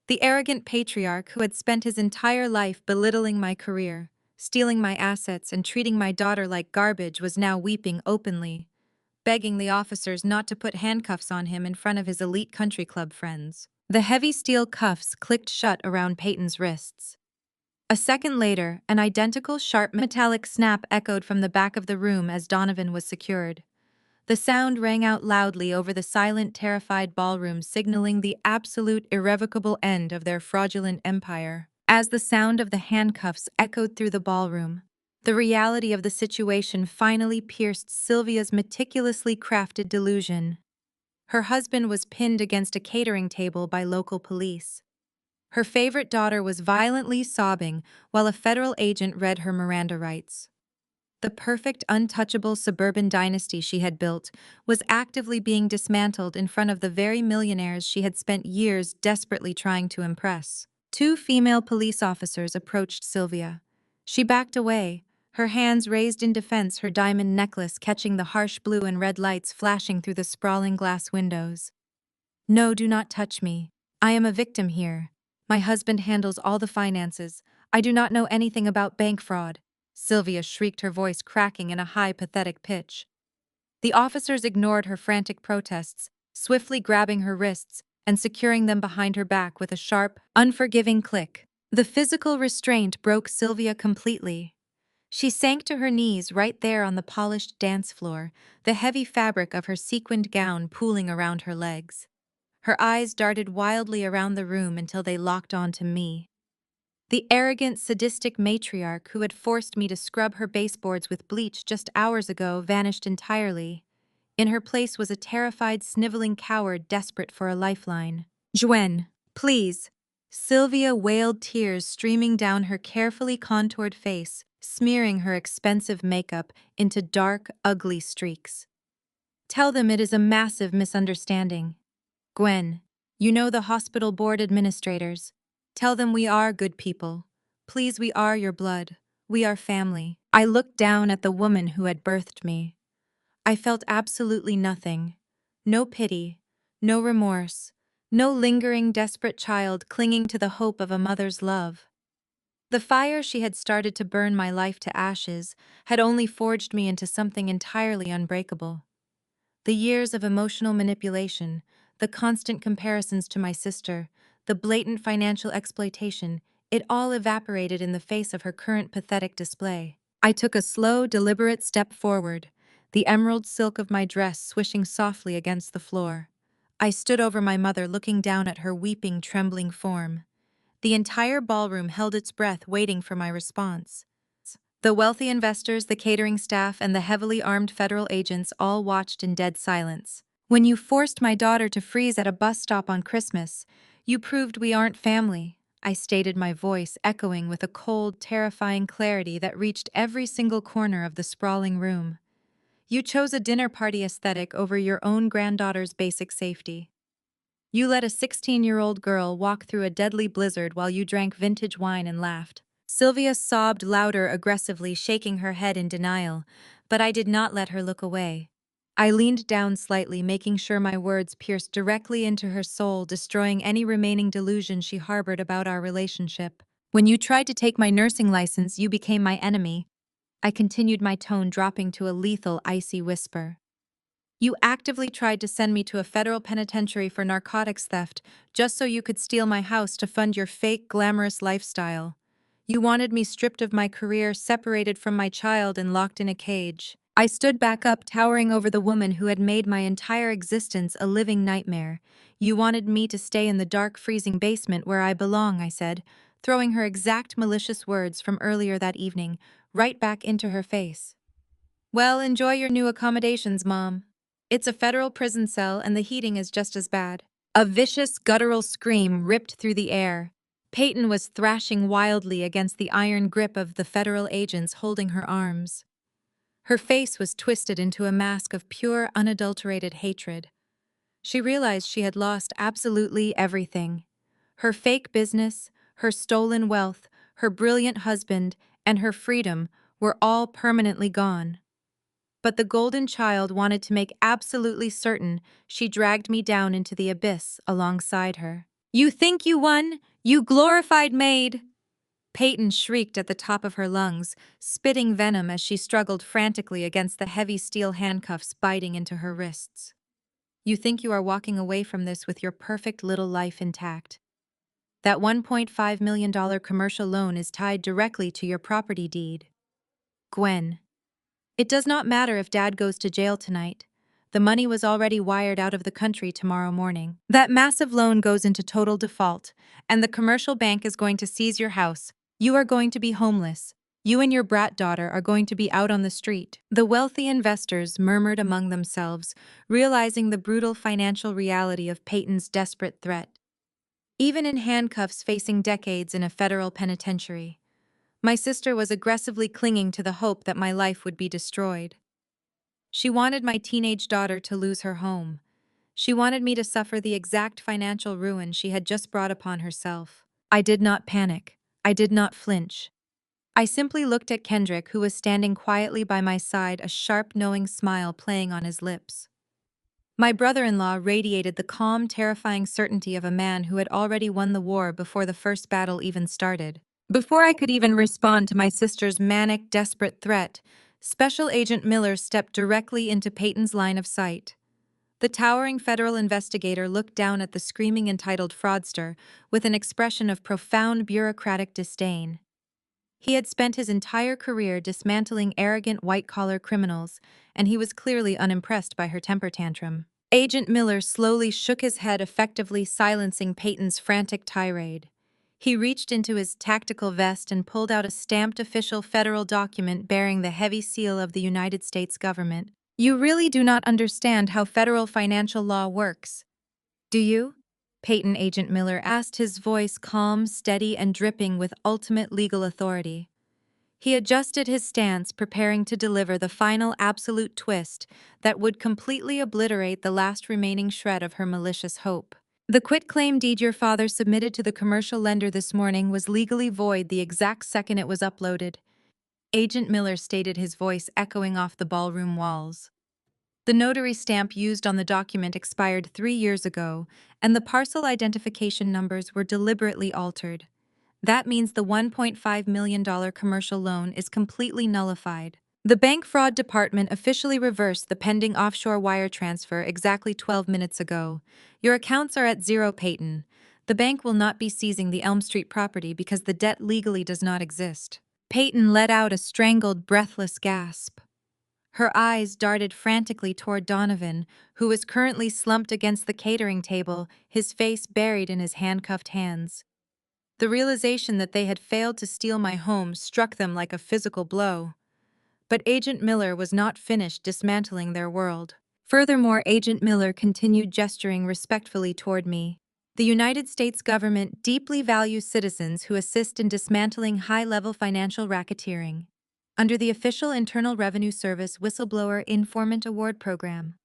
The arrogant patriarch who had spent his entire life belittling my career, stealing my assets, and treating my daughter like garbage was now weeping openly, begging the officers not to put handcuffs on him in front of his elite country club friends. The heavy steel cuffs clicked shut around Peyton's wrists. A second later, an identical sharp metallic snap echoed from the back of the room as Donovan was secured. The sound rang out loudly over the silent, terrified ballroom, signaling the absolute, irrevocable end of their fraudulent empire. As the sound of the handcuffs echoed through the ballroom, the reality of the situation finally pierced Sylvia's meticulously crafted delusion. Her husband was pinned against a catering table by local police. Her favorite daughter was violently sobbing while a federal agent read her Miranda rights. The perfect, untouchable suburban dynasty she had built was actively being dismantled in front of the very millionaires she had spent years desperately trying to impress. Two female police officers approached Sylvia. She backed away, her hands raised in defense, her diamond necklace catching the harsh blue and red lights flashing through the sprawling glass windows. No, do not touch me. I am a victim here. My husband handles all the finances. I do not know anything about bank fraud. Sylvia shrieked, her voice cracking in a high, pathetic pitch. The officers ignored her frantic protests, swiftly grabbing her wrists and securing them behind her back with a sharp, unforgiving click. The physical restraint broke Sylvia completely. She sank to her knees right there on the polished dance floor, the heavy fabric of her sequined gown pooling around her legs. Her eyes darted wildly around the room until they locked onto me. The arrogant, sadistic matriarch who had forced me to scrub her baseboards with bleach just hours ago vanished entirely. In her place was a terrified, sniveling coward desperate for a lifeline. Gwen, please. Sylvia wailed, tears streaming down her carefully contoured face, smearing her expensive makeup into dark, ugly streaks. Tell them it is a massive misunderstanding. Gwen, you know the hospital board administrators. Tell them we are good people. Please, we are your blood. We are family. I looked down at the woman who had birthed me. I felt absolutely nothing. No pity, no remorse, no lingering, desperate child clinging to the hope of a mother's love. The fire she had started to burn my life to ashes had only forged me into something entirely unbreakable. The years of emotional manipulation, the constant comparisons to my sister, the blatant financial exploitation, it all evaporated in the face of her current pathetic display. I took a slow, deliberate step forward, the emerald silk of my dress swishing softly against the floor. I stood over my mother, looking down at her weeping, trembling form. The entire ballroom held its breath, waiting for my response. The wealthy investors, the catering staff, and the heavily armed federal agents all watched in dead silence. When you forced my daughter to freeze at a bus stop on Christmas, you proved we aren't family, I stated, my voice echoing with a cold, terrifying clarity that reached every single corner of the sprawling room. You chose a dinner party aesthetic over your own granddaughter's basic safety. You let a 16-year-old girl walk through a deadly blizzard while you drank vintage wine and laughed. Sylvia sobbed louder, aggressively, shaking her head in denial, but I did not let her look away. I leaned down slightly, making sure my words pierced directly into her soul, destroying any remaining delusion she harbored about our relationship. When you tried to take my nursing license, you became my enemy. I continued, my tone dropping to a lethal, icy whisper. You actively tried to send me to a federal penitentiary for narcotics theft just so you could steal my house to fund your fake, glamorous lifestyle. You wanted me stripped of my career, separated from my child, and locked in a cage. I stood back up, towering over the woman who had made my entire existence a living nightmare. You wanted me to stay in the dark, freezing basement where I belong, I said, throwing her exact malicious words from earlier that evening right back into her face. Well, enjoy your new accommodations, Mom. It's a federal prison cell and the heating is just as bad. A vicious, guttural scream ripped through the air. Peyton was thrashing wildly against the iron grip of the federal agents holding her arms. Her face was twisted into a mask of pure, unadulterated hatred. She realized she had lost absolutely everything. Her fake business, her stolen wealth, her brilliant husband, and her freedom were all permanently gone. But the golden child wanted to make absolutely certain. She dragged me down into the abyss alongside her. You think you won, you glorified maid! Peyton shrieked at the top of her lungs, spitting venom as she struggled frantically against the heavy steel handcuffs biting into her wrists. You think you are walking away from this with your perfect little life intact. That $1.5 million commercial loan is tied directly to your property deed. Gwen. It does not matter if Dad goes to jail tonight. The money was already wired out of the country tomorrow morning. That massive loan goes into total default, and the commercial bank is going to seize your house. You are going to be homeless. You and your brat daughter are going to be out on the street. The wealthy investors murmured among themselves, realizing the brutal financial reality of Peyton's desperate threat. Even in handcuffs, facing decades in a federal penitentiary, my sister was aggressively clinging to the hope that my life would be destroyed. She wanted my teenage daughter to lose her home. She wanted me to suffer the exact financial ruin she had just brought upon herself. I did not panic. I did not flinch. I simply looked at Kendrick, who was standing quietly by my side, a sharp, knowing smile playing on his lips. My brother-in-law radiated the calm, terrifying certainty of a man who had already won the war before the first battle even started. Before I could even respond to my sister's manic, desperate threat, Special Agent Miller stepped directly into Peyton's line of sight. The towering federal investigator looked down at the screaming, entitled fraudster with an expression of profound bureaucratic disdain. He had spent his entire career dismantling arrogant white-collar criminals, and he was clearly unimpressed by her temper tantrum. Agent Miller slowly shook his head, effectively silencing Peyton's frantic tirade. He reached into his tactical vest and pulled out a stamped official federal document bearing the heavy seal of the United States government. You really do not understand how federal financial law works, do you? Peyton Agent Miller asked, his voice calm, steady, and dripping with ultimate legal authority. He adjusted his stance, preparing to deliver the final absolute twist that would completely obliterate the last remaining shred of her malicious hope. The quitclaim deed your father submitted to the commercial lender this morning was legally void the exact second it was uploaded. Agent Miller stated, his voice echoing off the ballroom walls. The notary stamp used on the document expired 3 years ago, and the parcel identification numbers were deliberately altered. That means the $1.5 million commercial loan is completely nullified. The bank fraud department officially reversed the pending offshore wire transfer exactly 12 minutes ago. Your accounts are at zero, Peyton. The bank will not be seizing the Elm Street property because the debt legally does not exist. Peyton let out a strangled, breathless gasp. Her eyes darted frantically toward Donovan, who was currently slumped against the catering table, his face buried in his handcuffed hands. The realization that they had failed to steal my home struck them like a physical blow. But Agent Miller was not finished dismantling their world. Furthermore, Agent Miller continued gesturing respectfully toward me. The United States government deeply values citizens who assist in dismantling high-level financial racketeering. Under the official Internal Revenue Service Whistleblower Informant Award Program,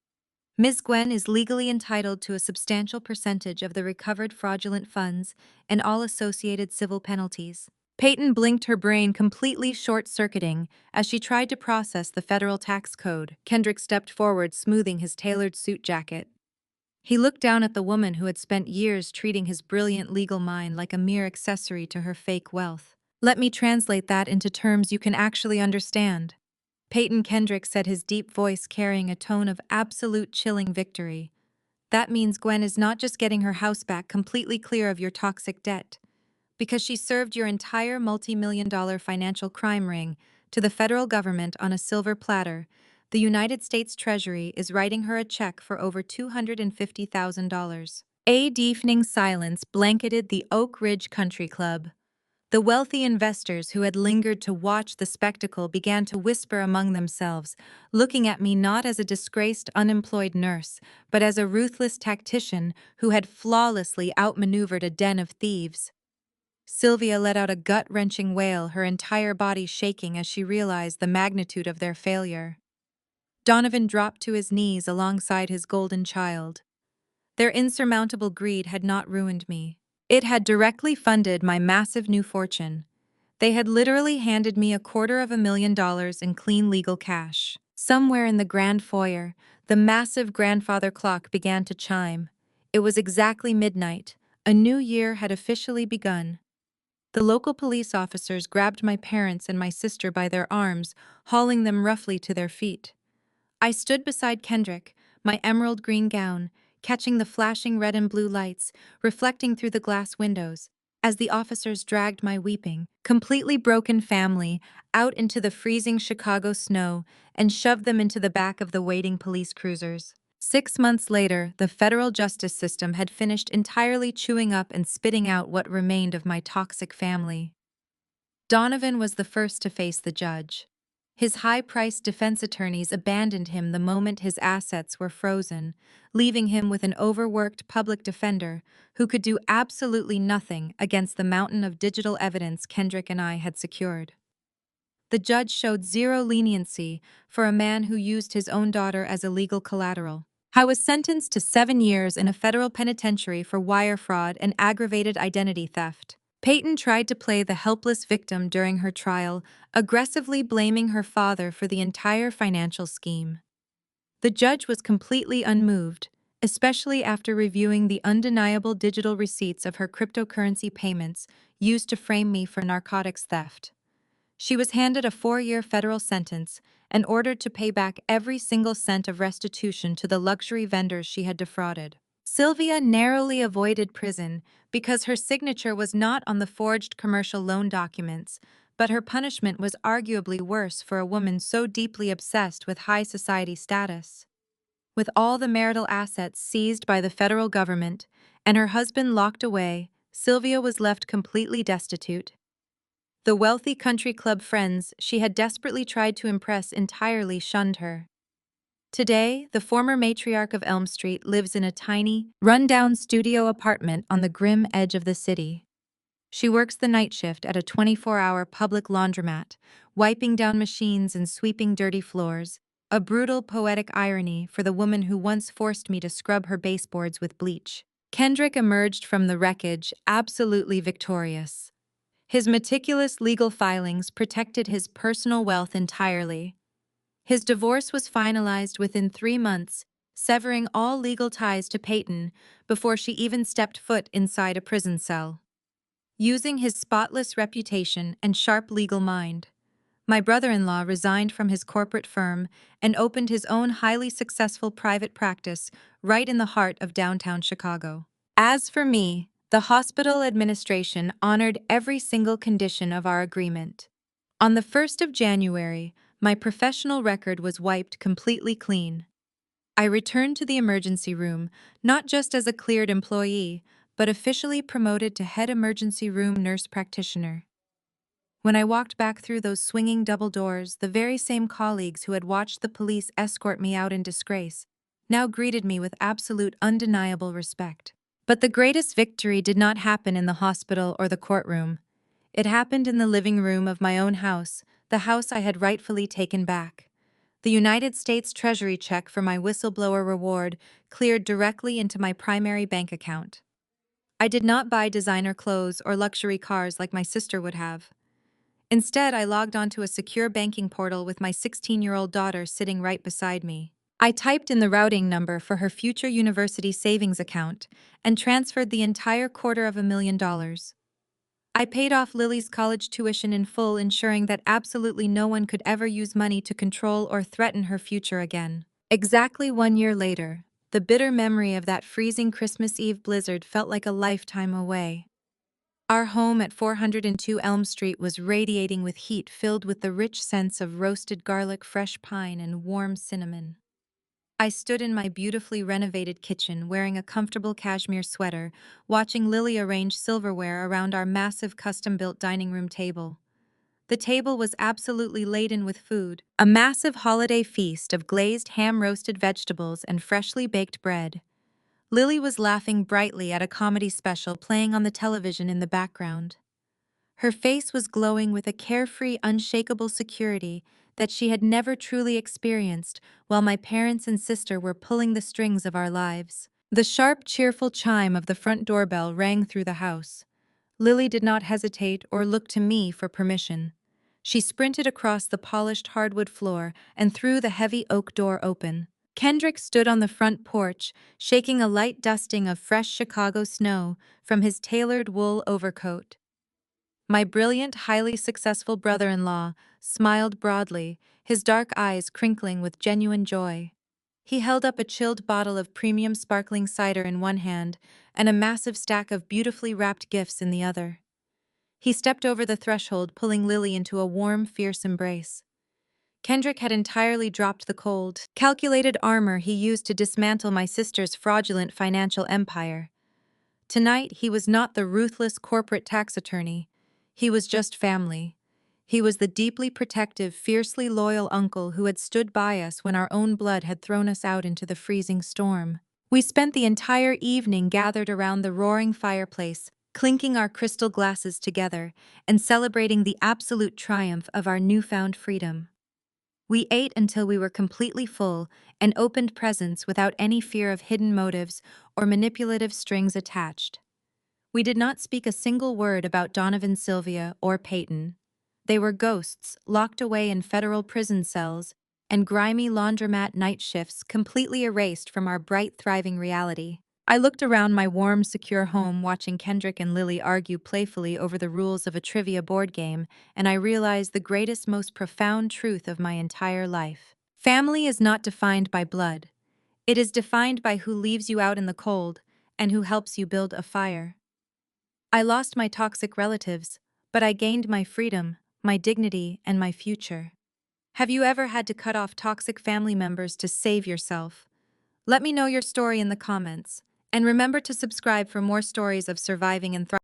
Ms. Gwen is legally entitled to a substantial percentage of the recovered fraudulent funds and all associated civil penalties. Peyton blinked, her brain completely short-circuiting as she tried to process the federal tax code. Kendrick stepped forward, smoothing his tailored suit jacket. He looked down at the woman who had spent years treating his brilliant legal mind like a mere accessory to her fake wealth. Let me translate that into terms you can actually understand. Peyton Kendrick said, his deep voice carrying a tone of absolute chilling victory. That means Gwen is not just getting her house back completely clear of your toxic debt. Because she served your entire multi-million-dollar financial crime ring to the federal government on a silver platter, the United States Treasury is writing her a check for over $250,000. A deafening silence blanketed the Oak Ridge Country Club. The wealthy investors who had lingered to watch the spectacle began to whisper among themselves, looking at me not as a disgraced unemployed nurse, but as a ruthless tactician who had flawlessly outmaneuvered a den of thieves. Sylvia let out a gut-wrenching wail, her entire body shaking as she realized the magnitude of their failure. Donovan dropped to his knees alongside his golden child. Their insurmountable greed had not ruined me. It had directly funded my massive new fortune. They had literally handed me $250,000 in clean legal cash. Somewhere in the grand foyer, the massive grandfather clock began to chime. It was exactly midnight. A new year had officially begun. The local police officers grabbed my parents and my sister by their arms, hauling them roughly to their feet. I stood beside Kendrick, my emerald green gown, catching the flashing red and blue lights, reflecting through the glass windows, as the officers dragged my weeping, completely broken family out into the freezing Chicago snow and shoved them into the back of the waiting police cruisers. 6 months later, the federal justice system had finished entirely chewing up and spitting out what remained of my toxic family. Donovan was the first to face the judge. His high-priced defense attorneys abandoned him the moment his assets were frozen, leaving him with an overworked public defender who could do absolutely nothing against the mountain of digital evidence Kendrick and I had secured. The judge showed zero leniency for a man who used his own daughter as illegal collateral. I was sentenced to 7 years in a federal penitentiary for wire fraud and aggravated identity theft. Peyton tried to play the helpless victim during her trial, aggressively blaming her father for the entire financial scheme. The judge was completely unmoved, especially after reviewing the undeniable digital receipts of her cryptocurrency payments used to frame me for narcotics theft. She was handed a 4-year federal sentence and ordered to pay back every single cent of restitution to the luxury vendors she had defrauded. Sylvia narrowly avoided prison because her signature was not on the forged commercial loan documents, but her punishment was arguably worse for a woman so deeply obsessed with high society status. With all the marital assets seized by the federal government and her husband locked away, Sylvia was left completely destitute. The wealthy country club friends she had desperately tried to impress entirely shunned her. Today, the former matriarch of Elm Street lives in a tiny, run-down studio apartment on the grim edge of the city. She works the night shift at a 24-hour public laundromat, wiping down machines and sweeping dirty floors, a brutal poetic irony for the woman who once forced me to scrub her baseboards with bleach. Kendrick emerged from the wreckage absolutely victorious. His meticulous legal filings protected his personal wealth entirely. His divorce was finalized within 3 months, severing all legal ties to Peyton before she even stepped foot inside a prison cell. Using his spotless reputation and sharp legal mind, my brother-in-law resigned from his corporate firm and opened his own highly successful private practice right in the heart of downtown Chicago. As for me, the hospital administration honored every single condition of our agreement. On the 1st of January, my professional record was wiped completely clean. I returned to the emergency room, not just as a cleared employee, but officially promoted to head emergency room nurse practitioner. When I walked back through those swinging double doors, the very same colleagues who had watched the police escort me out in disgrace now greeted me with absolute undeniable respect. But the greatest victory did not happen in the hospital or the courtroom. It happened in the living room of my own house, the house I had rightfully taken back. The United States Treasury check for my whistleblower reward cleared directly into my primary bank account. I did not buy designer clothes or luxury cars like my sister would have. Instead, I logged onto a secure banking portal with my 16-year-old daughter sitting right beside me. I typed in the routing number for her future university savings account and transferred the entire $250,000. I paid off Lily's college tuition in full, ensuring that absolutely no one could ever use money to control or threaten her future again. Exactly 1 year later, the bitter memory of that freezing Christmas Eve blizzard felt like a lifetime away. Our home at 402 Elm Street was radiating with heat, filled with the rich scents of roasted garlic, fresh pine, and warm cinnamon. I stood in my beautifully renovated kitchen, wearing a comfortable cashmere sweater, watching Lily arrange silverware around our massive custom-built dining room table. The table was absolutely laden with food, a massive holiday feast of glazed ham-roasted vegetables and freshly baked bread. Lily was laughing brightly at a comedy special playing on the television in the background. Her face was glowing with a carefree, unshakable security that she had never truly experienced, while my parents and sister were pulling the strings of our lives. The sharp, cheerful chime of the front doorbell rang through the house. Lily did not hesitate or look to me for permission. She sprinted across the polished hardwood floor and threw the heavy oak door open. Kendrick stood on the front porch, shaking a light dusting of fresh Chicago snow from his tailored wool overcoat. My brilliant, highly successful brother-in-law smiled broadly, his dark eyes crinkling with genuine joy. He held up a chilled bottle of premium sparkling cider in one hand and a massive stack of beautifully wrapped gifts in the other. He stepped over the threshold, pulling Lily into a warm, fierce embrace. Kendrick had entirely dropped the cold, calculated armor he used to dismantle my sister's fraudulent financial empire. Tonight, he was not the ruthless corporate tax attorney. He was just family. He was the deeply protective, fiercely loyal uncle who had stood by us when our own blood had thrown us out into the freezing storm. We spent the entire evening gathered around the roaring fireplace, clinking our crystal glasses together and celebrating the absolute triumph of our newfound freedom. We ate until we were completely full and opened presents without any fear of hidden motives or manipulative strings attached. We did not speak a single word about Donovan, Sylvia, or Peyton. They were ghosts, locked away in federal prison cells, and grimy laundromat night shifts completely erased from our bright, thriving reality. I looked around my warm, secure home, watching Kendrick and Lily argue playfully over the rules of a trivia board game, and I realized the greatest, most profound truth of my entire life. Family is not defined by blood. It is defined by who leaves you out in the cold and who helps you build a fire. I lost my toxic relatives, but I gained my freedom, my dignity, and my future. Have you ever had to cut off toxic family members to save yourself? Let me know your story in the comments, and remember to subscribe for more stories of surviving and thriving.